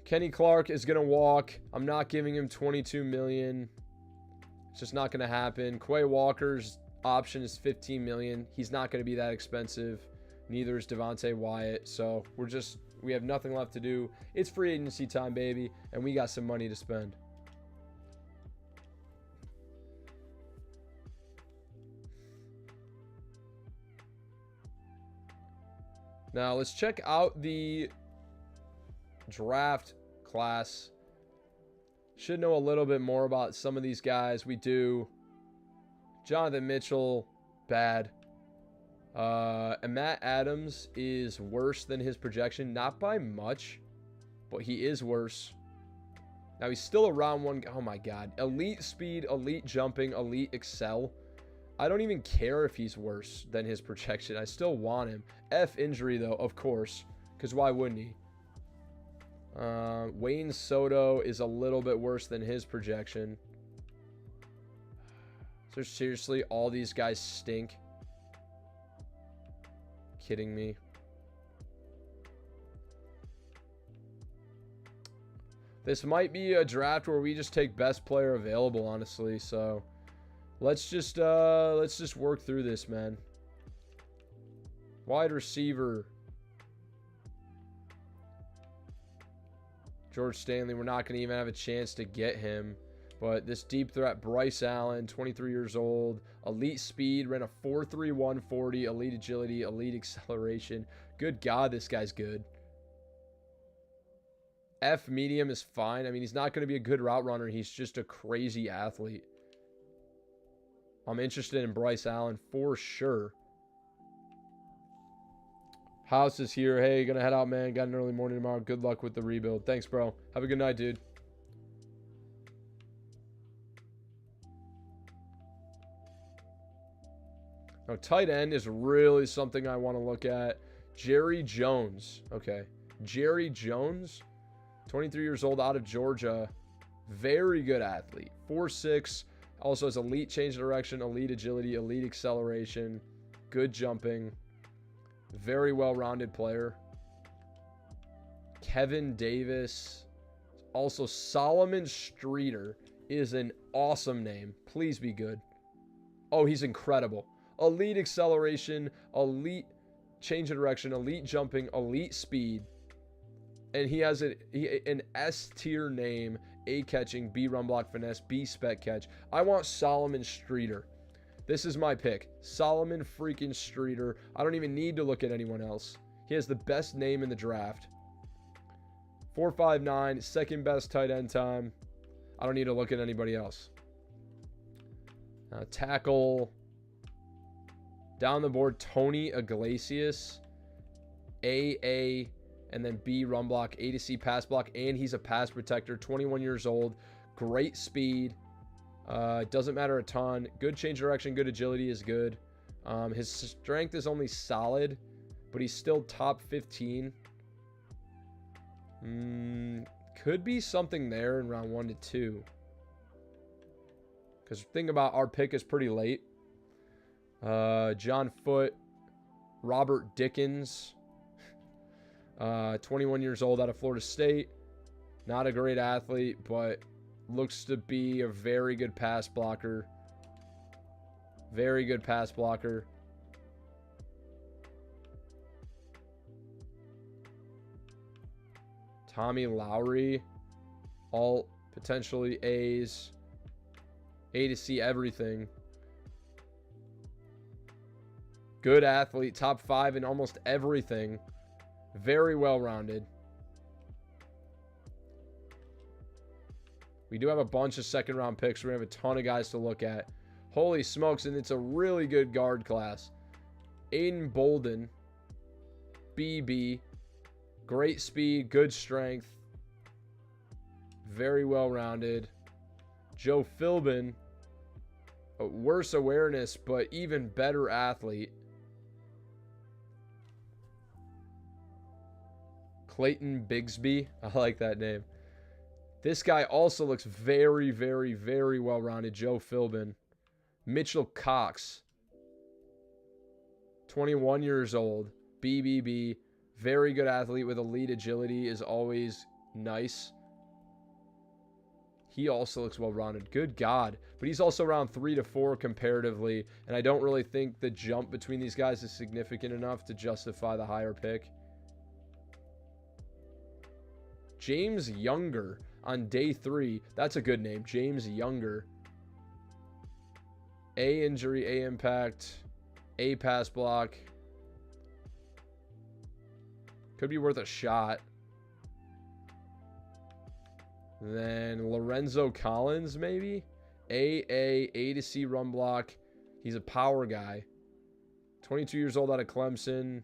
Speaker 1: Kenny Clark is going to walk. I'm not giving him $22 million. It's just not going to happen. Quay Walker's option is $15 million. He's not going to be that expensive. Neither is Devontae Wyatt. So we have nothing left to do. It's free agency time, baby, and we got some money to spend. Now, let's check out the draft class. Should know a little bit more about some of these guys. We do. Jonathan Mitchell, bad. And Matt Adams is worse than his projection. Not by much, but he is worse. Now, he's still around one. Oh, my God. Elite speed, elite jumping, elite excel. I don't even care if he's worse than his projection. I still want him. F injury, though, of course, because why wouldn't he? Wayne Soto is a little bit worse than his projection. So seriously, all these guys stink. Kidding me? This might be a draft where we just take best player available, honestly. So let's just work through this, man. Wide receiver. George Stanley, we're not going to even have a chance to get him. But this deep threat, Bryce Allen, 23 years old, elite speed, ran a 4.3 140, elite agility, elite acceleration. Good God, this guy's good. F medium is fine. I mean, he's not going to be a good route runner. He's just a crazy athlete. I'm interested in Bryce Allen for sure. House is here. Hey, gonna head out, man. Got an early morning tomorrow. Good luck with the rebuild. Thanks, bro. Have a good night, dude. Now, tight end is really something I want to look at. Jerry Jones. Okay. Jerry Jones, 23 years old, out of Georgia. Very good athlete. 4'6". Also has elite change of direction, elite agility, elite acceleration, good jumping. Very well-rounded player. Kevin Davis. Also, Solomon Streeter is an awesome name. Please be good. Oh, he's incredible. Elite acceleration, elite change of direction, elite jumping, elite speed. And he has an S-tier name, A catching, B run block finesse, B spec catch. I want Solomon Streeter. This is my pick. Solomon freaking Streeter. I don't even need to look at anyone else. He has the best name in the draft. 4.59, second best tight end time. I don't need to look at anybody else. Tackle. Down the board, Tony Iglesias. A, and then B run block, A to C pass block, and he's a pass protector, 21 years old. Great speed. Doesn't matter a ton. Good change of direction, good agility is good. His strength is only solid, but he's still top 15. Could be something there in round 1 to 2. Because think about our pick is pretty late. John Foote, Robert Dickens, 21 years old, out of Florida State. Not a great athlete, but looks to be a very good pass blocker. Very good pass blocker. Tommy Lowry, all potentially A's. A to C everything. Good athlete, top 5 in almost everything. Very well-rounded. We do have a bunch of second-round picks. We're going to have a ton of guys to look at. Holy smokes, and it's a really good guard class. Aiden Bolden, BB. Great speed, good strength. Very well-rounded. Joe Philbin, worse awareness, but even better athlete. Clayton Bigsby. I like that name. This guy also looks very, very, very well-rounded. Joe Philbin. Mitchell Cox. 21 years old. BBB. Very good athlete with elite agility is always nice. He also looks well-rounded. Good God. But he's also around 3 to 4 comparatively, and I don't really think the jump between these guys is significant enough to justify the higher pick. James Younger on day 3. That's a good name. James Younger. A injury, A impact, A pass block. Could be worth a shot. Then Lorenzo Collins, maybe? A to C run block. He's a power guy. 22 years old out of Clemson.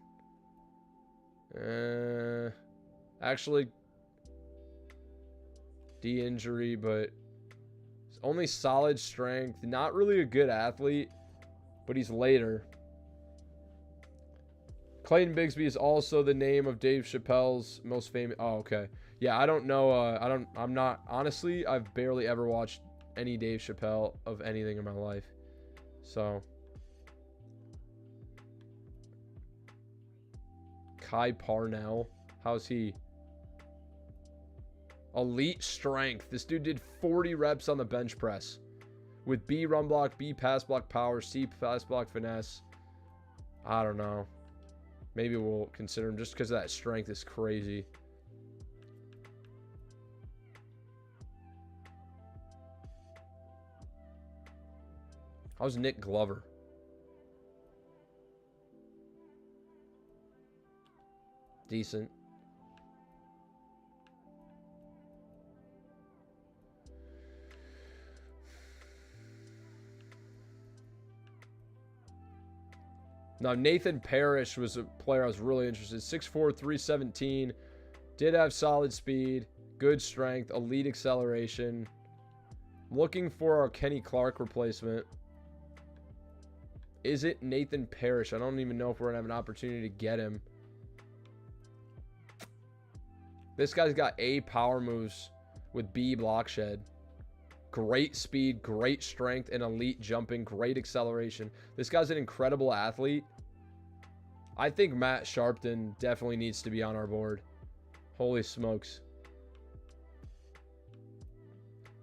Speaker 1: Actually, D injury, but only solid strength. Not really a good athlete, but he's later. Clayton Bigsby is also the name of Dave Chappelle's most famous. Oh, okay. Yeah, I don't know. I'm not. Honestly, I've barely ever watched any Dave Chappelle of anything in my life. So. Kai Parnell. How's he? Elite strength. This dude did 40 reps on the bench press. With B run block, B pass block power, C pass block finesse. I don't know. Maybe we'll consider him just because that strength is crazy. How's Nick Glover? Decent. Now, Nathan Parrish was a player I was really interested in. 6'4", 317. Did have solid speed, good strength, elite acceleration. Looking for our Kenny Clark replacement. Is it Nathan Parrish? I don't even know if we're going to have an opportunity to get him. This guy's got A power moves with B block shed. Great speed, great strength, and elite jumping, great acceleration. This guy's an incredible athlete. I think Matt Sharpton definitely needs to be on our board. Holy smokes.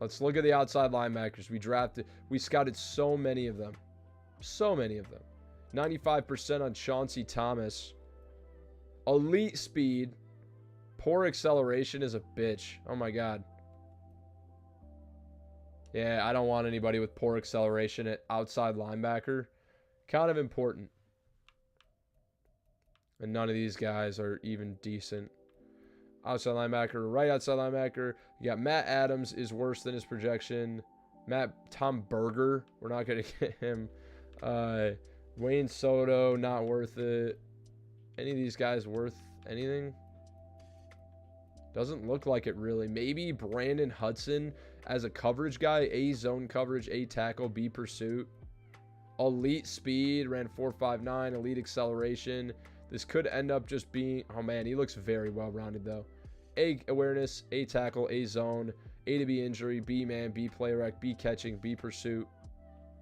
Speaker 1: Let's look at the outside linebackers. We scouted so many of them. So many of them. 95% on Chauncey Thomas. Elite speed. Poor acceleration is a bitch. Oh my God. Yeah, I don't want anybody with poor acceleration at outside linebacker. Kind of important. And none of these guys are even decent. Outside linebacker, right outside linebacker. You got Matt Adams is worse than his projection. Tom Berger, we're not going to get him. Wayne Soto, not worth it. Any of these guys worth anything? Doesn't look like it really. Maybe Brandon Hudson as a coverage guy. A zone coverage, A tackle, B pursuit. Elite speed, ran 4.59. Elite acceleration. This could end up just being... Oh, man, he looks very well-rounded, though. A awareness, A tackle, A zone. A to B injury, B man, B play rec, B catching, B pursuit.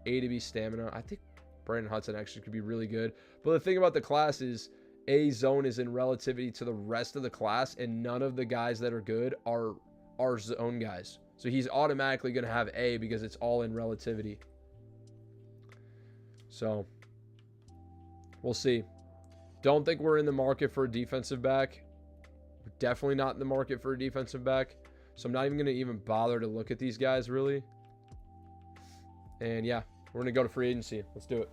Speaker 1: A to B stamina. I think Brandon Hudson actually could be really good. But the thing about the class is... A zone is in relativity to the rest of the class, and none of the guys that are good are zone guys. So he's automatically going to have A because it's all in relativity. So we'll see. Don't think we're in the market for a defensive back. We're definitely not in the market for a defensive back. So I'm not even going to even bother to look at these guys really. And yeah, we're going to go to free agency. Let's do it.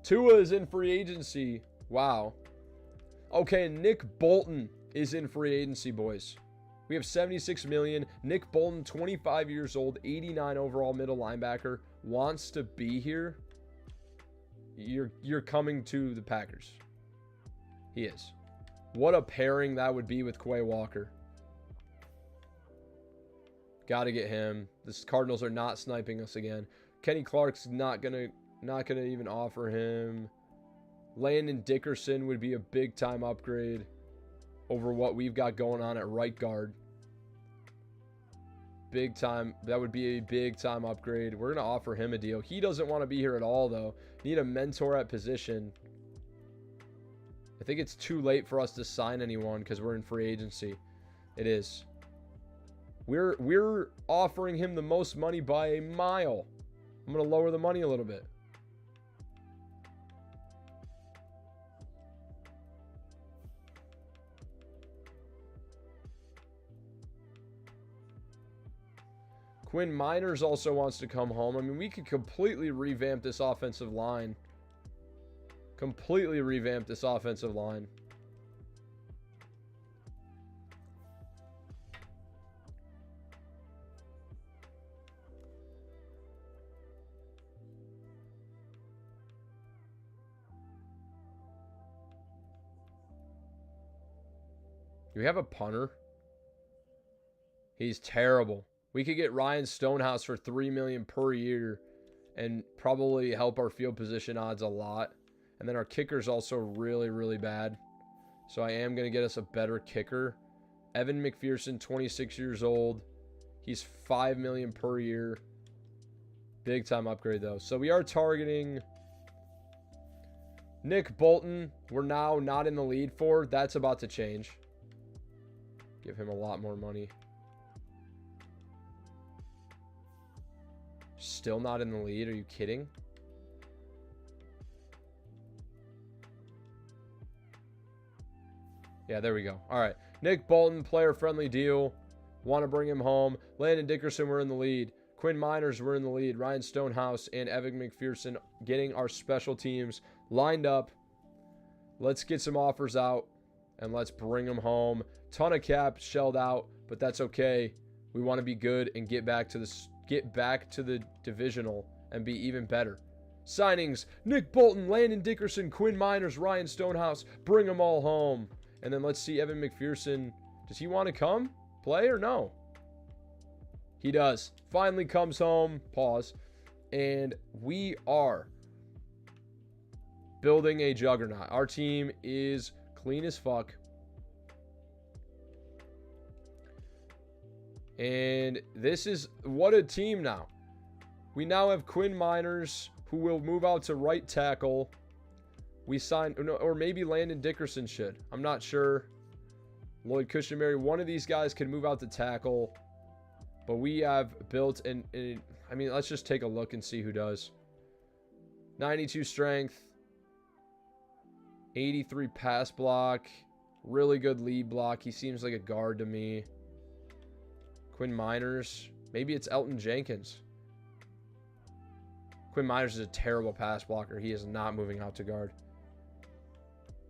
Speaker 1: Tua is in free agency. Wow. Okay, Nick Bolton is in free agency, boys. We have $76 million. Nick Bolton, 25 years old, 89 overall middle linebacker, wants to be here. You're coming to the Packers. He is. What a pairing that would be with Quay Walker. Got to get him. The Cardinals are not sniping us again. Kenny Clark's not gonna even offer him. Landon Dickerson would be a big time upgrade over what we've got going on at right guard. big time. That would be a big time upgrade. We're going to offer him a deal. He doesn't want to be here at all, though. Need a mentor at position. I think it's too late for us to sign anyone because we're in free agency. It is. We're offering him the most money by a mile. I'm going to lower the money a little bit. Quinn Miners also wants to come home. I mean, we could completely revamp this offensive line. Completely revamp this offensive line. Do we have a punter? He's terrible. We could get Ryan Stonehouse for $3 million per year and probably help our field position odds a lot. And then our kicker's also really, really bad. So I am going to get us a better kicker. Evan McPherson, 26 years old. He's $5 million per year. Big time upgrade though. So we are targeting Nick Bolton. We're now not in the lead for. That's about to change. Give him a lot more money. Still not in the lead. Are you kidding? Yeah, there we go. All right. Nick Bolton, player-friendly deal. Want to bring him home. Landon Dickerson, we're in the lead. Quinn Miners, we're in the lead. Ryan Stonehouse and Evan McPherson getting our special teams lined up. Let's get some offers out, and let's bring them home. Ton of cap shelled out, but that's okay. We want to be good and get back to the divisional and be even better. Signings: Nick Bolton, Landon Dickerson, Quinn Miners, Ryan Stonehouse. Bring them all home. And then let's see Evan McPherson. Does he want to come play or no? He does. Finally comes home. Pause. And we are building a juggernaut. Our team is clean as fuck. And this is, what a team now. We now have Quinn Miners, who will move out to right tackle. We signed, or maybe Landon Dickerson should. I'm not sure. Lloyd Cushenberry, one of these guys can move out to tackle. But we have built I mean, let's just take a look and see who does. 92 strength. 83 pass block. Really good lead block. He seems like a guard to me. Quinn Miners. Maybe it's Elton Jenkins. Quinn Miners is a terrible pass blocker. He is not moving out to guard.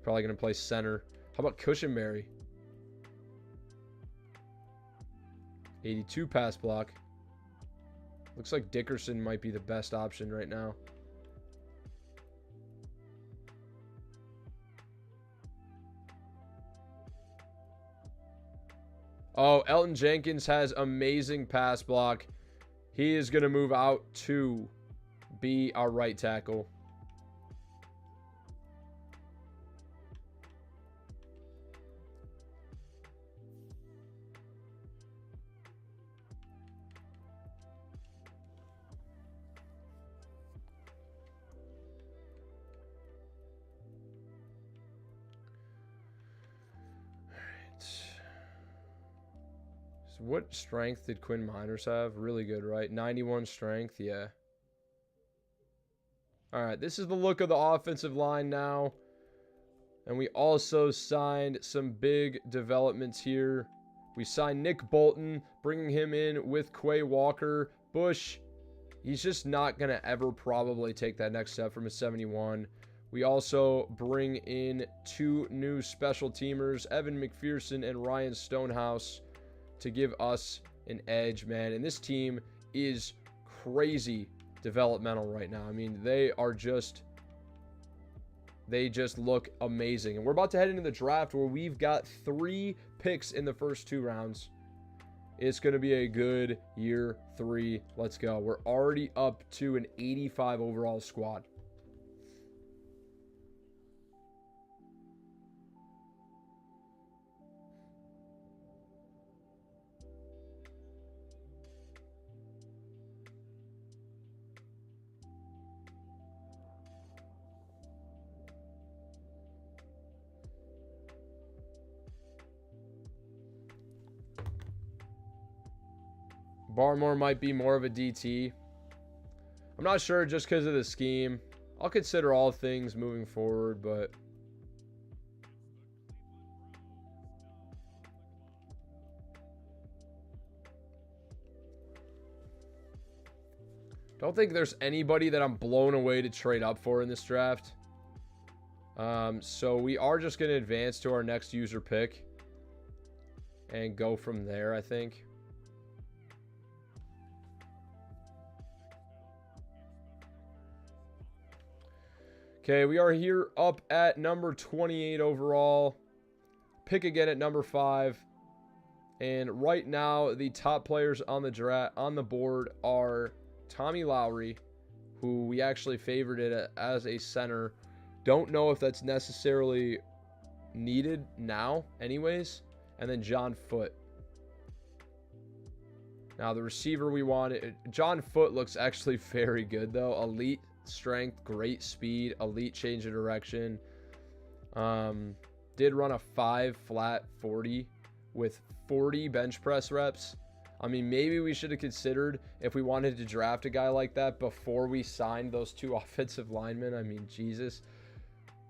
Speaker 1: Probably going to play center. How about Cushenberry? 82 pass block. Looks like Dickerson might be the best option right now. Oh, Elton Jenkins has amazing pass block. He is going to move out to be our right tackle. What strength did Quinn Miners have? Really good, right? 91 strength, yeah. All right, this is the look of the offensive line now. And we also signed some big developments here. We signed Nick Bolton, bringing him in with Quay Walker. Bush, he's just not going to ever probably take that next step from a 71. We also bring in two new special teamers, Evan McPherson and Ryan Stonehouse, to give us an edge, man. And this team is crazy developmental right now. I mean, they just look amazing. And we're about to head into the draft where we've got 3 picks in the first 2 rounds. It's going to be a good year 3. Let's go. We're already up to an 85 overall squad. Barmore might be more of a DT. I'm not sure just because of the scheme. I'll consider all things moving forward, but don't think there's anybody that I'm blown away to trade up for in this draft. So we are just going to advance to our next user pick and go from there, I think. Okay, we are here up at number 28 overall. Pick again at number 5. And right now, the top players on the board are Tommy Lowry, who we actually favored it as a center. Don't know if that's necessarily needed now anyways. And then John Foote. Now the receiver we wanted, John Foote looks actually very good though. Elite strength, great speed, elite change of direction. Did run a 5 flat 40 with 40 bench press reps. I mean, maybe we should have considered if we wanted to draft a guy like that before we signed those 2 offensive linemen. I mean, Jesus.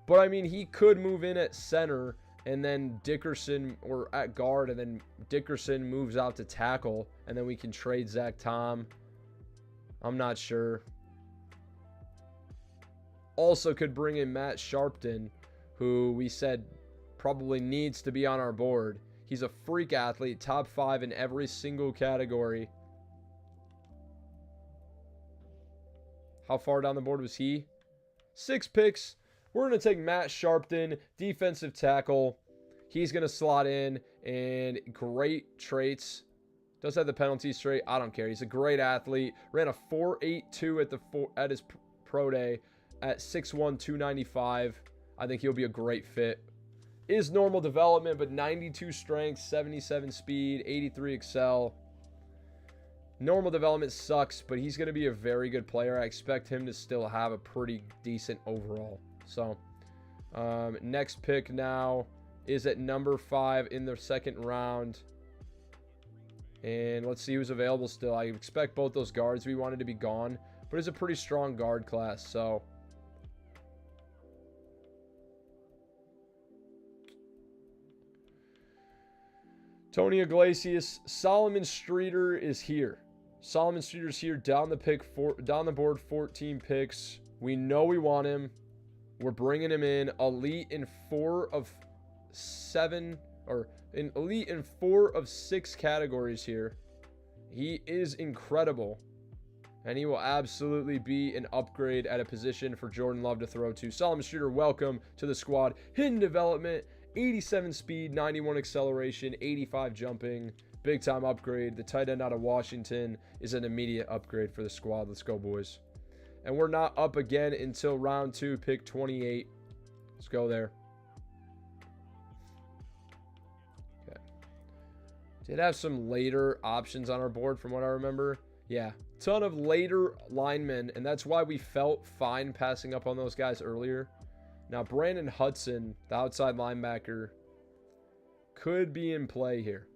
Speaker 1: But I mean, he could move in at center and then Dickerson, or at guard, and then Dickerson moves out to tackle, and then we can trade Zach Tom. I'm not sure. Also could bring in Matt Sharpton, who we said probably needs to be on our board. He's a freak athlete, top 5 in every single category. How far down the board was he? 6 picks. We're going to take Matt Sharpton, defensive tackle. He's going to slot in, and great traits. Does have the penalties trait. I don't care. He's a great athlete. Ran a 4.82 at his pro day at 6'1", 295. I think he'll be a great fit. Is normal development, but 92 strength, 77 speed, 83 excel. Normal development sucks, but he's going to be a very good player. I expect him to still have a pretty decent overall. So, next pick now is at number 5 in the second round. And let's see who's available still. I expect both those guards we wanted to be gone, but it's a pretty strong guard class. So, Tony Iglesias, Solomon Streeter is here. Solomon Streeter's here down the board, 14 picks. We know we want him. We're bringing him in. Elite in 4 of 7, or in elite in 4 of 6 categories here. He is incredible. And he will absolutely be an upgrade at a position for Jordan Love to throw to. Solomon Streeter, welcome to the squad. Hidden development, 87 speed, 91 acceleration, 85 jumping. Big time upgrade. The tight end out of Washington is an immediate upgrade for the squad. Let's go, boys. And we're not up again until round 2, pick 28. Let's go there. Okay. Did have some later options on our board from what I remember. Yeah, ton of later linemen, and that's why we felt fine passing up on those guys earlier. Now, Brandon Hudson, the outside linebacker, could be in play here.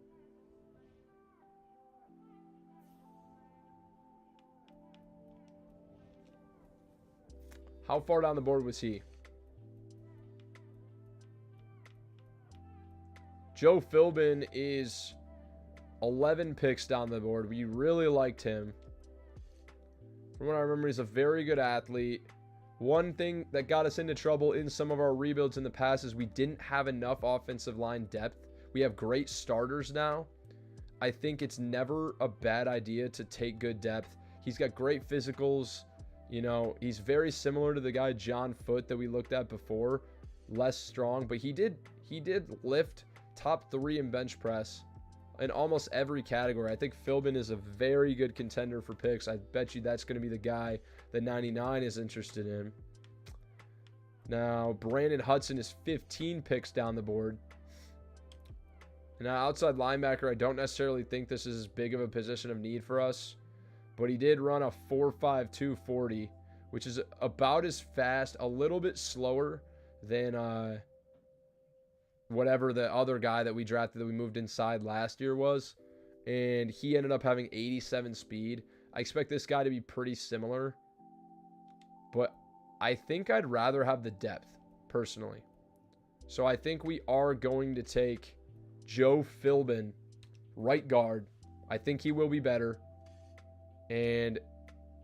Speaker 1: How far down the board was he? Joe Philbin is 11 picks down the board. We really liked him. From what I remember, he's a very good athlete. One thing that got us into trouble in some of our rebuilds in the past is we didn't have enough offensive line depth. We have great starters now. I think it's never a bad idea to take good depth. He's got great physicals. You know, he's very similar to the guy John Foote that we looked at before. Less strong, but he did lift top 3 in bench press in almost every category. I think Philbin is a very good contender for picks. I bet you that's going to be the guy that 99 is interested in. Now, Brandon Hudson is 15 picks down the board. Now, outside linebacker, I don't necessarily think this is as big of a position of need for us. But he did run a 4.52 40, which is about as fast, a little bit slower than whatever the other guy that we drafted that we moved inside last year was. and he ended up having 87 speed. I expect this guy to be pretty similar, but I think I'd rather have the depth, personally. So I think we are going to take Joe Philbin, right guard. I think he will be better. And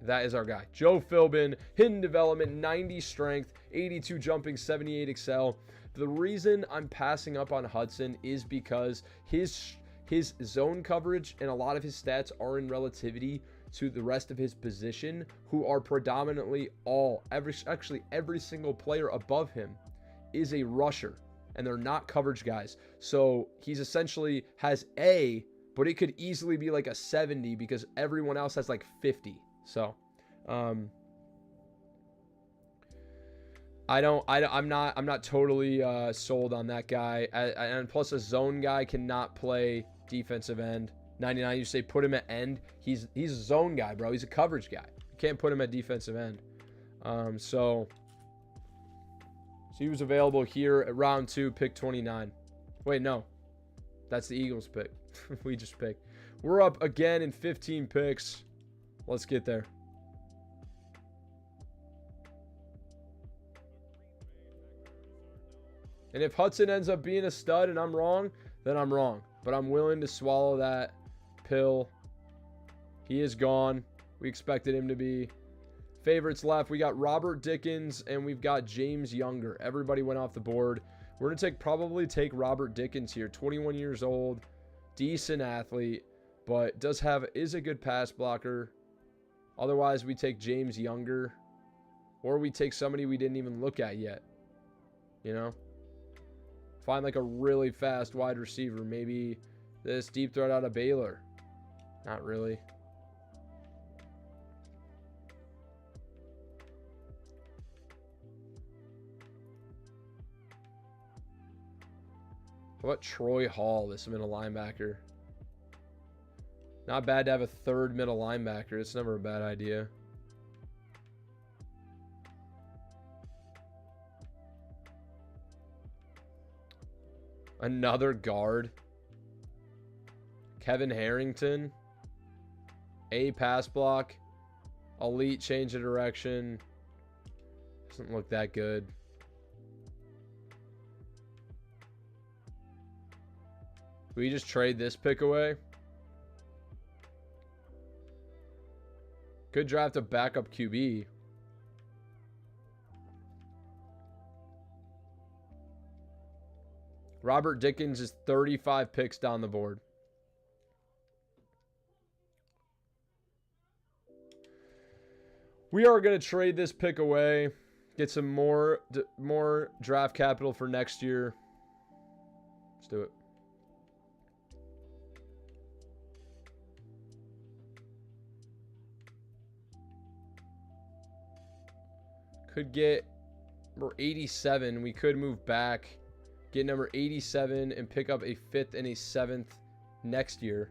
Speaker 1: that is our guy. Joe Philbin, hidden development, 90 strength, 82 jumping, 78 excel. The reason I'm passing up on Hudson is because his zone coverage and a lot of his stats are in relativity to the rest of his position, who are predominantly every single player above him is a rusher, and they're not coverage guys. So he's essentially has A, but it could easily be like a 70 because everyone else has like 50. So I'm not totally sold on that guy. And plus a zone guy cannot play defensive end. 99, you say put him at end. He's a zone guy, bro. He's a coverage guy. You can't put him at defensive end. So he was available here at round 2, pick 29. Wait, no. That's the Eagles pick. We just picked. We're up again in 15 picks. Let's get there. And if Hudson ends up being a stud and I'm wrong, then I'm wrong. But I'm willing to swallow that pill. He is gone. We expected him to be. Favorites left. We got Robert Dickens and we've got James Younger. Everybody went off the board. We're going to probably take Robert Dickens here. 21 years old. Decent athlete. But is a good pass blocker. Otherwise, we take James Younger. Or we take somebody we didn't even look at yet. You know? Find like a really fast wide receiver. Maybe this deep threat out of Baylor. Not really. How about Troy Hall, this middle linebacker? Not bad to have a third middle linebacker. It's never a bad idea. Another guard. Kevin Harrington. A pass block. Elite change of direction. Doesn't look that good. We just trade this pick away. Could draft a backup QB. Robert Dickens is 35 picks down the board. We are going to trade this pick away. Get some more draft capital for next year. Let's do it. Could get number 87. We could move back, get number 87, and pick up a 5th and a 7th next year.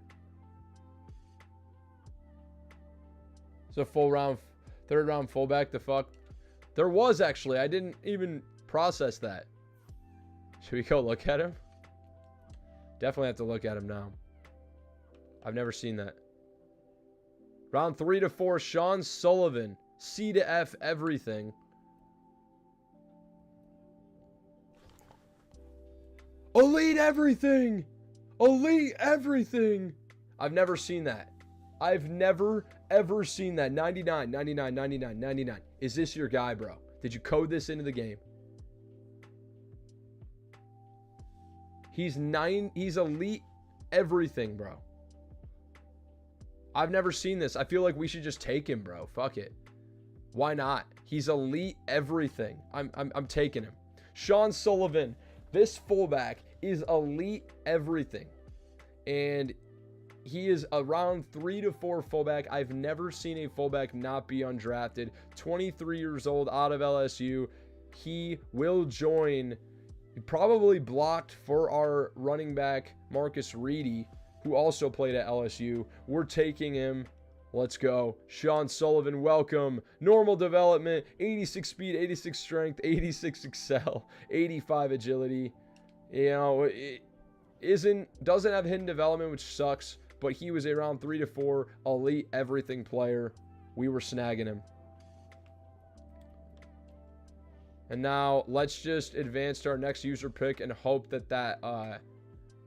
Speaker 1: So third round fullback. The fuck? There was actually. I didn't even process that. Should we go look at him? Definitely have to look at him now. I've never seen that. Round 3 to 4, Sean Sullivan. C to F everything. Elite everything! Elite everything! I've never seen that. I've never, ever seen that. 99, 99, 99, 99. Is this your guy, bro? Did you code this into the game? He's elite everything, bro. I've never seen this. I feel like we should just take him, bro. Fuck it. Why not? He's elite everything. I'm taking him. Sean Sullivan. This fullback is elite everything. And he is a round 3 to 4 fullback. I've never seen a fullback not be undrafted. 23 years old, out of LSU. He will join. He probably blocked for our running back, Marcus Reedy, who also played at LSU. We're taking him. Let's go. Sean Sullivan, welcome. Normal development, 86 speed, 86 strength, 86 excel, 85 agility. You know, it doesn't have hidden development, which sucks, but he was a round 3 to 4 elite everything player. We were snagging him. And now let's just advance to our next user pick and hope that that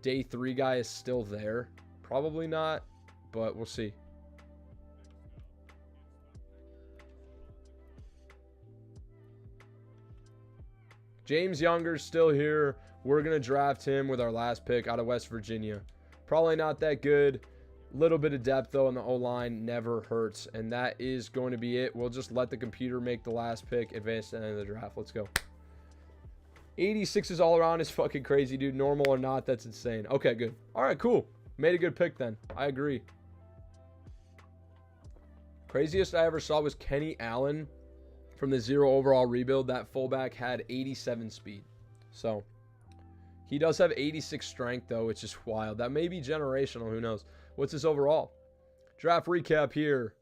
Speaker 1: day 3 guy is still there. Probably not, but we'll see. James Younger's still here. We're going to draft him with our last pick out of West Virginia. Probably not that good. Little bit of depth, though, in the O-line never hurts. And that is going to be it. We'll just let the computer make the last pick, advance to the end of the draft. Let's go. 86 is all around is fucking crazy, dude. Normal or not, that's insane. Okay, good. All right, cool. Made a good pick then. I agree. Craziest I ever saw was Kenny Allen from the 0 overall rebuild. That fullback had 87 speed. So he does have 86 strength, though, which is wild. That may be generational. Who knows? What's his overall? Draft recap here.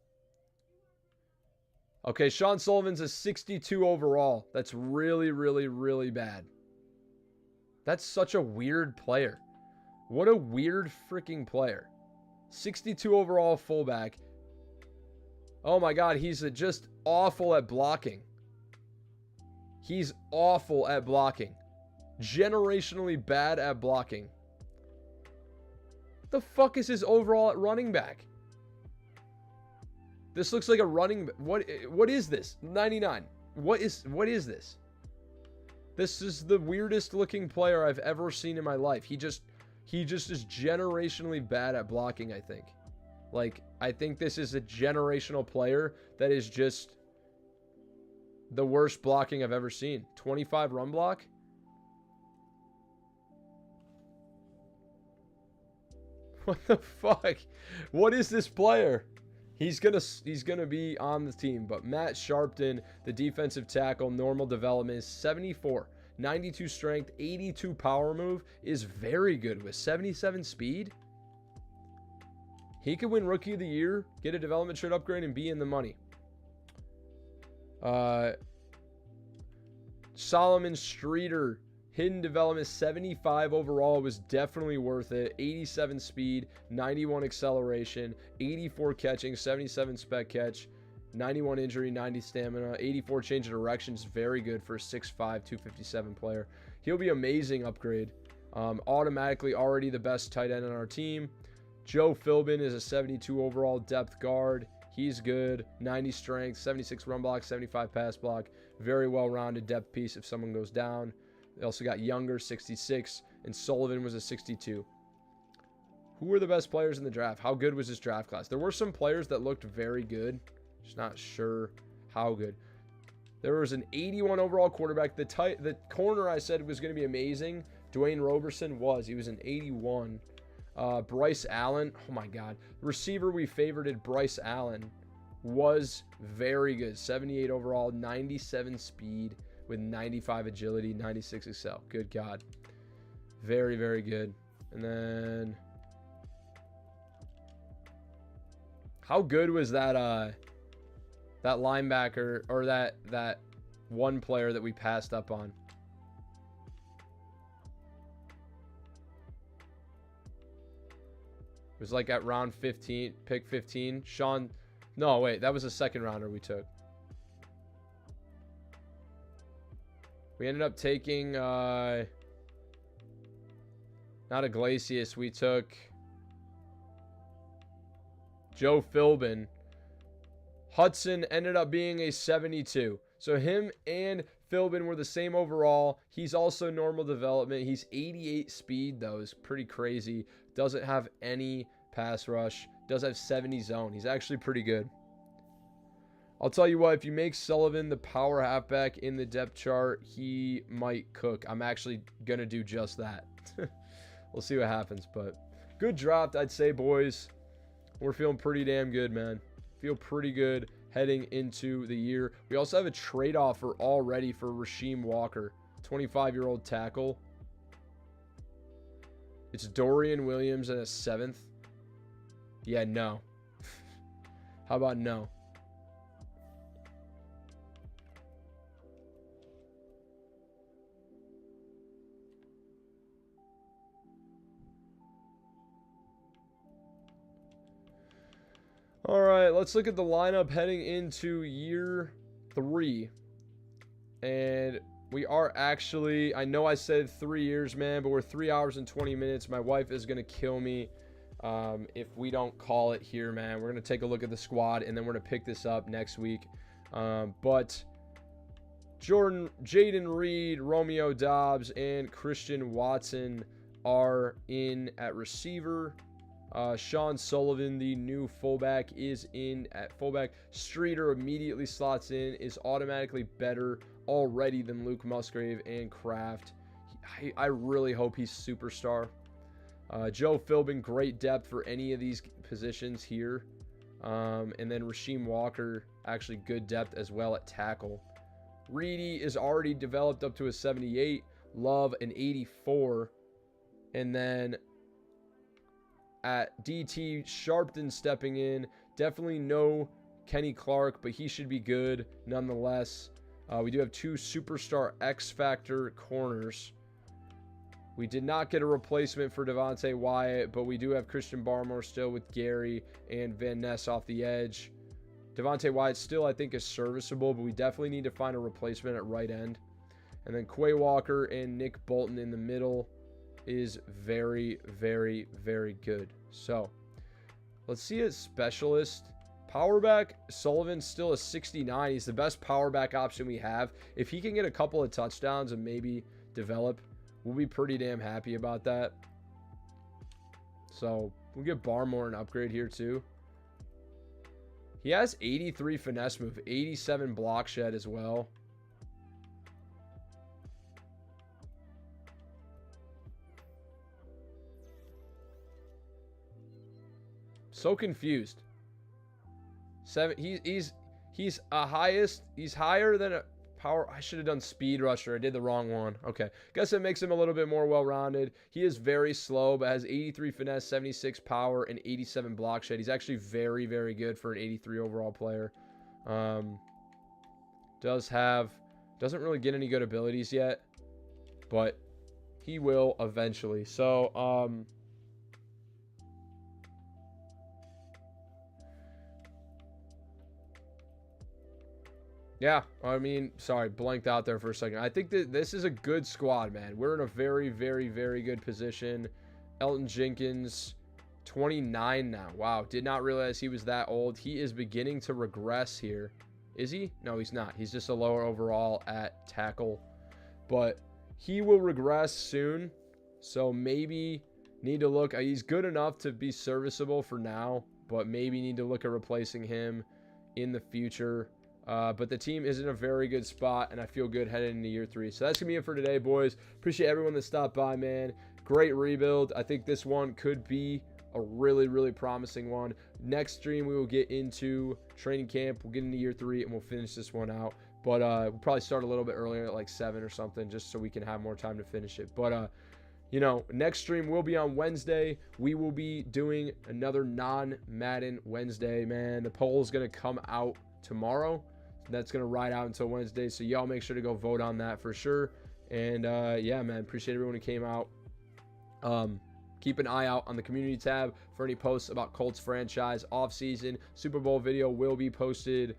Speaker 1: Okay, Sean Sullivan's a 62 overall. That's really, really, really bad. That's such a weird player. What a weird freaking player. 62 overall fullback. Oh my God, he's just awful at blocking. He's awful at blocking. Generationally bad at blocking. The fuck is his overall at running back? This looks like a running. What is this? 99. What is this? This is the weirdest looking player I've ever seen in my life. He just is generationally bad at blocking, I think. Like, I think this is a generational player that is just the worst blocking I've ever seen. 25 run block. What the fuck? What is this player? He's gonna be on the team. But Matt Sharpton, the defensive tackle, normal development is 74. 92 strength, 82 power move is very good with 77 speed. He could win Rookie of the Year, get a development shirt upgrade, and be in the money. Solomon Streeter, hidden development, 75 overall, was definitely worth it. 87 speed, 91 acceleration, 84 catching, 77 spec catch, 91 injury, 90 stamina, 84 change of directions. Very good for a 6'5", 257 player. He'll be amazing upgrade. Automatically already the best tight end on our team. Joe Philbin is a 72 overall depth guard. He's good. 90 strength, 76 run block, 75 pass block. Very well-rounded depth piece if someone goes down. They also got Younger, 66, and Sullivan was a 62. Who were the best players in the draft? How good was this draft class? There were some players that looked very good. Just not sure how good. There was an 81 overall quarterback. The corner I said was going to be amazing. Dwayne Roberson was. He was an 81. Bryce Allen. Oh, my God. The receiver we favorited, Bryce Allen, was very good. 78 overall, 97 speed with 95 agility, 96 excel. Good God. Very, very good. And then how good was that that linebacker, or that one player that we passed up on? It was like at round 15, pick 15. Sean, no, wait, that was a second rounder we took. We ended up taking, not Iglesias, we took Joe Philbin. Hudson ended up being a 72. So him and Philbin were the same overall. He's also normal development. He's 88 speed, though. Is pretty crazy. Doesn't have any pass rush. Does have 70 zone. He's actually pretty good. I'll tell you what, if you make Sullivan the power halfback in the depth chart, he might cook. I'm actually going to do just that. We'll see what happens, but good draft, I'd say, boys. We're feeling pretty damn good, man. Feel pretty good heading into the year. We also have a trade offer already for Rasheem Walker, 25-year-old tackle. It's Dorian Williams and a 7th. Yeah, no. How about no? All right, let's look at the lineup heading into year 3. And we are actually, I know I said 3 years, man, but we're 3 hours and 20 minutes. My wife is going to kill me if we don't call it here, man. We're going to take a look at the squad, and then we're going to pick this up next week. But Jordan, Jaden Reed, Romeo Dobbs, and Christian Watson are in at receiver. Sean Sullivan, the new fullback, is in at fullback. Streeter immediately slots in, is automatically better already than Luke Musgrave and Kraft. I really hope he's superstar. Joe Philbin, great depth for any of these positions here. And then Rasheem Walker, actually good depth as well at tackle. Reedy is already developed up to a 78. Love an 84. And then at DT, Sharpton stepping in. Definitely no Kenny Clark, but he should be good nonetheless. We do have 2 superstar X Factor corners. We did not get a replacement for Devontae Wyatt, but we do have Christian Barmore still with Gary and Van Ness off the edge. Devontae Wyatt still, I think, is serviceable, but we definitely need to find a replacement at right end. And then Quay Walker and Nick Bolton in the middle is very, very, very good. So let's see a specialist. Power back, Sullivan's still a 69. He's the best power back option we have. If he can get a couple of touchdowns and maybe develop, we'll be pretty damn happy about that. So we'll give Barmore an upgrade here too. He has 83 finesse move, 87 block shed as well. So confused. He's higher than a power. I should have done speed rusher. I did the wrong one. Okay, guess it makes him a little bit more well-rounded. He is very slow, but has 83 finesse, 76 power, and 87 block shed. He's actually very, very good for an 83 overall player. Doesn't really get any good abilities yet, but he will eventually. So yeah, I mean, sorry, blanked out there for a second. I think that this is a good squad, man. We're in a very, very, very good position. Elton Jenkins, 29 now. Wow, did not realize he was that old. He is beginning to regress here. Is he? No, he's not. He's just a lower overall at tackle. But he will regress soon. So maybe need to look. He's good enough to be serviceable for now, but maybe need to look at replacing him in the future. But the team is in a very good spot, and I feel good heading into year 3. So that's going to be it for today, boys. Appreciate everyone that stopped by, man. Great rebuild. I think this one could be a really, really promising one. Next stream, we will get into training camp. We'll get into year 3, and we'll finish this one out. But we'll probably start a little bit earlier at like 7 or something, just so we can have more time to finish it. But, you know, next stream will be on Wednesday. We will be doing another non-Madden Wednesday, man. The poll is going to come out tomorrow. That's going to ride out until Wednesday. So y'all make sure to go vote on that for sure. And yeah, man, appreciate everyone who came out. Keep an eye out on the community tab for any posts about Colts franchise offseason. Super Bowl video will be posted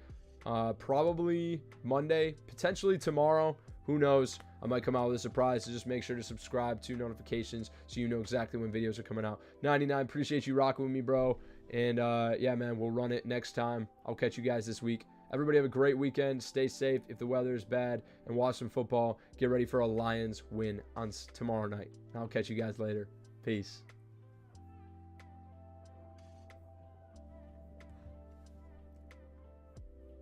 Speaker 1: probably Monday, potentially tomorrow. Who knows? I might come out with a surprise. So just make sure to subscribe to notifications so you know exactly when videos are coming out. 99, appreciate you rocking with me, bro. And yeah, man, we'll run it next time. I'll catch you guys this week. Everybody have a great weekend. Stay safe if the weather is bad, and watch some football. Get ready for a Lions win on tomorrow night. I'll catch you guys later. Peace.